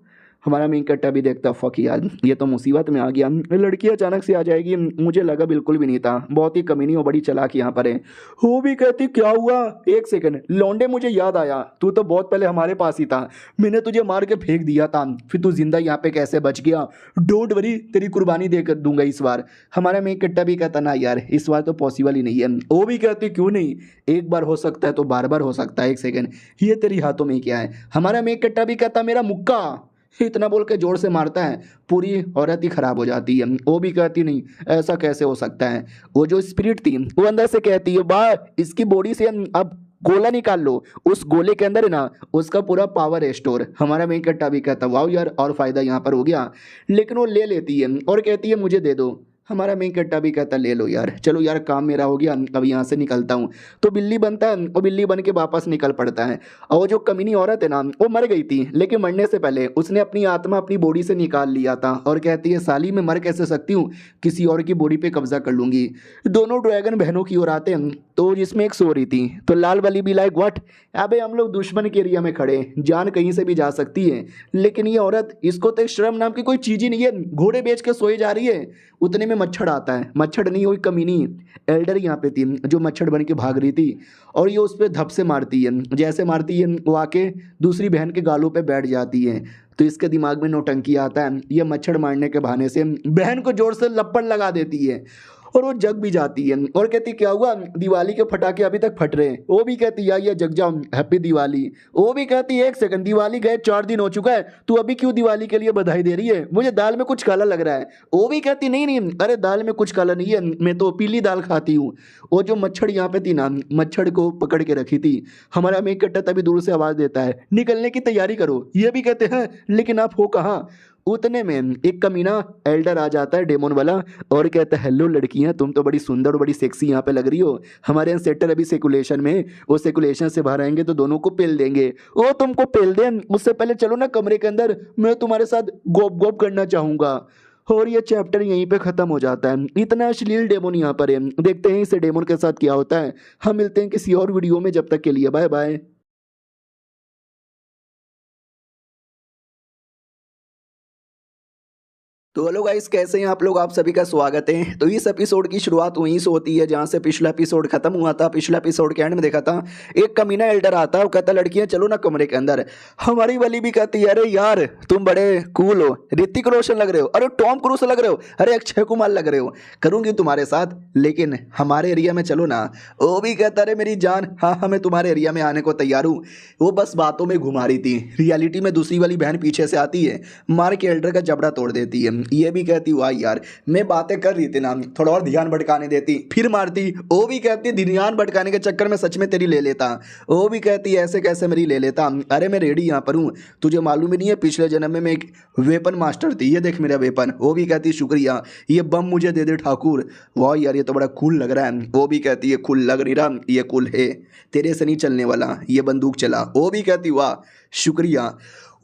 हमारा मेन कट्टा भी देखता फक यार ये तो मुसीबत में आ गया, लड़की अचानक से आ जाएगी, मुझे लगा बिल्कुल भी नहीं था, बहुत ही कमीनी और बड़ी चालाक यहाँ पर है। वो भी कहती क्या हुआ, एक सेकंड लौंडे मुझे याद आया, तू तो बहुत पहले हमारे पास ही था, मैंने तुझे मार के फेंक दिया था, फिर तू जिंदा यहाँ पे कैसे बच गया, डोंट वरी तेरी कुर्बानी देकर दूंगा इस बार। हमारा मेन कट्टा भी कहता ना यार इस बार तो पॉसिबल ही नहीं है। वो भी कहती क्यों नहीं, एक बार हो सकता है तो बार बार हो सकता है, एक सेकंड ये तेरी हाथों में क्या है। हमारा मेन कट्टा भी कहता मेरा मुक्का, इतना बोल के जोर से मारता है, पूरी औरत ही खराब हो जाती है। वो भी कहती नहीं ऐसा कैसे हो सकता है। वो जो स्पिरिट थी वो अंदर से कहती है वाह इसकी बॉडी से अब गोला निकाल लो, उस गोले के अंदर है ना उसका पूरा पावर है स्टोर। हमारा मेन कट्टा भी कहता वाह यार और फायदा यहाँ पर हो गया, लेकिन वो ले लेती है और कहती है मुझे दे दो। हमारा मेन कट्टा भी कहता ले लो यार, चलो यार काम मेरा हो गया, अब यहाँ से निकलता हूँ। तो बिल्ली बनता है और बिल्ली बन के वापस निकल पड़ता है। और वो जो कमीनी औरत है ना वो मर गई थी, लेकिन मरने से पहले उसने अपनी आत्मा अपनी बॉडी से निकाल लिया था और कहती है साली मैं मर कैसे सकती हूँ, किसी और की बॉडी पे कब्जा कर लूंगी। दोनों ड्रैगन बहनों की ओर आते हैं तो जिसमें एक सो रही थी, तो लाल वाली भी लाइक व्हाट, अबे हम लोग दुश्मन के एरिया में खड़े, जान कहीं से भी जा सकती है, लेकिन ये औरत इसको तो शर्म नाम की कोई चीज ही नहीं है, घोड़े बेच के सोई जा रही है। उतने में मच्छर आता है, मच्छर नहीं हुई कमीनी एल्डर यहाँ पे थी जो मच्छर बन के भाग रही थी, और ये उस पर धप से मारती है, जैसे मारती है वो आके दूसरी बहन के गालों पे बैठ जाती है। तो इसके दिमाग में नौटंकी आता है, ये मच्छर मारने के बहाने से बहन को जोर से लपड़ लगा देती है और वो जग भी जाती है और कहती क्या हुआ दिवाली के पटाखे अभी तक फट रहे हैं। वो भी कहती यार ये जग जाओ हैप्पी दिवाली। वो भी कहती एक सेकंड दिवाली गए 4 दिन हो चुका है, तू अभी क्यों दिवाली के लिए बधाई दे रही है, मुझे दाल में कुछ काला लग रहा है। वो भी कहती नहीं नहीं अरे दाल में कुछ काला नहीं है, मैं तो पीली दाल खाती हूँ। वो जो मच्छर यहाँ पे थी ना मच्छर को पकड़ के रखी थी, हमारा मेक कट्टा तभी दूर से आवाज देता है निकलने की तैयारी करो। ये भी कहते हैं लेकिन आप हो कहाँ। उतने में एक कमीना एल्डर आ जाता है डेमोन वाला और कहता है हेलो लड़कियां तुम तो बड़ी सुंदर और बड़ी सेक्सी यहाँ पे लग रही हो, हमारे यहाँ सेक्टर अभी सेकुलेशन में, वो सेकुलेशन से बाहर आएंगे तो दोनों को पेल देंगे। ओ तुमको पेल दें उससे पहले चलो ना कमरे के अंदर, मैं तुम्हारे साथ गोप गोप करना चाहूंगा। और ये चैप्टर यहीं पे खत्म हो जाता है। इतना अश्लील डेमोन यहाँ पर है, देखते हैं इसे डेमोन के साथ क्या होता है। हम मिलते हैं किसी और वीडियो में, जब तक के लिए बाय बाय। तो हेलो गाइस कैसे हैं आप लोग, आप सभी का स्वागत है। तो इस एपिसोड की शुरुआत वहीं से होती है जहां से पिछला एपिसोड खत्म हुआ था। पिछला एपिसोड के एंड में देखा था एक कमीना एल्डर आता है और कहता लड़कियां चलो ना कमरे के अंदर। हमारी वाली भी कहती है अरे यार तुम बड़े कूल हो, ऋतिक रोशन लग रहे हो, अरे टॉम क्रूज लग रहे हो, अरे अक्षय कुमार लग रहे हो, करूंगी तुम्हारे साथ लेकिन हमारे एरिया में चलो ना। वो भी कहता अरे मेरी जान हाँ हाँ मैं तुम्हारे एरिया में आने को तैयार हूँ। वो बस बातों में घुमा रही थी, रियलिटी में दूसरी वाली बहन पीछे से आती है मार के एल्डर का जबड़ा तोड़ देती है। ये भी कहती वाह यार मैं बातें कर रही थी ना, थोड़ा और ध्यान भटकाने देती, फिर मारती। वो भी कहती ध्यान भटकाने के चक्कर में सच में तेरी ले लेता। वो भी कहती ऐसे कैसे मेरी ले लेता, अरे मैं रेडी यहाँ पर हूँ, तुझे मालूम ही नहीं है पिछले जन्म में मैं एक वेपन मास्टर थी, ये देख मेरा वेपन। वो भी कहती शुक्रिया, ये बम मुझे दे दे ठाकुर। वाह यार ये तो बड़ा कूल लग रहा है। वो भी कहती है कूल लग नहीं रहा, ये कूल है, तेरे से नहीं चलने वाला, ये बंदूक चला। वो भी कहती वाह शुक्रिया।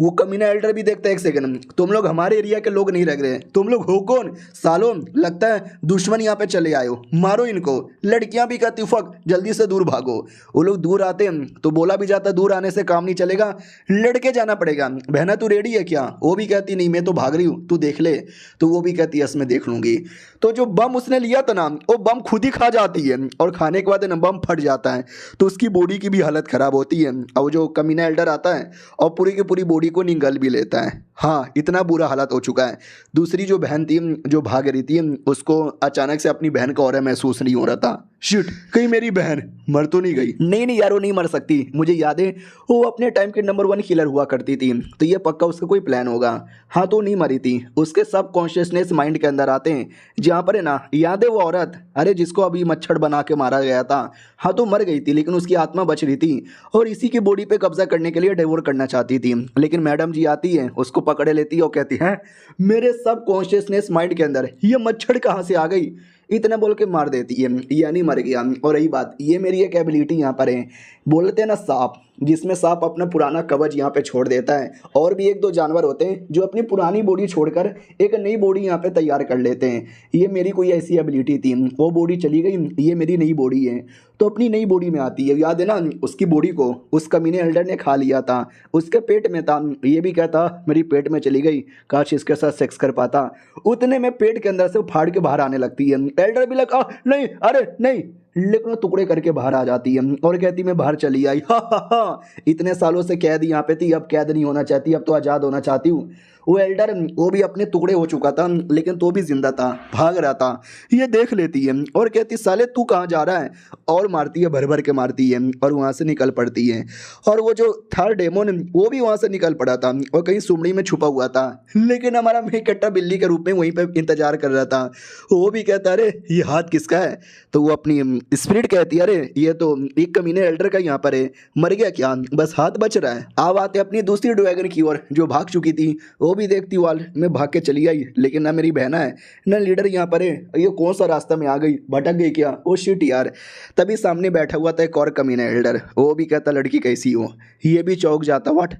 वो कमीना एल्डर भी देखता है एक सेकंड तुम लोग हमारे एरिया के लोग नहीं लग रहे, तुम लोग हो कौन सालों, लगता है दुश्मन यहाँ पे चले आए हो, मारो इनको। लड़कियां भी कहती फक जल्दी से दूर भागो। वो लोग दूर आते हैं तो बोला भी जाता दूर आने से काम नहीं चलेगा, लड़के जाना पड़ेगा। बहना तू रेडी है क्या। वो भी कहती नहीं मैं तो भाग रही हूँ तू देख ले। तो वो भी कहती यस मैं देख लूंगी। तो जो बम उसने लिया था ना वो बम खुद ही खा जाती है और खाने के बाद ना बम फट जाता है तो उसकी बॉडी की भी हालत खराब होती है। और जो कमीना एल्डर आता है और पूरी की पूरी बॉडी को निगल भी लेता है। हाँ इतना बुरा हालत हो चुका है। दूसरी जो बहन थी जो भाग रही थी उसको अचानक से अपनी बहन का और महसूस नहीं हो रहा था। शिट कहीं मेरी बहन मर तो नहीं गई। नहीं नहीं यार वो नहीं मर सकती, मुझे याद है वो अपने टाइम की नंबर 1 किलर हुआ करती थी, तो ये पक्का उसका कोई प्लान होगा। हाँ तो नहीं मरी थी, उसके सब कॉन्शियसनेस माइंड के अंदर आते हैं जहाँ पर है ना याद है वो औरत अरे जिसको अभी मच्छर बना के मारा गया था। हाँ तो मर गई थी लेकिन उसकी आत्मा बच रही थी और इसी की बॉडी पे कब्जा करने के लिए डिवोर करना चाहती थी। लेकिन मैडम जी आती है उसको पकड़े लेती है और कहती है मेरे सब कॉन्शियसनेस माइंड के अंदर ये मच्छर कहाँ से आ गई, इतना बोल के मार देती है, यानी मर गया। और रही बात ये मेरी एक एबिलिटी यहाँ पर है, बोलते हैं ना सांप, जिसमें सांप अपना पुराना कवच यहाँ पे छोड़ देता है। और भी एक दो जानवर होते हैं जो अपनी पुरानी बॉडी छोड़कर एक नई बॉडी यहाँ पे तैयार कर लेते हैं। ये मेरी कोई ऐसी एबिलिटी थी, वो बॉडी चली गई, ये मेरी नई बॉडी है, तो अपनी नई बॉडी में आती है। याद है ना, उसकी बॉडी को उस कमीने एल्डर ने खा लिया था, उसके पेट में था। ये भी कहता मेरी पेट में चली गई, काश इसके साथ सेक्स कर पाता। उतने में पेट के अंदर से वो फाड़ के बाहर आने लगती है। एल्डर भी लगा नहीं, अरे नहीं, लेकिन वो टुकड़े करके बाहर आ जाती है और कहती मैं बाहर चली आई। हा हा हा, इतने सालों से कैद यहाँ पे थी, अब कैद नहीं होना चाहती, अब तो आज़ाद होना चाहती हूँ। वो एल्डर वो भी अपने टुकड़े हो चुका था, लेकिन तो भी जिंदा था, भाग रहा था। ये देख लेती है और कहती साले तू कहाँ जा रहा है, और मारती है, भर भर के मारती है और वहाँ से निकल पड़ती है। और वो जो था डेमोन वो भी वहाँ से निकल पड़ा था और कहीं सुमड़ी में छुपा हुआ था, लेकिन हमारा मेकट्टा बिल्ली के रूप में वहीं पे इंतजार कर रहा था। वो भी कहता अरे ये हाथ किसका है, तो वो अपनी स्पिरिट कहती है अरे ये तो एक कमीने एल्डर का यहाँ पर है, मर गया क्या, बस हाथ बच रहा है। अब आते अपनी दूसरी ड्रैगन की ओर जो भाग चुकी थी। वो भी देखती वाल मैं भाग के चली आई, लेकिन ना मेरी बहना है ना लीडर यहाँ पर है, ये कौन सा रास्ता में आ गई, भटक गई क्या, ओ शिट यार। तभी सामने बैठा हुआ था एक और कमीना एल्डर। वो भी कहता लड़की कैसी हो, ये भी चौंक जाता व्हाट,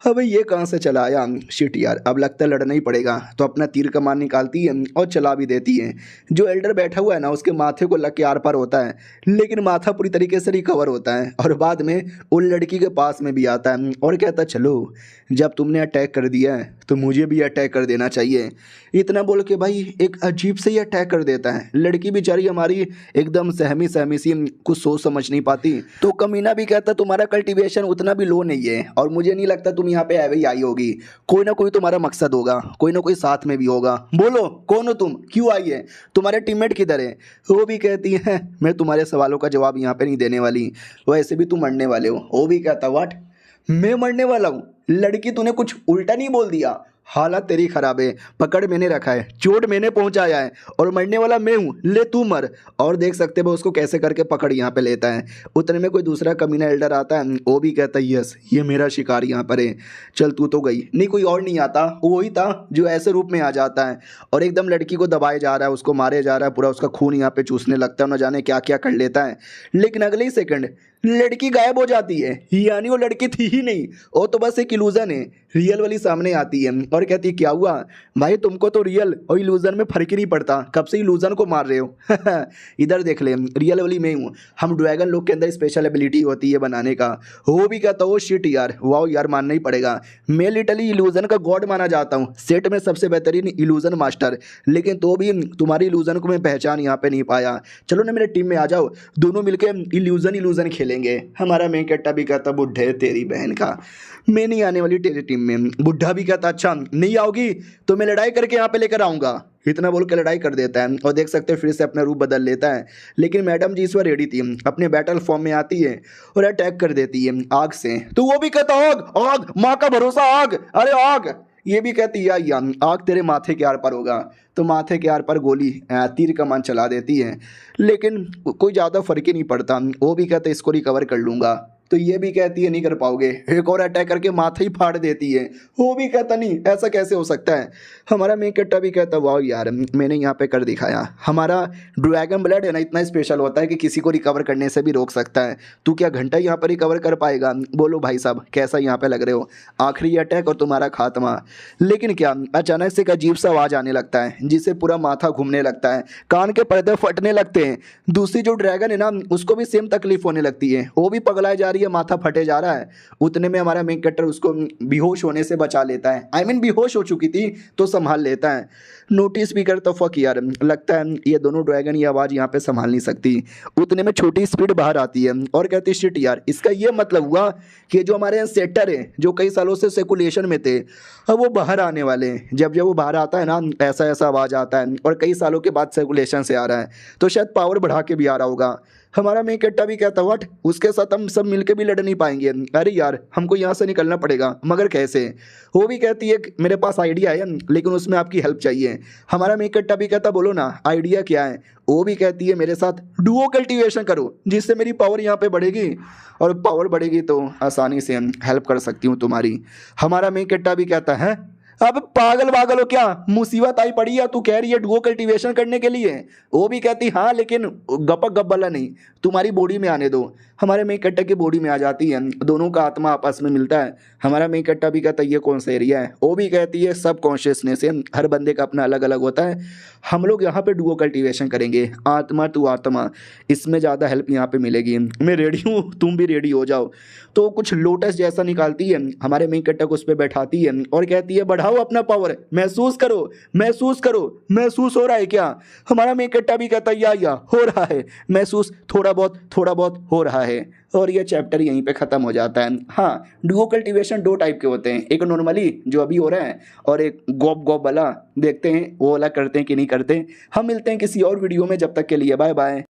अबे ये कहाँ से चला आया, शिट यार अब लगता है लड़ना ही पड़ेगा। तो अपना तीर कमान निकालती है और चला भी देती है। जो एल्डर बैठा हुआ है ना उसके माथे को लग के आर पार होता है, लेकिन माथा पूरी तरीके से रिकवर होता है और बाद में उन लड़की के पास में भी आता है और कहता चलो जब तुमने अटैक कर दिया है तो मुझे भी अटैक कर देना चाहिए। इतना बोल के भाई एक अजीब से ही अटैक कर देता है। लड़की बेचारी हमारी एकदम सहमी सहमी सी, कुछ सोच समझ नहीं पाती। तो कमीना भी कहता तुम्हारा कल्टीवेशन उतना भी लो नहीं है और मुझे नहीं लगता तुम यहाँ पे ऐवे ही आई होगी, कोई ना कोई तुम्हारा मकसद होगा, कोई ना कोई साथ में भी होगा। बोलो कौन हो तुम, क्यों आई है, तुम्हारे टीममेट किधर है। वो भी कहती है मैं तुम्हारे सवालों का जवाब यहाँ पे नहीं देने वाली, वैसे भी तुम मरने वाले हो। वो भी कहता व्हाट, मैं मरने वाला हूँ, लड़की तूने कुछ उल्टा नहीं बोल दिया, हालत तेरी खराब है, पकड़ मैंने रखा है, चोट मैंने पहुंचाया है और मरने वाला मैं हूँ, ले तू मर। और देख सकते हो उसको कैसे करके पकड़ यहाँ पे लेता है। उतने में कोई दूसरा कमीना एल्डर आता है, वो भी कहता है यस ये मेरा शिकार यहाँ पर है, चल तू तो गई। नहीं कोई और नहीं आता, वही था जो ऐसे रूप में आ जाता है और एकदम लड़की को दबाया जा रहा है, उसको मारे जा रहा है, पूरा उसका खून यहाँ पे चूसने लगता है, न जाने क्या क्या कर लेता है। लेकिन अगले ही सेकंड लड़की गायब हो जाती है, यानी वो लड़की थी ही नहीं, वो तो बस एक इल्यूजन है। रियल वाली सामने आती है और कहती है क्या हुआ भाई, तुमको तो रियल और इल्यूजन में फर्क ही नहीं पड़ता, कब से इल्यूजन को मार रहे हो। इधर देख ले रियल वाली मैं हूँ। हम ड्रैगन लोग के अंदर स्पेशल एबिलिटी होती है बनाने का। वो भी कहता वो शिट यार, वाओ यार मानना ही पड़ेगा, मैं लिटरली इल्यूजन का गॉड माना जाता हूँ, सेट में सबसे बेहतरीन इल्यूजन मास्टर, लेकिन तो भी तुम्हारी इल्यूजन को मैं पहचान यहाँ पे नहीं पाया। चलो ना मेरे टीम में आ जाओ, दोनों मिलकर इल्यूजन खेलेंगे। हमारा मेकट्टा भी कहता बुढ़े तेरी बहन का, मैं नहीं आने वाली तेरी टीम में। बुढ़ा भी कहता अच्छा नहीं आओगी तो मैं लड़ाई करके यहाँ पे लेकर आऊँगा। इतना बोल के लड़ाई कर देता है और देख सकते हैं फिर से अपना रूप बदल लेता है। लेकिन मैडम जी इस बार रेडी थी, अपने बैटल फॉर्म में आती है और अटैक कर देती है आग से। तो वो भी कहता आग आग, माँ का भरोसा आग, अरे आग। ये भी कहती है या आग तेरे माथे के आर पर होगा। तो माथे के आर पर गोली तीर कमान चला देती है, लेकिन कोई ज़्यादा फर्क ही नहीं पड़ता। वो भी कहते इसको रिकवर कर लूँगा। तो ये भी कहती है नहीं कर पाओगे, एक और अटैक करके माथा ही फाड़ देती है। वो भी कहता नहीं ऐसा कैसे हो सकता है। हमारा मेकट्टा भी कहता वाह यार मैंने यहाँ पे कर दिखाया। हमारा ड्रैगन ब्लड है ना इतना स्पेशल होता है कि किसी को रिकवर करने से भी रोक सकता है। तू क्या घंटा यहाँ पर रिकवर कर पाएगा। बोलो भाई साहब कैसा यहाँ पे लग रहे हो, आखिरी अटैक और तुम्हारा खात्मा। लेकिन क्या अचानक से एक अजीब सा आवाज़ आने लगता है जिससे पूरा माथा घूमने लगता है, कान के पर्दे फटने लगते हैं। दूसरी जो ड्रैगन है ना उसको भी सेम तकलीफ होने लगती है, वो भी पगलाए जा रही है, माथा फटे जा रहा है। उतने में हमारा मेन कैरेक्टर उसको बेहोश होने से बचा लेता है। आई मीन बेहोश हो चुकी थी तो संभाल लेता है। नोटिस भी करता फक यार, लगता है ये दोनों ड्रैगन ये आवाज़ यहाँ पे संभाल नहीं सकती। उतने में छोटी स्पीड बाहर आती है और कहती शिट यार, इसका ये मतलब हुआ कि जो हमारे सेटर है जो कई सालों से सर्कुलेशन में थे अब वो बाहर आने वाले हैं। जब जब वो बाहर आता है ना ऐसा ऐसा आवाज़ आता है और कई सालों के बाद सर्कुलेशन से आ रहा है, तो शायद पावर बढ़ा के भी आ रहा होगा। हमारा मेकट्टा भी कहता व्हाट, उसके साथ हम सब मिलके भी लड़ नहीं पाएंगे। अरे यार हमको यहाँ से निकलना पड़ेगा, मगर कैसे। वो भी कहती है मेरे पास आइडिया है लेकिन उसमें आपकी हेल्प चाहिए। हमारा मेकट्टा भी कहता बोलो ना आइडिया क्या है। वो भी कहती है मेरे साथ डुओ कल्टीवेशन करो जिससे मेरी पावर यहाँ पे बढ़ेगी, और पावर बढ़ेगी तो आसानी से हेल्प कर सकती हूँ तुम्हारी। हमारा मेकट्टा भी कहता है अब पागल वागल हो क्या, मुसीबत आई पड़ी है, तू कह रही है डुओ कल्टीवेशन करने के लिए। वो भी कहती हाँ लेकिन गपक गब्बला नहीं, तुम्हारी बॉडी में आने दो। हमारे मेन कट्टा की बॉडी में आ जाती है, दोनों का आत्मा आपस में मिलता है। हमारा मेन कट्टा भी कहता है ये कौन सा एरिया है। वो भी कहती है सब कॉन्शियसनेस है, हर बंदे का अपना अलग अलग होता है। हम लोग यहाँ पे डुओ कल्टीवेशन करेंगे, आत्मा टू आत्मा, इसमें ज़्यादा हेल्प यहाँ पे मिलेगी। मैं रेडी हूँ, तुम भी रेडी हो जाओ। तो कुछ लोटस जैसा निकालती है, हमारे मेन कट्टा को उस पर बैठाती है और कहती है बढ़ाओ अपना पावर, महसूस करो महसूस करो। महसूस हो रहा है क्या? हमारा मेन कट्टा भी कहता है या हो रहा है महसूस, थोड़ा बहुत हो रहा है। और ये चैप्टर यहीं पे ख़त्म हो जाता है। हाँ, डुओ कल्टीवेशन दो टाइप के होते हैं, एक नॉर्मली जो अभी हो रहा है और एक गॉप गॉप वाला। देखते हैं वो वाला करते हैं कि नहीं करते। हम मिलते हैं किसी और वीडियो में, जब तक के लिए बाय बाय।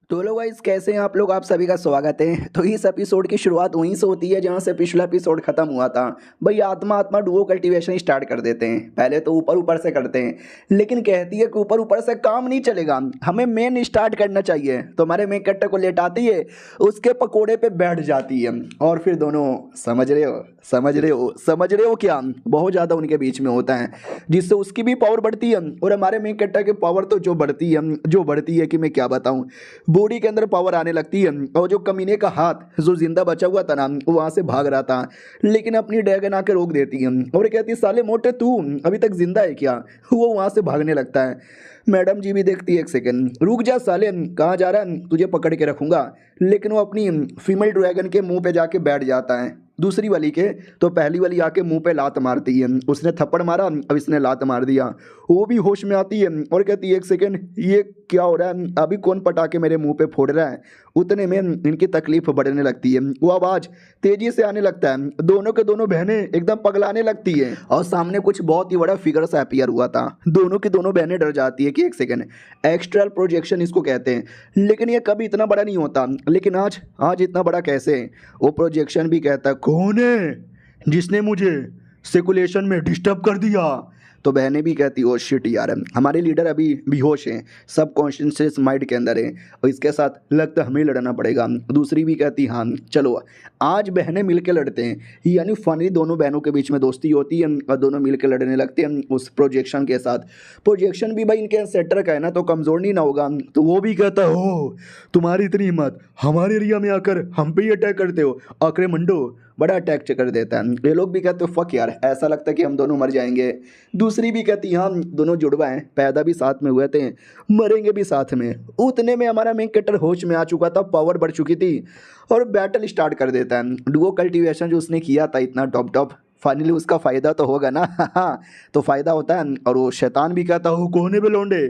तो लोग गाइस कैसे हैं आप लोग, आप सभी का स्वागत है। तो इस एपिसोड की शुरुआत वहीं से होती है जहां से पिछला एपिसोड खत्म हुआ था। भाई आत्मा आत्मा डुओ कल्टीवेशन स्टार्ट कर देते हैं। पहले तो ऊपर ऊपर से करते हैं, लेकिन कहती है कि ऊपर ऊपर से काम नहीं चलेगा, हमें मेन स्टार्ट करना चाहिए। तो हमारे मेन कट्टे को लेटाती है, उसके पकोड़े पे बैठ जाती है और फिर दोनों समझ रहे हो क्या, बहुत ज़्यादा उनके बीच में होता है, जिससे उसकी भी पावर बढ़ती है और हमारे मेन कट्टे की पावर तो जो बढ़ती है कि मैं क्या बताऊँ। बॉडी के अंदर पावर आने लगती है और जो कमीने का हाथ जो जिंदा बचा हुआ था ना, वो वहां से भाग रहा था, लेकिन अपनी ड्रैगन आकर रोक देती है और कहती है साले मोटे तू अभी तक जिंदा है क्या। वो वहां से भागने लगता है। मैडम जी भी देखती है, एक सेकंड रुक जा साले, कहाँ जा रहा है, तुझे पकड़ के रखूंगा। लेकिन वो अपनी फीमेल ड्रैगन के मुंह पे जाके बैठ जाता है, दूसरी वाली के। तो पहली वाली आके मुंह पे लात मारती है, उसने थप्पड़ मारा, अब इसने लात मार दिया। वो भी होश में आती है और कहती है एक सेकंड ये क्या हो रहा है, अभी कौन पटाके मेरे मुंह पे फोड़ रहा है। उतने में इनकी तकलीफ बढ़ने लगती है, वो आवाज़ तेजी से आने लगता है, दोनों के दोनों बहनें एकदम पगलाने लगती है और सामने कुछ बहुत ही बड़ा फिगर सा अपीयर हुआ था। दोनों की दोनों बहनें डर जाती है कि एक सेकंड, एक्स्ट्रल प्रोजेक्शन इसको कहते हैं, लेकिन ये कभी इतना बड़ा नहीं होता, लेकिन आज इतना बड़ा कैसे। वो प्रोजेक्शन भी कहता है कौन है जिसने मुझे सेकुलेशन में डिस्टर्ब कर दिया। तो बहनें भी कहती ओ शिट यार, हमारे लीडर अभी बेहोश हैं, सब कॉन्शियसनेस माइंड के अंदर है और इसके साथ लगता हमें लड़ना पड़ेगा। दूसरी भी कहती हाँ चलो आज बहनें मिलकर लड़ते हैं। यानी फाइनली दोनों बहनों के बीच में दोस्ती होती है और दोनों मिलकर लड़ने लगते हैं उस प्रोजेक्शन के साथ। प्रोजेक्शन भी भाई इनके सेक्टर का है ना, तो कमज़ोर नहीं ना होगा। तो वो भी कहता हो तुम्हारी इतनी हिम्मत, हमारे एरिया में आकर हम पे ही अटैक करते हो, आखिर मंडो, बड़ा अटैक कर देता है। ये लोग भी कहते हो फक यार, ऐसा लगता है कि हम दोनों मर जाएंगे। दूसरी भी कहती हाँ दोनों जुड़वा हैं, पैदा भी साथ में हुए थे, मरेंगे भी साथ में। उतने में हमारा मेन कैरेक्टर होश में आ चुका था, पावर बढ़ चुकी थी और बैटल स्टार्ट कर देता है। डुओ कल्टीवेशन जो उसने किया था इतना टॉप फाइनली उसका फ़ायदा तो होगा ना। तो फ़ायदा होता है। और वो शैतान भी कहता हो कोने पे लौंडे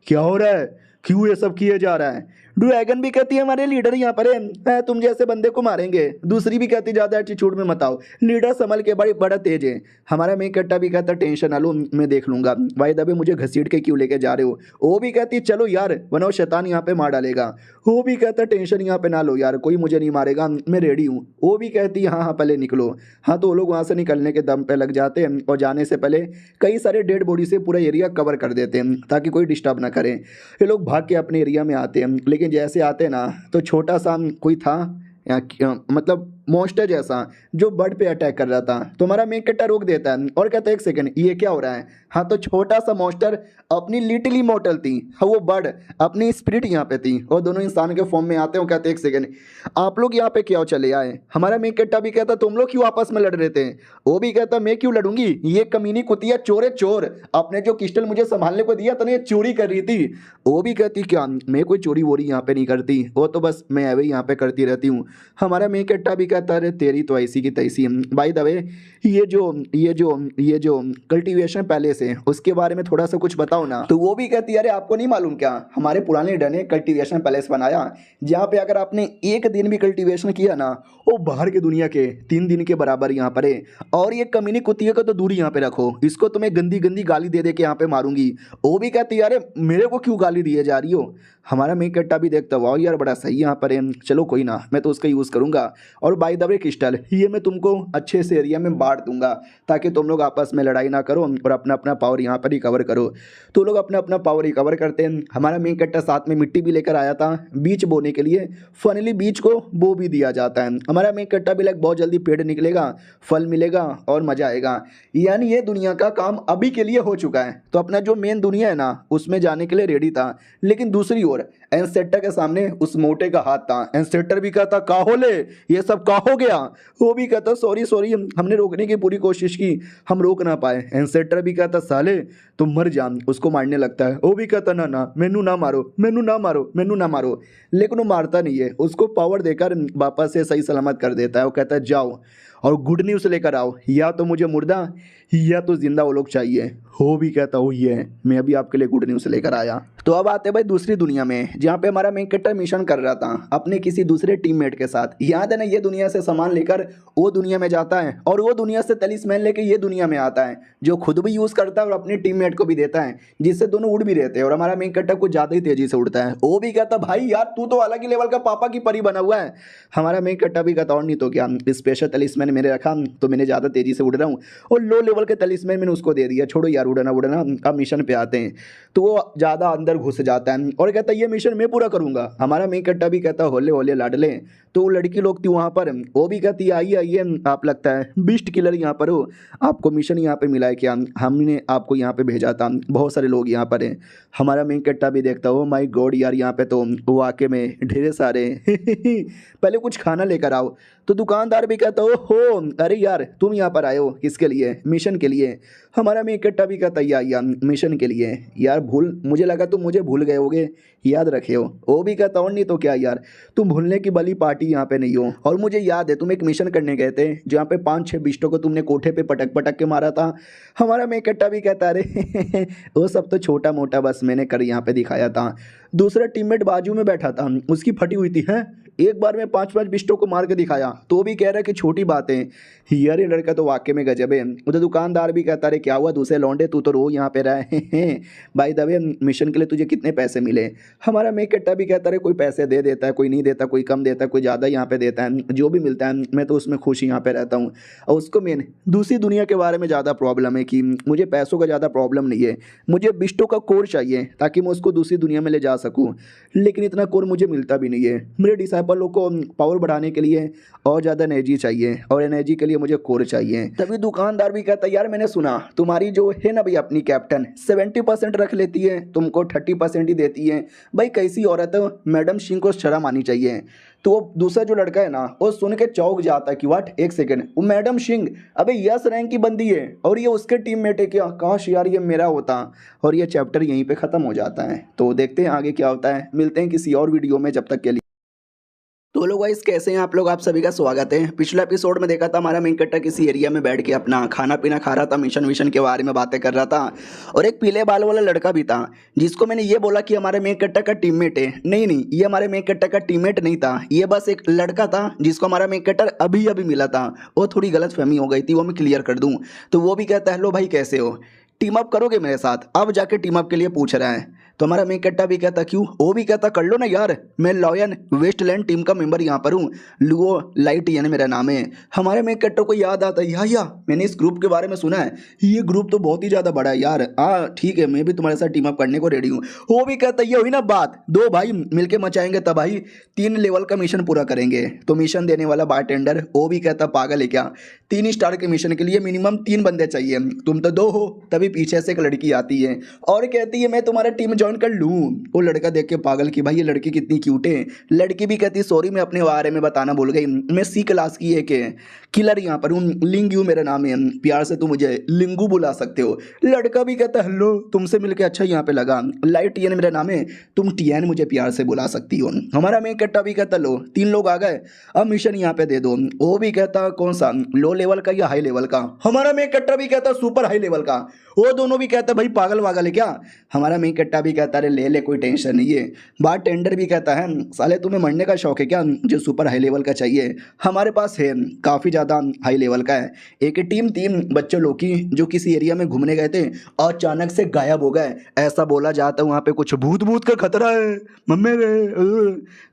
क्या हो रहा है, क्यों ये सब किए जा रहा है। ड्रैगन भी कहती है हमारे लीडर यहाँ पर है, तुम जैसे बंदे को मारेंगे। दूसरी भी कहती ज़्यादा एटीट्यूड में मत आओ, लीडर संभल के, बड़ा तेज है। हमारा मेन कट्टा भी कहता टेंशन ना लो मैं देख लूंगा, भाई दबे मुझे घसीट के क्यों लेके जा रहे हो। वो भी कहती चलो यार वरना शैतान यहाँ पे मार डालेगा। वो भी कहता टेंशन यहाँ पे ना लो यार, कोई मुझे नहीं मारेगा, मैं रेडी हूँ। वो भी कहती हाँ हाँ पहले निकलो। हाँ तो वो लोग वहाँ से निकलने के दम पे लग जाते हैं और जाने से पहले कई सारे डेड बॉडी से पूरा एरिया कवर कर देते हैं ताकि कोई डिस्टर्ब ना करे। ये लोग भाग के अपने एरिया में आते हैं, लेकिन जैसे आते ना तो छोटा सा कोई था मतलब मॉन्स्टर जैसा जो बर्ड पे अटैक कर रहा था। तो हमारा मेन कैरेक्टर रोक देता है और कहता है एक सेकंड ये क्या हो रहा है। हाँ तो छोटा सा मॉन्स्टर अपनी लिटिल इमॉर्टल थी, हाँ वो बर्ड अपनी स्पिरिट यहाँ पे थी और दोनों इंसान के फॉर्म में आते हैं। कहते हैं एक सेकंड आप लोग यहाँ पे क्या चले आए। हमारा मेन कैरेक्टर भी कहता तुम लोग क्यों आपस में लड़ रहे थे। वो भी कहता मैं क्यों लड़ूंगी, ये कमीनी कुतिया चोर है चोर, आपने जो क्रिस्टल मुझे संभालने को दिया तो ये चोरी कर रही थी। वो भी कहती क्या मैं कोई चोरी वोरी यहाँ पे नहीं करती, वो तो बस मैं अवे यहाँ पे करती रहती हूँ। हमारा मेन कैरेक्टर भी कहता है तेरी तो ऐसी की तैसी। बाय द वे ये जो कल्टीवेशन पैलेस है उसके बारे में थोड़ा सा कुछ बताओ ना। तो वो भी कहती है अरे आपको नहीं मालूम क्या, हमारे पुराने लीडर ने कल्टीवेशन पैलेस बनाया जहाँ पे अगर आपने एक दिन भी कल्टीवेशन किया ना वो बाहर की दुनिया के 3 दिन के बराबर यहाँ पर है। और ये कमीनी कुतिया को तो दूरी यहाँ पे रखो, इसको तो मैं गंदी गंदी गाली दे दे के यहाँ पे मारूंगी। वो भी कहती है अरे मेरे को क्यों गाली दिए जा रही हो। हमारा मेन कैरेक्टर भी देखता वाह यार बड़ा सही यहाँ पर है, चलो कोई ना मैं तो उसका यूज़ करूँगा। और बाय द वे क्रिस्टल, ये मैं तुमको अच्छे से एरिया में बांट दूंगा ताकि तुम लोग आपस में लड़ाई ना करो और अपना अपना पावर यहाँ पर रिकवर करो। तो लोग अपना अपना पावर रिकवर करते हैं। हमारा मेन कैरेक्टर साथ में मिट्टी भी लेकर आया था बीज बोने के लिए, फाइनली बीज को बो भी दिया जाता है। हमारा मेन कैरेक्टर भी लाइक बहुत जल्दी पेड़ निकलेगा, फल मिलेगा और मजा आएगा। यानी ये दुनिया का काम अभी के लिए हो चुका है। तो अपना जो मेन दुनिया है ना उसमें जाने के लिए रेडी था, लेकिन दूसरी ओर एंसेटर के सामने उस मोटे का हाथ था। एंसेटर भी कहता का हो ले, ये सब का हो गया। वो भी कहता सॉरी सॉरी, हमने रोकने की पूरी कोशिश की, हम रोक ना पाए। एंसेटर भी कहता साले तुम मर जा, उसको मारने लगता है। वो भी कहता ना ना मैनू ना मारो, मैनू ना मारो, मैनू ना मारो, लेकिन वो मारता नहीं है, उसको पावर देकर वापस से सही सलामत कर देता है। वो कहता है जाओ और गुड न्यूज़ लेकर आओ, या तो मुझे मुर्दा या तो जिंदा वो लोग चाहिए। हो भी कहता हो ये मैं अभी आपके लिए गुड न्यूज़ लेकर आया। तो अब आते हैं भाई दूसरी दुनिया में, जहाँ पे हमारा मेन कैरेक्टर मिशन कर रहा था अपने किसी दूसरे टीममेट के साथ। याद है ना, ये दुनिया से सामान लेकर वो दुनिया में जाता है और वो दुनिया से तलिस्मैन लेके ये दुनिया में आता है, जो खुद भी यूज़ करता है और अपने टीममेट को भी देता है, जिससे दोनों उड़ भी रहते हैं। और हमारा मेन कैरेक्टर कुछ ज़्यादा ही तेजी से उड़ता है। वो भी कहता भाई यार तू तो अलग ही लेवल का पापा की परी बना हुआ है। हमारा मेन कैरेक्टर भी कहता और नहीं तो क्या, स्पेशल तलिस्मैन मैंने रखा तो मैंने ज़्यादा तेजी से उड़ रहा हूँ, और लो लेवल के तलिस्मैन मैंने उसको दे दिया, छोड़ो यार उड़ना उड़ना, अब मिशन पे आते हैं। तो वो ज़्यादा अंदर घुस जाता है और कहता है ये मिशन मैं पूरा करूँगा। हमारा मेन कैरेक्टर भी कहता होले होले लाडले। तो वो लड़की लोग थी वहाँ पर, वो भी कहती आइए आइए, आप लगता है बीस्ट किलर यहाँ पर हो, आपको मिशन यहाँ पे मिला है क्या, हमने आपको यहाँ पे भेजा था, बहुत सारे लोग यहाँ पर हैं। हमारा मेन कैरेक्टर भी देखता हो माय गॉड यार यहाँ पे तो वाकई में ढेर सारे पहले कुछ खाना लेकर आओ। तो दुकानदार भी कहता हो अरे यार तुम यहाँ पर आए हो किसके लिए, मिशन के लिए। हमारा मेन कैरेक्टर भी कहता यार मिशन के लिए, यार भूल मुझे लगा तुम मुझे भूल गए होगे, याद रखे हो। वो भी कहता और नहीं तो क्या यार, तुम भूलने की भली पार्टी यहाँ पे नहीं हो, और मुझे याद है तुम एक मिशन करने गए थे जहाँ पे 5-6 बिस्टों को तुमने कोठे पे पटक पटक के मारा था। हमारा मेन कैरेक्टर भी कहता अरे वो सब तो छोटा मोटा बस मैंने कर यहाँ पे दिखाया था। दूसरा टीममेट बाजू में बैठा था, उसकी फटी हुई थी, है एक बार में 5-5 बिस्टों को मार के दिखाया, तो भी कह रहा है कि छोटी बात है। यार ये लड़का तो वाकई में गजब है। उधर दुकानदार भी कहता है क्या हुआ दूसरे लौंडे, तू तो रो यहाँ पे रहे हैं भाई दबे, मिशन के लिए तुझे कितने पैसे मिले। हमारा मेन कैरेक्टर भी कहता है कोई पैसे दे देता है, कोई नहीं देता, कोई कम देता है, कोई ज़्यादा यहाँ पे देता है, जो भी मिलता है मैं तो उसमें खुश यहाँ पे रहता हूँ। और उसको मेन दूसरी दुनिया के बारे में ज़्यादा प्रॉब्लम है कि मुझे पैसों का ज़्यादा प्रॉब्लम नहीं है, मुझे बिस्टों का कोर चाहिए ताकि मैं उसको दूसरी दुनिया में ले जा सकूँ, लेकिन इतना कोर मुझे मिलता भी नहीं है। मेरे डिसाइपलों को पावर बढ़ाने के लिए और ज़्यादा एनर्जी चाहिए, और एनर्जी के लिए मुझे कोर चाहिए। तभी दुकानदार भी कहता यार मैंने सुना तुम्हारी जो है ना भाई अपनी कैप्टन 70% रख लेती है, तुमको 30% ही देती है। भाई कैसी औरत है, मैडम सिंह को शर्म आनी चाहिए। तो वो दूसरा जो लड़का है ना वो सुन के चौंक जाता है कि व्हाट, एक सेकंड, वो मैडम सिंह अबे यस रैंक की बंदी है और ये उसके टीममेट है क्या, काश यार ये मेरा होता। और ये चैप्टर यहीं पे ख़त्म हो जाता है। तो देखते हैं आगे क्या होता है, मिलते हैं किसी और वीडियो में, जब तक के लिए। तो लोग गाइस कैसे हैं आप लोग, आप सभी का स्वागत है। पिछले एपिसोड में देखा था हमारा मेन कैरेक्टर किसी एरिया में बैठ के अपना खाना पीना खा रहा था, मिशन विशन के बारे में बातें कर रहा था, और एक पीले बाल वाला लड़का भी था जिसको मैंने ये बोला कि हमारे मेन कैरेक्टर का टीममेट है। नहीं, ये हमारे मेन कैरेक्टर का टीममेट नहीं था, ये बस एक लड़का था जिसको हमारा मेन कैरेक्टर अभी अभी मिला था। वो थोड़ी गलतफहमी हो गई थी, वो मैं क्लियर कर दूँ। तो वो भी कहता है हेलो भाई कैसे हो, टीम अप करोगे मेरे साथ। अब जाके टीम अप के लिए पूछ रहा है। तो हमारा मेन कैरेक्टर भी कहता क्यों, वो भी कहता कर लो ना यार, मैं लॉयन वेस्टलैंड टीम का मेंबर यहाँ पर हूँ, लुओ लाइट यानी मेरा नाम है। हमारे मेन कैरेक्टर को याद आता है या मैंने इस ग्रुप के बारे में सुना है, ये ग्रुप तो बहुत ही ज़्यादा बड़ा है यार। हाँ ठीक है, मैं भी तुम्हारे साथ टीम अप करने को रेडी हूँ। वो भी कहता ये हुई ना बात, दो भाई मिलकर मचाएंगे तबाही, 3 लेवल का मिशन पूरा करेंगे। तो मिशन देने वाला बारटेंडर वो भी कहता पागल है क्या, 3 स्टार के मिशन के लिए मिनिमम 3 बंदे चाहिए, तुम तो 2 हो। तभी पीछे से एक लड़की आती है और कहती है मैं तुम्हारा टीम ज्वाइन कर लूँ। वो लड़का देख के पागल कि भाई ये लड़की कितनी क्यूट है। लड़की भी कहती सॉरी मैं अपने बारे में बताना भूल गई, मैं सी क्लास की एक किलर यहाँ पर हूँ, लिंगू मेरा नाम है, प्यार से तुम मुझे लिंगू बुला सकते हो। लड़का भी कहता हेलो तुमसे मिलकर अच्छा यहाँ पे लगा, लाइट टियन मेरा नाम है, तुम टियन मुझे प्यार से बुला सकती हो। हमारा मेन कैरेक्टर भी कहता लो 3 लोग आ गए, अब मिशन यहाँ पे दे दो। वो भी कहता कौन सा, लो लेवल का या हाई लेवल का। हमारा मेन कैरेक्टर भी कहता सुपर हाई लेवल का। वो दोनों भी कहता है भाई पागल वागल है क्या। हमारा मेन कट्टा भी कहता है ले ले कोई टेंशन नहीं है। बार टेंडर भी कहता है साले तुम्हें मरने का शौक है क्या जो सुपर हाई लेवल का चाहिए, हमारे पास है काफ़ी ज़्यादा हाई लेवल का है। एक टीम 3 बच्चे लोग की जो किसी एरिया में घूमने गए थे और अचानक से गायब हो गए, ऐसा बोला जाता है वहाँ पे कुछ भूत भूत का खतरा है मम्मी रे।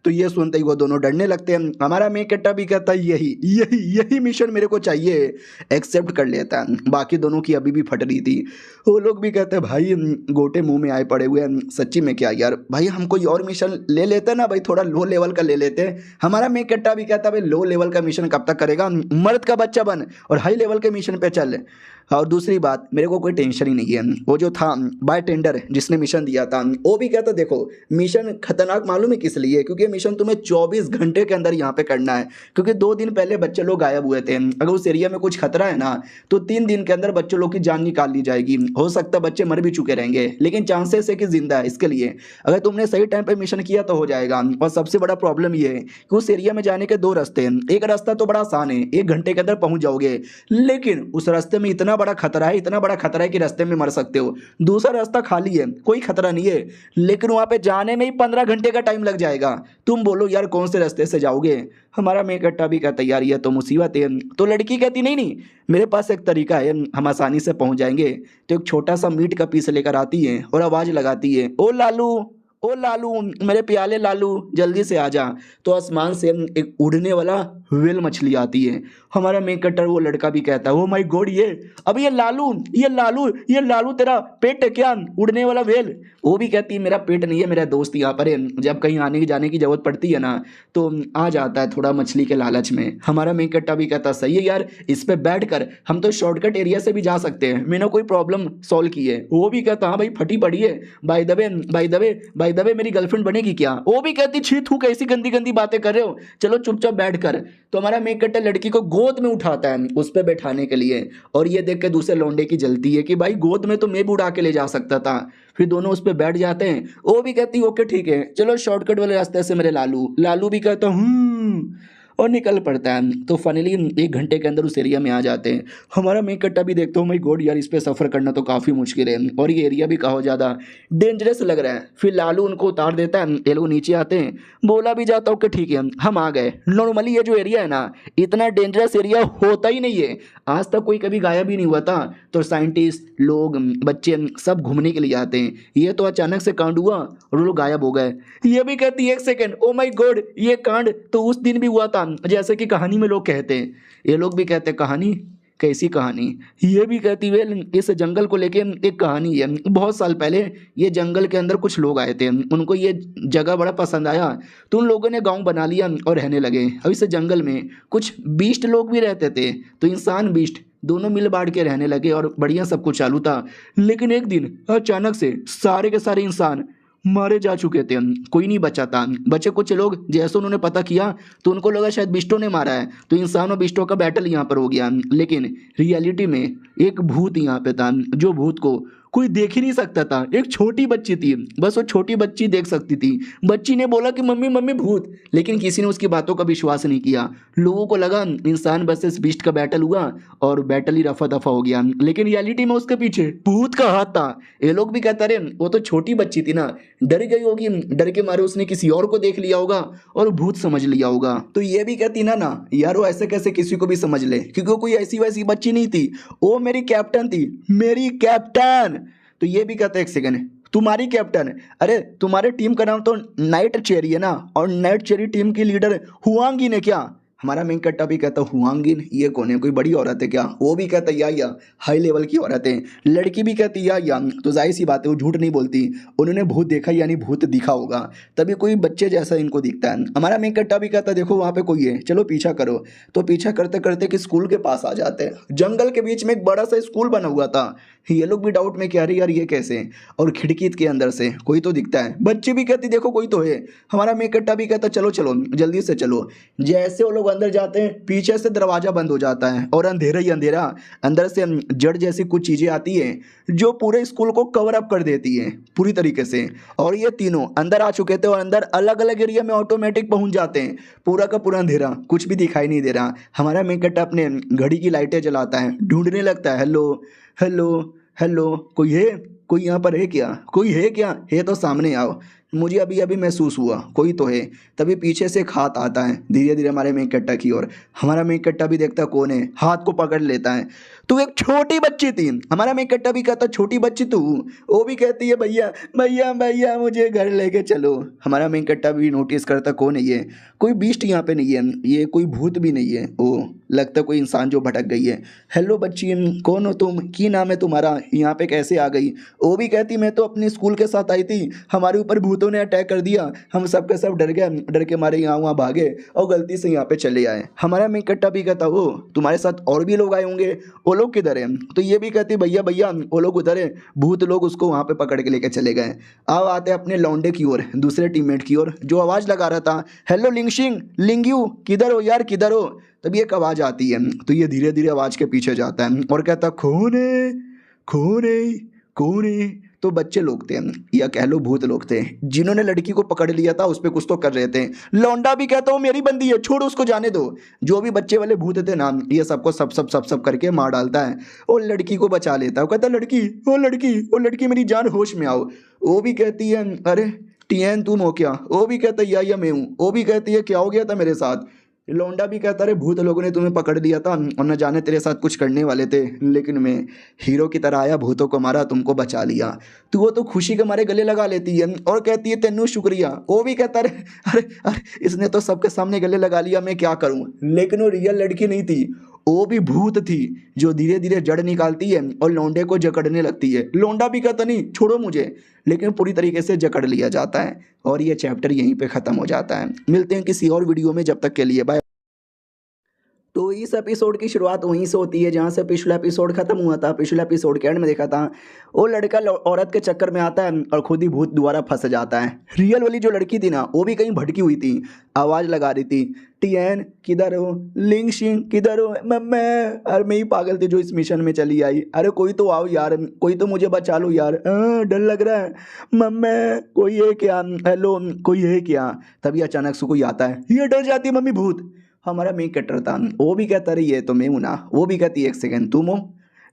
तो ये सुनते ही वो दोनों डरने लगते हैं। हमारा मेन कट्टा भी कहता है यही यही यही मिशन मेरे को चाहिए, एक्सेप्ट कर लेता है। बाकी दोनों की अभी भी फट रही थी। वो लोग भी कहते हैं भाई गोटे मुंह में आए पड़े हुए हैं, सच्ची में क्या यार भाई हम कोई और मिशन ले लेते ना भाई, थोड़ा लो लेवल का ले लेते। हमारा मेन कट्टा भी कहता है भाई लो लेवल का मिशन कब तक करेगा, मर्द का बच्चा बन और हाई लेवल के मिशन पे चल। और दूसरी बात मेरे को कोई टेंशन ही नहीं है। वो जो था बाय टेंडर जिसने मिशन दिया था वो भी कहता देखो मिशन खतरनाक मालूम है किस लिए, क्योंकि मिशन तुम्हें 24 घंटे के अंदर यहाँ पे करना है, क्योंकि 2 दिन पहले बच्चे लोग गायब हुए थे। अगर उस एरिया में कुछ खतरा है ना तो 3 दिन के अंदर बच्चों लोग की जान निकाल ली जाएगी। हो सकता है बच्चे मर भी चुके रहेंगे लेकिन चांसेस है कि जिंदा है। इसके लिए अगर तुमने सही टाइम पे मिशन किया तो हो जाएगा। और सबसे बड़ा प्रॉब्लम ये है कि उस एरिया में जाने के 2 रास्ते हैं। एक रास्ता तो बड़ा आसान है, 1 घंटे के अंदर पहुंच जाओगे, लेकिन उस रास्ते में इतना बड़ा खतरा है, इतना बड़ा खतरा है कि रास्ते में मर सकते हो। दूसरा रास्ता खाली है, कोई खतरा नहीं है, लेकिन वहां पे जाने में ही 15 घंटे का टाइम लग जाएगा। तुम बोलो यार कौन से रास्ते से जाओगे। हमारा मेन कट्टा भी कहता है यार ये तो मुसीबत है। तो लड़की कहती नहीं नहीं मेरे पास एक तरीका है, हम आसानी से पहुंच जाएंगे। तो एक छोटा सा मीट का पीस लेकर आती है और आवाज लगाती है ओ लालू मेरे प्याले लालू जल्दी से आ जा। तो आसमान से एक उड़ने वाला व्हेल मछली आती है। हमारा मेन कट्टर वो लड़का भी कहता है ओ माय गॉड ये अब ये लालू तेरा पेट है क्या, उड़ने वाला व्हेल। वो भी कहती है मेरा पेट नहीं है, मेरा दोस्त यहाँ पर है, जब कहीं आने की जाने की जरूरत पड़ती है ना तो आ जाता है थोड़ा मछली के लालच में। हमारा मेन कट्टा भी कहता सही है यार, इस पे बैठ कर हम तो शॉर्टकट एरिया से भी जा सकते हैं, मैंने कोई प्रॉब्लम सॉल्व की है। वो भी कहता हाँ भाई फटी पड़ी है, बाय द वे मेरी गर्लफ्रेंड बनेगी क्या। वो भी कहती छी थू कैसी गंदी गंदी बातें कर रहे हो, चलो चुपचाप बैठ कर। तो हमारा मेन कट्टा लड़की को गोद में उठाता है उस पर बैठाने के लिए, और ये देख के दूसरे लौंडे की जलती है कि भाई गोद में तो मैं भी उड़ा के ले जा सकता था। फिर दोनों उस पर बैठ जाते हैं। वो भी कहती ओके ठीक है चलो शॉर्टकट वाले रास्ते से मेरे लालू भी कहता और निकल पड़ता है। तो फाइनली 1 घंटे के अंदर उस एरिया में आ जाते हैं। हमारा मेन कट्टा भी देखता हूँ माय गॉड यार इस पे सफ़र करना तो काफ़ी मुश्किल है और ये एरिया भी काफ़ी ज़्यादा डेंजरस लग रहा है। फिर लालू उनको उतार देता है, ये लोग नीचे आते हैं। बोला भी जाता हूँ कि ठीक है हम आ गए। नॉर्मली ये जो एरिया है ना इतना डेंजरस एरिया होता ही नहीं है, आज तक कोई कभी गायब ही नहीं हुआ था। तो साइंटिस्ट लोग बच्चे सब घूमने के लिए आते हैं। ये तो अचानक से कांड हुआ और वो लोग गायब हो गए। ये भी कहती है 1 सेकेंड ओ माय गॉड ये कांड तो उस दिन भी हुआ था जैसे कि कहानी में लोग कहते हैं। ये लोग भी कहते हैं कहानी कैसी कहानी। ये भी कहती है इस जंगल को लेके एक कहानी है। बहुत साल पहले ये जंगल के अंदर कुछ लोग आए थे, उनको ये जगह बड़ा पसंद आया तो उन लोगों ने गांव बना लिया और रहने लगे। अब इस जंगल में कुछ बीस्ट लोग भी रहते थे, तो इंसान बीस्ट दोनों मिल बांट के रहने लगे और बढ़िया सब कुछ चालू था। लेकिन एक दिन अचानक से सारे के सारे इंसान मारे जा चुके थे, कोई नहीं बचा था। बचे कुछ लोग, जैसे उन्होंने पता किया तो उनको लगा शायद बिस्टों ने मारा है, तो इंसान और बिस्टों का बैटल यहाँ पर हो गया। लेकिन रियलिटी में एक भूत यहाँ पे था, जो भूत को कोई देख ही नहीं सकता था। एक छोटी बच्ची थी, बस वो छोटी बच्ची देख सकती थी। बच्ची ने बोला कि मम्मी मम्मी भूत, लेकिन किसी ने उसकी बातों का विश्वास नहीं किया। लोगों को लगा इंसान बस इस बिस्ट का बैटल हुआ और बैटल ही रफा दफा हो गया, लेकिन रियलिटी में उसके पीछे भूत का हाथ था। ये लोग भी कहते रहे वो तो छोटी बच्ची थी ना, डर गई होगी, डर के मारे उसने किसी और को देख लिया होगा और भूत समझ लिया होगा। तो ये भी कहती ना यार वो ऐसे कैसे किसी को भी समझ ले, क्योंकि वो कोई ऐसी वैसी बच्ची नहीं थी, वो मेरी कैप्टन थी, मेरी कैप्टन। तो ये भी कहते 1 सेकेंड तुम्हारी कैप्टन, अरे तुम्हारे टीम का नाम तो नाइट चेरी है ना, और नाइट चेरी टीम की लीडर हुआंगी ने क्या। हमारा मेन कट्टा भी कहता हुआंगिन ये कौन है, कोई बड़ी औरत है क्या। वो भी कहता या हाई लेवल की औरत है। लड़की भी कहती या तो जाहिर सी बात है वो झूठ नहीं बोलती, उन्होंने भूत देखा यानी भूत दिखा होगा, तभी कोई बच्चे जैसा इनको दिखता है। हमारा मेन कट्टा भी कहता देखो वहाँ पे कोई है, चलो पीछा करो। तो पीछा करते करते कि स्कूल के पास आ जाते हैं। जंगल के बीच में एक बड़ा सा स्कूल बना हुआ था। ये लोग भी डाउट में क्या रही यार ये कैसे, और खिड़की के अंदर से कोई तो दिखता है। बच्ची भी कहती देखो कोई तो है। हमारा मेन कट्टा भी कहता चलो चलो जल्दी से चलो। जैसे वो लोग अंदर जाते हैं पीछे से दरवाजा बंद हो जाता है और अंधेरा ही अंधेरा, अंदर से जड़ जैसी कुछ चीजें आती है जो पूरे स्कूल को कवर अप कर देती है पूरी तरीके से। और ये तीनों अंदर आ चुके थे और अंदर अलग अलग एरिया में ऑटोमेटिक पहुंच जाते हैं। पूरा का पूरा अंधेरा, कुछ भी दिखाई नहीं दे रहा। हमारा मेन कट्टा अपने घड़ी की लाइटें जलाता है, ढूंढने लगता है हेलो हेलो हेलो, कोई है? कोई यहाँ पर है क्या? कोई है क्या? है तो सामने आओ, मुझे अभी अभी महसूस हुआ कोई तो है। तभी पीछे से एक हाथ आता है धीरे धीरे हमारे मेन कट्टा की ओर। हमारा मेन कट्टा भी देखता कौन है, हाथ को पकड़ लेता है। तू एक छोटी बच्ची थी। हमारा मेन कट्टा भी कहता छोटी बच्ची तू? वो भी कहती है भैया भैया भैया मुझे घर लेके चलो। हमारा मेन कट्टा भी नोटिस करता कौन है ये, कोई बीस्ट यहाँ पे नहीं है, ये कोई भूत भी नहीं है, ओ लगता कोई इंसान जो भटक गई है। हेलो बच्ची, कौन हो तुम? की नाम है तुम्हारा? यहाँ पे कैसे आ गई? वो भी कहती मैं तो अपनी स्कूल के साथ आई थी, हमारे ऊपर भूतों ने अटैक कर दिया, हम सब के सब डर गए, डर के मारे यहाँ वहाँ भागे और गलती से यहाँ पे चले आए। हमारा मेन कट्टा भी कहता वो तुम्हारे साथ और भी लोग आए होंगे, वो लोग किधर है? तो ये भी कहती भैया भैया वो लोग उधर है, भूत लोग उसको वहाँ पे पकड़ के लेके चले गए। अब आते अपने लौंडे की ओर, दूसरे टीममेट की ओर जो आवाज़ लगा रहा था हेलो लिंगशिंग लिंगयू, किधर हो यार किधर हो? तभी एक आवाज़ आती है, तो ये धीरे धीरे आवाज़ के पीछे जाता है और कहता कौन है कौन है कौन है? तो बच्चे लोग थे या कह लो भूत लोग थे जिन्होंने लड़की को पकड़ लिया था, उस पर कुछ तो कर रहे थे। लौंडा भी कहता हूँ मेरी बंदी है, छोड़ो उसको जाने दो। जो भी बच्चे वाले भूत थे ना, ये सबको सब सब सब सब करके मार डालता है और लड़की को बचा लेता है। वो कहता लड़की वो लड़की वो लड़की मेरी जान, होश में आओ। वो भी कहती है अरे टियन तुम हो क्या? वो भी कहता है या मैं हूँ। वो भी कहती है क्या हो गया था मेरे साथ? लौंडा भी कहता अरे भूत लोगों ने तुम्हें पकड़ लिया था और न जाने तेरे साथ कुछ करने वाले थे, लेकिन मैं हीरो की तरह आया, भूतों को मारा, तुमको बचा लिया। तो वो तो खुशी के मारे गले लगा लेती है और कहती है तेनू शुक्रिया। वो भी कहता अरे अरे अरे इसने तो सबके सामने गले लगा लिया, मैं क्या करूं? लेकिन वो रियल लड़की नहीं थी, वो भी भूत थी जो धीरे धीरे जड़ निकालती है और लौंडे को जकड़ने लगती है। लौंडा भी कहता नहीं छोड़ो मुझे, लेकिन पूरी तरीके से जकड़ लिया जाता है और ये चैप्टर यहीं पे ख़त्म हो जाता है। मिलते हैं किसी और वीडियो में, जब तक के लिए बाय। तो इस एपिसोड की शुरुआत वहीं से होती है जहाँ से पिछला एपिसोड खत्म हुआ था। पिछले एपिसोड के एंड में देखा था वो लड़का औरत के चक्कर में आता है और खुद ही भूत दोबारा फंस जाता है। रियल वाली जो लड़की थी ना, वो भी कहीं भटकी हुई थी, आवाज़ लगा रही थी टियन किधर हो, लिंग शिंग किधर हो? मम्मा, अरे मैं ही पागल थी जो इस मिशन में चली आई, अरे कोई तो आओ यार, कोई तो मुझे बचा लो यार, डर लग रहा है मम्मा, कोई है क्या? हेलो कोई है क्या? तभी अचानक से कोई आता है, ये डर जाती है मम्मी भूत। हमारा मेन कैरेक्टर था, वो भी कहता रही है तो मैं हूं ना। वो भी कहती है एक सेकंड तुम हो,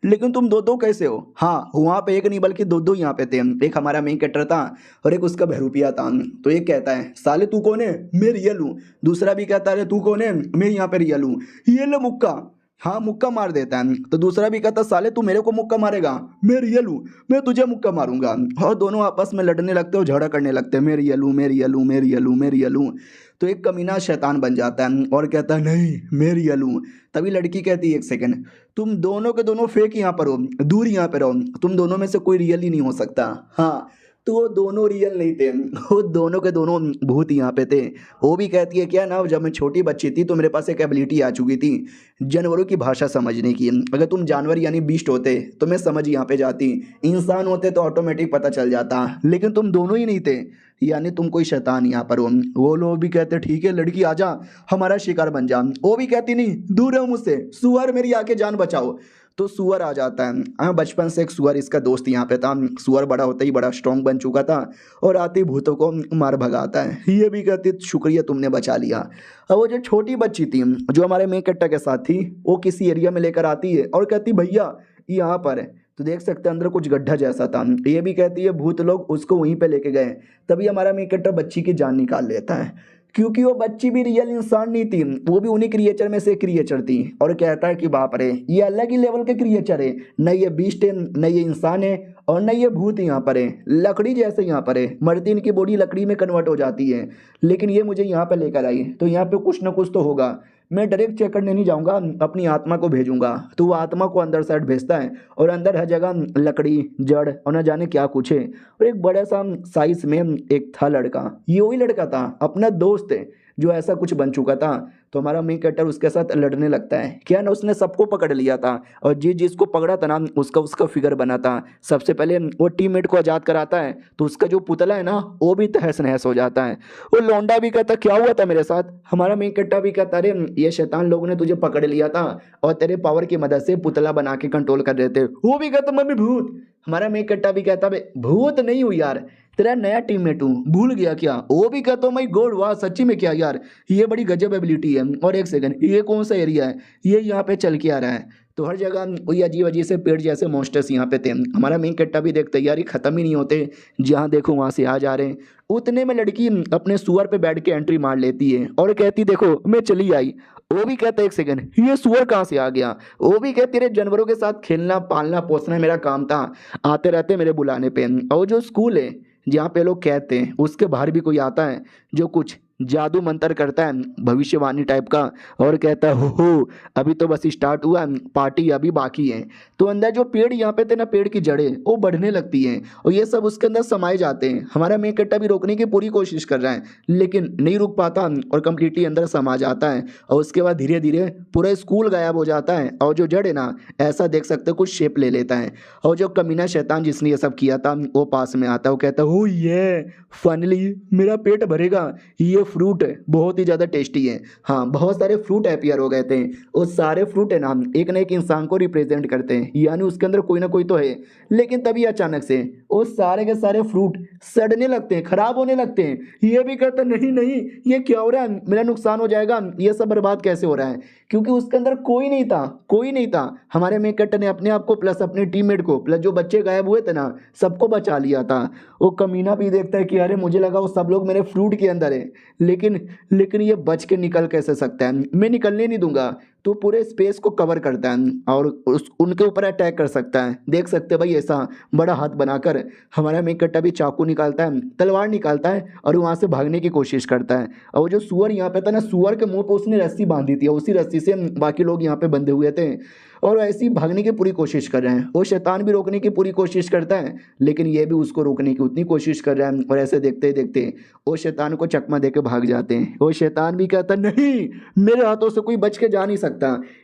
लेकिन तुम दो दो कैसे हो? हाँ वहाँ पे एक नहीं बल्कि दो दो यहाँ पे थे। एक हमारा मेन कैरेक्टर था और एक उसका बहरूपिया था। तो एक कहता है साले तू कौन है? मैं रियल हूँ। दूसरा भी कहता है तू कौन है? मैं यहाँ पे रियल हूँ। ये ले मुक्का, हाँ मुक्का मार देता है। तो दूसरा भी कहता साले तू मेरे को मुक्का मारेगा? मैं रियल हूँ, मैं तुझे मुक्का मारूंगा। और दोनों आपस में लड़ने लगते हो, झगड़ा करने लगते हैं, मैं रियल हूँ मैं रियल हूँ मैं रियल हूँ मैं रियल हूँ। तो एक कमीना शैतान बन जाता है और कहता है नहीं मैं रियल हूँ। तभी लड़की कहती है एक सेकंड, तुम दोनों के दोनों फेक यहाँ पर हो, दूर यहाँ पर रहो, तुम दोनों में से कोई रियल ही नहीं हो सकता। हाँ तो वो दोनों रियल नहीं थे, वो दोनों के दोनों भूत यहाँ पे थे। वो भी कहती है क्या ना, जब मैं छोटी बच्ची थी तो मेरे पास एक एबिलिटी आ चुकी थी जानवरों की भाषा समझने की। अगर तुम जानवर यानी बीस्ट होते तो मैं समझ यहाँ पे जाती, इंसान होते तो ऑटोमेटिक पता चल जाता, लेकिन तुम दोनों ही नहीं थे, यानी तुम कोई शैतान यहाँ पर हो। वो लोग भी कहते ठीक है लड़की आजा हमारा शिकार बन जा। वो भी कहती नहीं दूर रहो मुझसे, सुअर मेरी आके जान बचाओ। तो सुअर आ जाता है। हाँ बचपन से एक सुअर इसका दोस्त यहाँ पे था। सुअर बड़ा होता ही बड़ा स्ट्रॉन्ग बन चुका था और आते ही भूतों को मार भगाता है। ये भी कहती शुक्रिया तुमने बचा लिया। और वो जो छोटी बच्ची थी जो हमारे मेन कैरेक्टर के साथ थी, वो किसी एरिया में लेकर आती है और कहती भैया यहाँ पर है, तो देख सकते हैं अंदर कुछ गड्ढा जैसा था। ये भी कहती है भूत लोग उसको वहीं पे लेके गए। तभी हमारा मेन कैरेक्टर बच्ची की जान निकाल लेता है, क्योंकि वो बच्ची भी रियल इंसान नहीं थी, वो भी उन्हीं क्रिएचर में से क्रिएचर थी। और कहता है कि बाप रे ये अलग ही लेवल के क्रिएचर है, न ये बीस्ट है न ये इंसान है और न ये भूत यहाँ पर है, लकड़ी जैसे यहाँ पर है, मरती इनकी बॉडी लकड़ी में कन्वर्ट हो जाती है, लेकिन ये मुझे यहाँ पे लेकर आई तो यहाँ पे कुछ ना कुछ तो होगा। मैं डायरेक्ट चेक करने नहीं जाऊँगा, अपनी आत्मा को भेजूंगा। तो वो आत्मा को अंदर साइड भेजता है और अंदर हर जगह लकड़ी जड़ और न जाने क्या कुछ है। और एक बड़ा सा साइज में एक था लड़का, ये वही लड़का था अपना दोस्त है जो ऐसा कुछ बन चुका था। तो हमारा मेन कैरेक्टर उसके साथ लड़ने लगता है। क्या ना उसने सबको पकड़ लिया था और जिसको पकड़ा था ना उसका फिगर बना था। सबसे पहले वो टीममेट को आज़ाद कराता है तो उसका जो पुतला है ना वो भी तहस नहस हो जाता है। वो लौंडा भी कहता क्या हुआ था मेरे साथ? हमारा मेन कैरेक्टर भी कहता अरे ये शैतान लोगों ने तुझे पकड़ लिया था और तेरे पावर की मदद से पुतला बना के कंट्रोल कर रहे थे। वो भी कहता मम्मी भूत। हमारा मेन कैरेक्टर भी कहता भूत नहीं हूँ यार, तेरा नया टीममेट हूँ, भूल गया क्या? वो भी कहता हूँ माई गॉड वाह सच्ची में क्या यार, ये बड़ी गजब एबिलिटी है। और एक सेकंड ये कौन सा एरिया है? ये यहाँ पे चल के आ रहा है। तो हर जगह वही अजीब अजीब से पेड़ जैसे मॉन्स्टर्स यहाँ पे थे। हमारा मेन कट्टा भी देखते यार ये ख़त्म ही नहीं होते, जहाँ देखो वहाँ से आ जा रहे हैं। उतने में लड़की अपने सुअर पे बैठ के एंट्री मार लेती है और कहती देखो मैं चली आई। वो भी कहता है एक सेकंड ये सुअर कहाँ से आ गया। वो भी कहती रे जानवरों के साथ खेलना पालना पोसना मेरा काम था, आते रहते मेरे बुलाने पे। और जो स्कूल है जहाँ पे लोग कहते हैं उसके बाहर भी कोई आता है जो कुछ जादू मंत्र करता है भविष्यवाणी टाइप का, और कहता है हो अभी तो बस स्टार्ट हुआ, पार्टी अभी बाकी है। तो अंदर जो पेड़ यहाँ पे थे ना, पेड़ की जड़ें वो बढ़ने लगती हैं और ये सब उसके अंदर समाये जाते हैं। हमारा मेन कट्टा भी रोकने की पूरी कोशिश कर रहा है लेकिन नहीं रुक पाता और कम्प्लीटली अंदर समा जाता है। और उसके बाद धीरे धीरे पूरा स्कूल गायब हो जाता है और जो जड़ है ना ऐसा देख सकते हो कुछ शेप ले लेता है। और जो कमीना शैतान जिसने ये सब किया था वो पास में आता है, वो कहता है ओ ये फाइनली मेरा पेट भरेगा, ये फ्रूट बहुत ही ज़्यादा टेस्टी है। हाँ बहुत सारे फ्रूट अपीयर हो गए थे, वो सारे फ्रूट है ना एक इंसान को रिप्रेजेंट करते हैं, यानी उसके अंदर कोई ना कोई तो है। लेकिन तभी अचानक से वो सारे के सारे फ्रूट सड़ने लगते हैं, खराब होने लगते हैं। ये भी कहता नहीं नहीं ये क्या हो रहा है, मेरा नुकसान हो जाएगा, ये सब बर्बाद कैसे हो रहा है, क्योंकि उसके अंदर कोई नहीं था, कोई नहीं था। हमारे मेकट ने अपने आप को प्लस अपने टीममेट को प्लस जो बच्चे गायब हुए थे ना सबको बचा लिया था। वो कमीना भी देखता है कि अरे मुझे लगा वो सब लोग मेरे फ्रूट के अंदर है, लेकिन लेकिन ये बच के निकल कैसे सकता है, मैं निकलने नहीं दूंगा। तो पूरे स्पेस को कवर करता है और उनके ऊपर अटैक कर सकता है। देख सकते हैं भाई ऐसा बड़ा हाथ बनाकर हमारा मेकट्टा भी चाकू निकालता है, तलवार निकालता है और वहाँ से भागने की कोशिश करता है। और वो जो सुअर यहाँ पे था ना, सुअर के मुंह पे उसने रस्सी बांधी थी, उसी रस्सी से बाकी लोग यहाँ पे बंधे हुए थे और ऐसे ही भागने की पूरी कोशिश कर रहे हैं। वो शैतान भी रोकने की पूरी कोशिश करता है लेकिन ये भी उसको रोकने की उतनी कोशिश कर रहा है। और ऐसे देखते ही देखते वो शैतान को चकमा दे के भाग जाते हैं। वो शैतान भी कहता नहीं मेरे हाथों से कोई बच के जा नहीं सकता।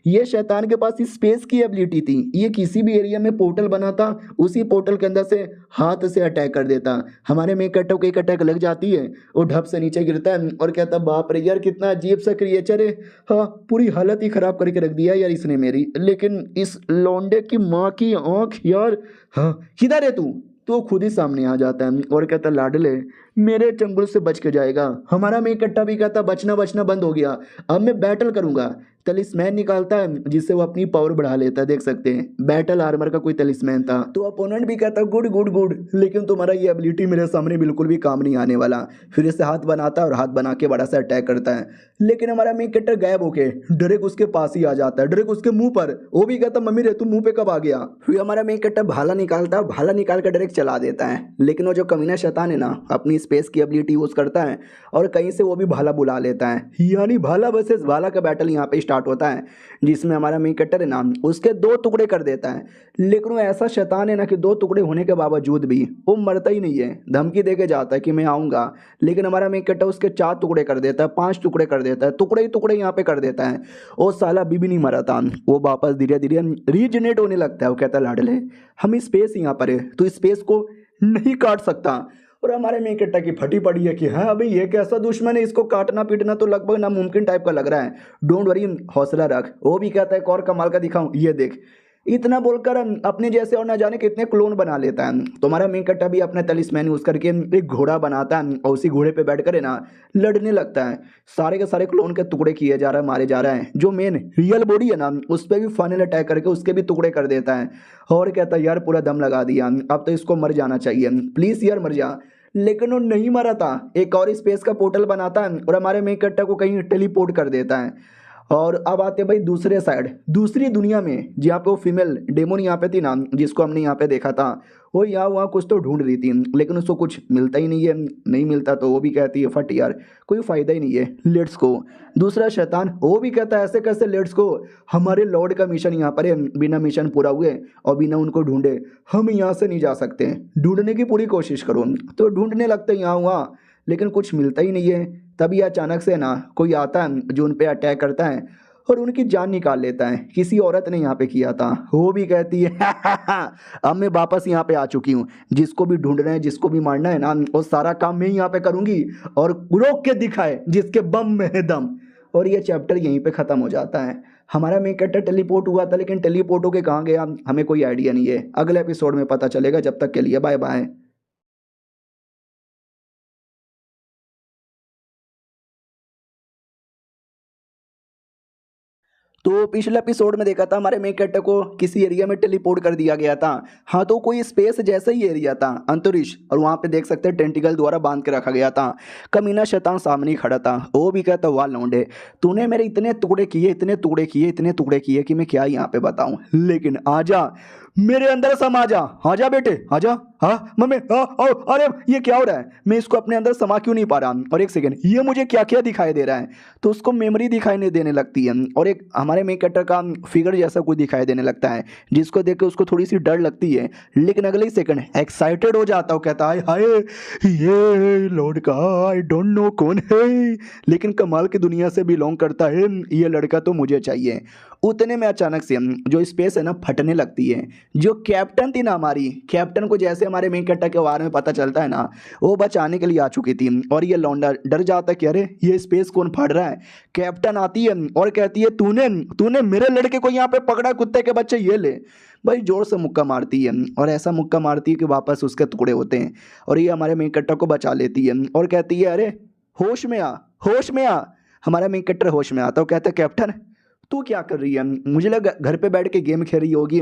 ये शैतान के पास इस स्पेस की एबिलिटी थी, ये किसी भी एरिया में पोर्टल बनाता, उसी पोर्टल के अंदर से हाथ से अटैक कर देता। हमारे में कट्टो को एक अटैक लग जाती है, वो ढप से नीचे गिरता है और कहता बाप रे यार कितना अजीब सा क्रिएचर है। हाँ पूरी हालत ही खराब करके रख दिया यार इसने मेरी, लेकिन इस लौंडे की माँ की आँख यार। हाँ किधर है तू, तो खुद ही सामने आ जाता है और कहता लाडले मेरे चंगुल से बच के जाएगा। हमारा में कट्टा भी कहता बचना बचना बंद हो गया, अब मैं बैटल करूंगा। तलिस्मैन निकालता है जिससे वो अपनी पावर बढ़ा लेता है, देख सकते हैं बैटल आर्मर का कोई तलिस्मैन था। तो अपोनेंट भी कहता गुड गुड गुड, लेकिन तुम्हारा ये एबिलिटी मेरे सामने बिल्कुल भी काम नहीं आने वाला। फिर इससे हाथ बनाता है और हाथ बना के बड़ा सा अटैक करता है, लेकिन हमारा मेन कैरेक्टर गायब होके डायरेक्ट उसके पास ही आ जाता है, डायरेक्ट उसके मुंह पर। वो भी कहता मम्मी रे तू मुंह पे कब आ गया। फिर हमारा मेन कैरेक्टर भाला निकालता है, भाला निकाल कर डायरेक्ट चला देता है, लेकिन वो जो कमीना शैतान है ना अपनी स्पेस की एबिलिटी यूज करता है और कहीं से वो भी भाला बुला लेता है। यानी भाला वर्सेस भाला का बैटल यहाँ पे स्टार्ट होता है, जिसमें हमारा मेन कैरेक्टर है ना उसके दो टुकड़े कर देता है। लेकिन वो ऐसा शैतान है ना कि दो टुकड़े होने के बावजूद भी वो मरता ही नहीं है, धमकी दे के जाता है कि मैं आऊंगा। लेकिन हमारा मेन कैरेक्टर उसके 4 टुकड़े कर देता है, 5 टुकड़े कर देता है, टुकड़े ही टुकड़े यहाँ पे कर देता है। वो साला अभी भी नहीं मरा था, वो वापस धीरे धीरे रीजनरेट होने लगता है। वो कहता है लाडले हम स्पेस यहाँ पर है, तो स्पेस को नहीं काट सकता। और हमारे मेन कैरेक्टर की फटी पड़ी है कि हाँ अभी ये कैसा दुश्मन है, इसको काटना पीटना तो लगभग नामुमकिन टाइप का लग रहा है। डोंट वरी हौसला रख। वो भी कहता है एक और कमाल का दिखाऊं, ये देख। इतना बोलकर अपने जैसे और ना जाने कितने क्लोन बना लेता है। तुम्हारा मेन कट्टा भी अपना तलिस्मैन यूज करके एक घोड़ा बनाता है और उसी घोड़े पे बैठ कर है ना लड़ने लगता है। सारे के सारे क्लोन के टुकड़े किए जा रहा है, मारे जा रहा है। जो मेन रियल बॉडी है ना उस पर भी फाइनल अटैक करके उसके भी टुकड़े कर देता है और कहता है यार पूरा दम लगा दिया, अब तो इसको मर जाना चाहिए, प्लीज यार मर जा। लेकिन वो नहीं मरा था, एक और स्पेस का पोर्टल बनाता है और हमारे मेन कट्टा को कहीं टेलीपोर्ट कर देता है। और अब आते हैं भाई दूसरे साइड, दूसरी दुनिया में जहाँ पे वो फीमेल डेमोन यहाँ पे थी ना जिसको हमने यहाँ पे देखा था, वो यहाँ वहाँ कुछ तो ढूंढ रही थी लेकिन उसको कुछ मिलता ही नहीं है। नहीं मिलता तो वो भी कहती है फट यार कोई फ़ायदा ही नहीं है, लेट्स गो। दूसरा शैतान वो भी कहता है ऐसे कैसे लेट्स गो, हमारे लॉर्ड का मिशन यहाँ पर है, बिना मिशन पूरा हुए और बिना उनको ढूंढे हम यहाँ से नहीं जा सकते, ढूंढने की पूरी कोशिश करो। तो ढूंढने लगते हैं यहाँ वहाँ लेकिन कुछ मिलता ही नहीं है। तभी अचानक से ना कोई आता है जो उन पे अटैक करता है और उनकी जान निकाल लेता है। किसी औरत ने यहाँ पे किया था। वो भी कहती है अब मैं वापस यहाँ पे आ चुकी हूँ, जिसको भी ढूंढना है जिसको भी मारना है ना वो सारा काम मैं यहाँ पे करूँगी और रोक के दिखाए जिसके बम में है दम। और ये चैप्टर यहीं पे ख़त्म हो जाता है। हमारा मेन कैरेक्टर टेलीपोर्ट हुआ था लेकिन टेलीपोर्ट होके कहाँ गया हमें कोई आइडिया नहीं है। अगले एपिसोड में पता चलेगा। जब तक के लिए बाय बाय। तो पिछले एपिसोड में देखा था हमारे मेन कैरेक्टर को किसी एरिया में टेलीपोर्ट कर दिया गया था। हाँ, तो कोई स्पेस जैसा ही एरिया था, अंतरिक्ष, और वहाँ पे देख सकते हैं टेंटिकल द्वारा बांध के रखा गया था। कमीना शैतान सामने ही खड़ा था। वो भी कहता, वाह लौंडे, तूने मेरे इतने टुकड़े किए, इतने टुकड़े किए, इतने टुकड़े किए कि मैं क्या यहाँ पे बताऊँ, लेकिन आजा मेरे अंदर समा जा, आजा बेटे आजा। हाँ मम्मी, अरे ये क्या हो रहा है, मैं इसको अपने अंदर समा क्यों नहीं पा रहा, और एक सेकंड, ये मुझे क्या क्या दिखाई दे रहा है। तो उसको मेमोरी दिखाई नहीं देने लगती है, और एक हमारे मेन कैरेक्टर का फिगर जैसा कोई दिखाई देने लगता है, जिसको देख के उसको थोड़ी सी डर लगती है, लेकिन अगले ही सेकंड एक्साइटेड हो जाता है। कहता है, हाय ये लड़का आई डोंट नो कौन है, लेकिन कमाल की दुनिया से बिलोंग करता है, ये लड़का तो मुझे चाहिए। उतने में अचानक से जो स्पेस है ना फटने लगती है। जो कैप्टन थी ना हमारी, कैप्टन को जैसे हमारे मेन कैरेक्टर के बारे में पता चलता है ना, वो बचाने के लिए आ चुकी थी, और ये लौंडा डर जाता है कि अरे ये स्पेस कौन फट रहा है। कैप्टन आती है और कहती है, तूने तूने मेरे लड़के को यहाँ पे पकड़ा, कुत्ते के बच्चे, ये ले। भाई जोर से मुक्का मारती है, और ऐसा मुक्का मारती है कि वापस उसके टुकड़े होते हैं, और ये हमारे मेन कैरेक्टर को बचा लेती है, और कहती है, अरे होश में आ, होश में आ। हमारा मेन कैरेक्टर होश में आता है, कहता है, कैप्टन तू क्या कर रही है, मुझे लगा घर पे बैठ के गेम खेल रही होगी।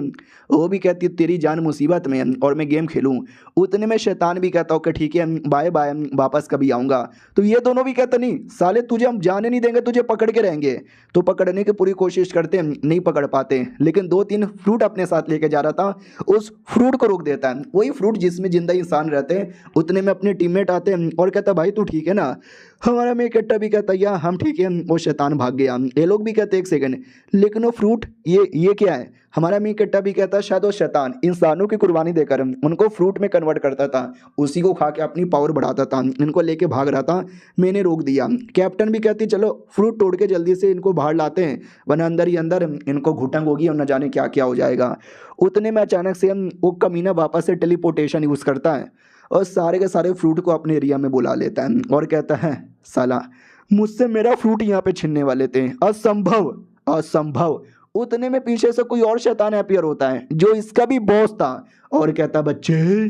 वो भी कहती है, तेरी जान मुसीबत में है और मैं गेम खेलूं। उतने में शैतान भी कहता हूँ कि ठीक है बाय बाय, वापस कभी आऊँगा। तो ये दोनों भी कहते, नहीं साले तुझे हम जाने नहीं देंगे, तुझे पकड़ के रहेंगे। तो पकड़ने की पूरी कोशिश करते हैं, नहीं पकड़ पाते, लेकिन 2-3 फ्रूट अपने साथ लेके जा रहा था, उस फ्रूट को रोक देता है, वही फ्रूट जिसमें जिंदा इंसान रहते हैं। उतने में अपने टीममेट आते हैं और कहता, भाई तू ठीक है ना। हमारा मेन कैरेक्टर भी कहता, या हम ठीक है, वो शैतान भाग गया। ये लोग भी कहते, एक सेकंड, लेकिन वो फ्रूट ये क्या है। हमारा मेन कैरेक्टर भी कहता, शायद वो शैतान इंसानों की कुर्बानी देकर उनको फ्रूट में कन्वर्ट करता था, उसी को खा के अपनी पावर बढ़ाता था, इनको लेके भाग रहा था, मैंने रोक दिया। कैप्टन भी कहती, चलो फ्रूट तोड़ के जल्दी से इनको बाहर लाते हैं, वरना अंदर ही अंदर इनको घुटन होगी और न जाने क्या क्या हो जाएगा। उतने में अचानक से वो कमीना वापस से टेलीपोर्टेशन यूज़ करता है और सारे के सारे फ्रूट को अपने एरिया में बुला लेता है, और कहता है, साला मुझसे मेरा फ्रूट यहाँ पे छीनने वाले थे, असंभव असंभव। उतने में पीछे से कोई और शैतान अपीयर होता है, जो इसका भी बॉस था, और कहता, बच्चे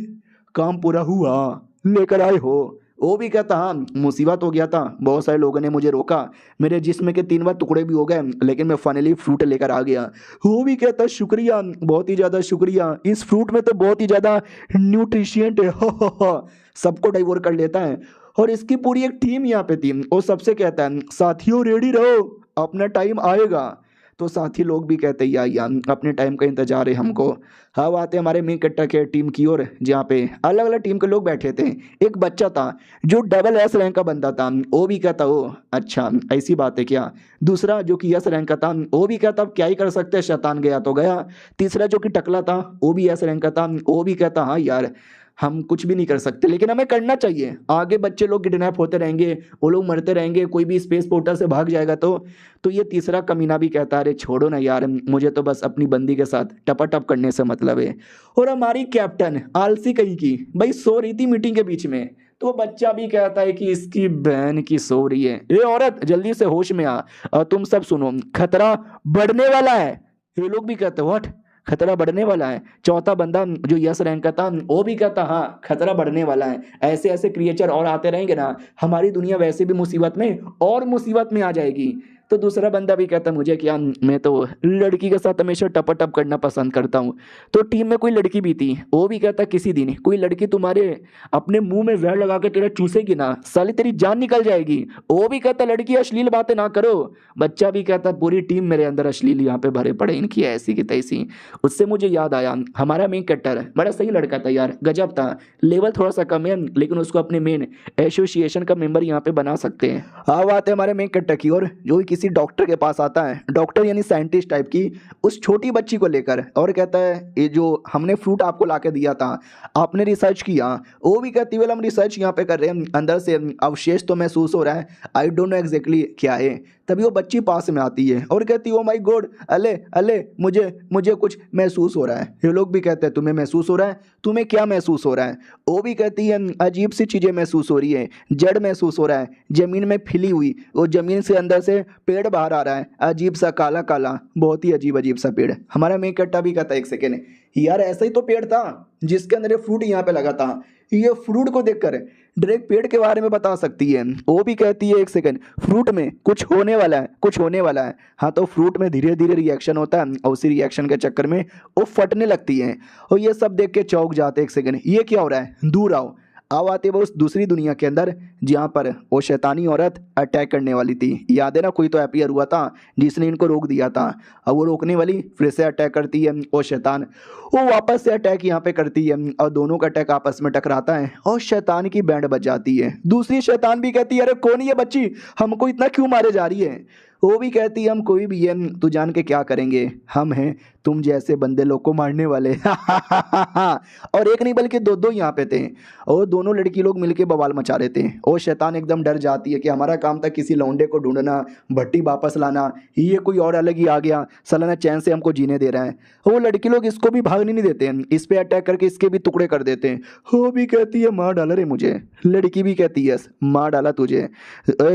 काम पूरा हुआ, लेकर आए हो। वो भी कहता, हाँ मुसीबत हो गया था, बहुत सारे लोगों ने मुझे रोका, मेरे जिस्म के 3 बार टुकड़े भी हो गए, लेकिन मैं फाइनली फ्रूट लेकर आ गया। वो भी कहता, शुक्रिया, बहुत ही ज़्यादा शुक्रिया, इस फ्रूट में तो बहुत ही ज़्यादा न्यूट्रिशियंट है, हो। सबको डाइवोर कर लेता है, और इसकी पूरी एक टीम यहाँ पे थी। वो सबसे कहता है, साथियों रेडी रहो, अपना टाइम आएगा। तो साथी लोग भी कहते हैं, या अपने टाइम का इंतजार है हमको। हाँ, आते हमारे मेन कैरेक्टर के टीम की ओर, जहाँ पे अलग अलग टीम के लोग बैठे थे। एक बच्चा था जो डबल एस रैंक का बंदा था, वो भी कहता, ओ अच्छा ऐसी बात है क्या। दूसरा जो कि एस रैंक का था, वो भी कहता, अब क्या ही कर सकते हैं, शैतान गया तो गया। तीसरा जो कि टकला था, वो भी एस रैंक का था, वो भी कहता, हाँ यार हम कुछ भी नहीं कर सकते, लेकिन हमें करना चाहिए, आगे बच्चे लोग किडनैप होते रहेंगे, वो लोग मरते रहेंगे, कोई भी स्पेस पोर्टल से भाग जाएगा तो ये तीसरा कमीना भी कहता है, अरे छोड़ो ना यार, मुझे तो बस अपनी बंदी के साथ टपाटप करने से मतलब है। और हमारी कैप्टन आलसी कहीं की भाई सो रही थी मीटिंग के बीच में, तो वो बच्चा भी कहता है कि इसकी बहन की सो रही है, ये औरत जल्दी से होश में आ, और तुम सब सुनो, खतरा बढ़ने वाला है। ये लोग भी कहते, व्हाट, खतरा बढ़ने वाला है। चौथा बंदा जो यस रैंक का था, वो भी कहता, हाँ खतरा बढ़ने वाला है, ऐसे ऐसे क्रिएचर और आते रहेंगे ना, हमारी दुनिया वैसे भी मुसीबत में और मुसीबत में आ जाएगी। तो दूसरा बंदा भी कहता, मुझे क्या, मैं तो लड़की के साथ हमेशा टपाटप करना पसंद करता हूँ। तो टीम में कोई लड़की भी थी, वो भी कहता, किसी दिन कोई लड़की तुम्हारे अपने मुंह में जहर लगा के तेरा चूसेगी ना, साली तेरी जान निकल जाएगी। वो भी कहता, लड़की अश्लील बातें ना करो। बच्चा भी कहता, पूरी टीम मेरे अंदर अश्लील यहाँ पे भरे पड़े, इनकी ऐसी की तैसी। उससे मुझे याद आया, हमारा मेन कैरेक्टर बड़ा सही लड़का था यार, गजब था, लेवल थोड़ा सा कम है, लेकिन उसको अपने मेन एसोसिएशन का मेंबर यहाँ पे बना सकते हैं। हाँ, बात है हमारे मेन कैरेक्टर की, और जो किसी डॉक्टर के पास आता है, डॉक्टर यानी साइंटिस्ट टाइप की, उस छोटी बच्ची को लेकर, और कहता है, ये जो हमने फ्रूट आपको लाके दिया था, आपने रिसर्च किया। वो भी कहती है, हम रिसर्च यहाँ पे कर रहे हैं, अंदर से अवशेष तो महसूस हो रहा है, आई डोंट नो एग्जैक्टली क्या है। तभी वो बच्ची पास में आती है और कहती है, ओ माय गॉड, अले अले मुझे कुछ महसूस हो रहा है। ये लोग भी कहते हैं, तुम्हें महसूस हो रहा है, तुम्हें क्या महसूस हो रहा है। वो भी कहती है, अजीब सी चीज़ें महसूस हो रही है, जड़ महसूस हो रहा है, ज़मीन में फैली हुई, वो ज़मीन से अंदर से पेड़ बाहर आ रहा है, अजीब सा काला काला, बहुत ही अजीब अजीब सा पेड़। हमारा मेन कैरेक्टर भी कहता है, एक सेकेंड, यार ऐसा ही तो पेड़ था जिसके अंदर ये फ्रूट यहाँ पे लगा था। ये फ्रूट को देखकर डायरेक्ट पेड़ के बारे में बता सकती है। वो भी कहती है, एक सेकंड, फ्रूट में कुछ होने वाला है, कुछ होने वाला है। हाँ, तो फ्रूट में धीरे धीरे रिएक्शन होता है और उसी रिएक्शन के चक्कर में वो फटने लगती है। और ये सब देख के चौंक जाते, एक सेकंड ये क्या हो रहा है, दूर आओ। अब आते वो उस दूसरी दुनिया के अंदर जहाँ पर वो शैतानी औरत अटैक करने वाली थी। याद है ना, कोई तो अपीयर हुआ था जिसने इनको रोक दिया था। अब वो रोकने वाली फिर से अटैक करती है, वो शैतान वो वापस से अटैक यहाँ पे करती है और दोनों का अटैक आपस में टकराता है और शैतान की बैंड बज जाती है। दूसरी शैतान भी कहती है, अरे कौन ये बच्ची, हमको इतना क्यों मारे जा रही है। वो भी कहती है, हम कोई भी है, तू जान के क्या करेंगे, हम हैं तुम जैसे बंदे लोग को मारने वाले। और एक नहीं बल्कि दो दो यहाँ पे थे और दोनों लड़की लोग मिलके बवाल मचा रहे थे। और शैतान एकदम डर जाती है कि हमारा काम था किसी लौंडे को ढूंढना, भट्टी वापस लाना, ये कोई और अलग ही आ गया, सालाना चैन से हमको जीने दे रहा है। वो लड़की लोग इसको भी भागने नहीं देते हैं, इस पे अटैक करके इसके भी टुकड़े कर देते हैं। वो भी कहती है, मार डाला रे मुझे। लड़की भी कहती है, मार डाला तुझे,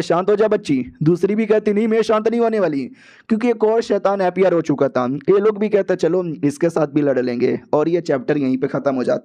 शांत हो जा बच्ची। दूसरी भी कहती, नहीं मैं शांत नहीं होने वाली, क्योंकि एक और शैतान हैप्पियर हो चुका था। ये लोग भी कहते चलो इसके साथ भी लड़ लेंगे और ये चैप्टर यहीं पे खत्म हो जाता।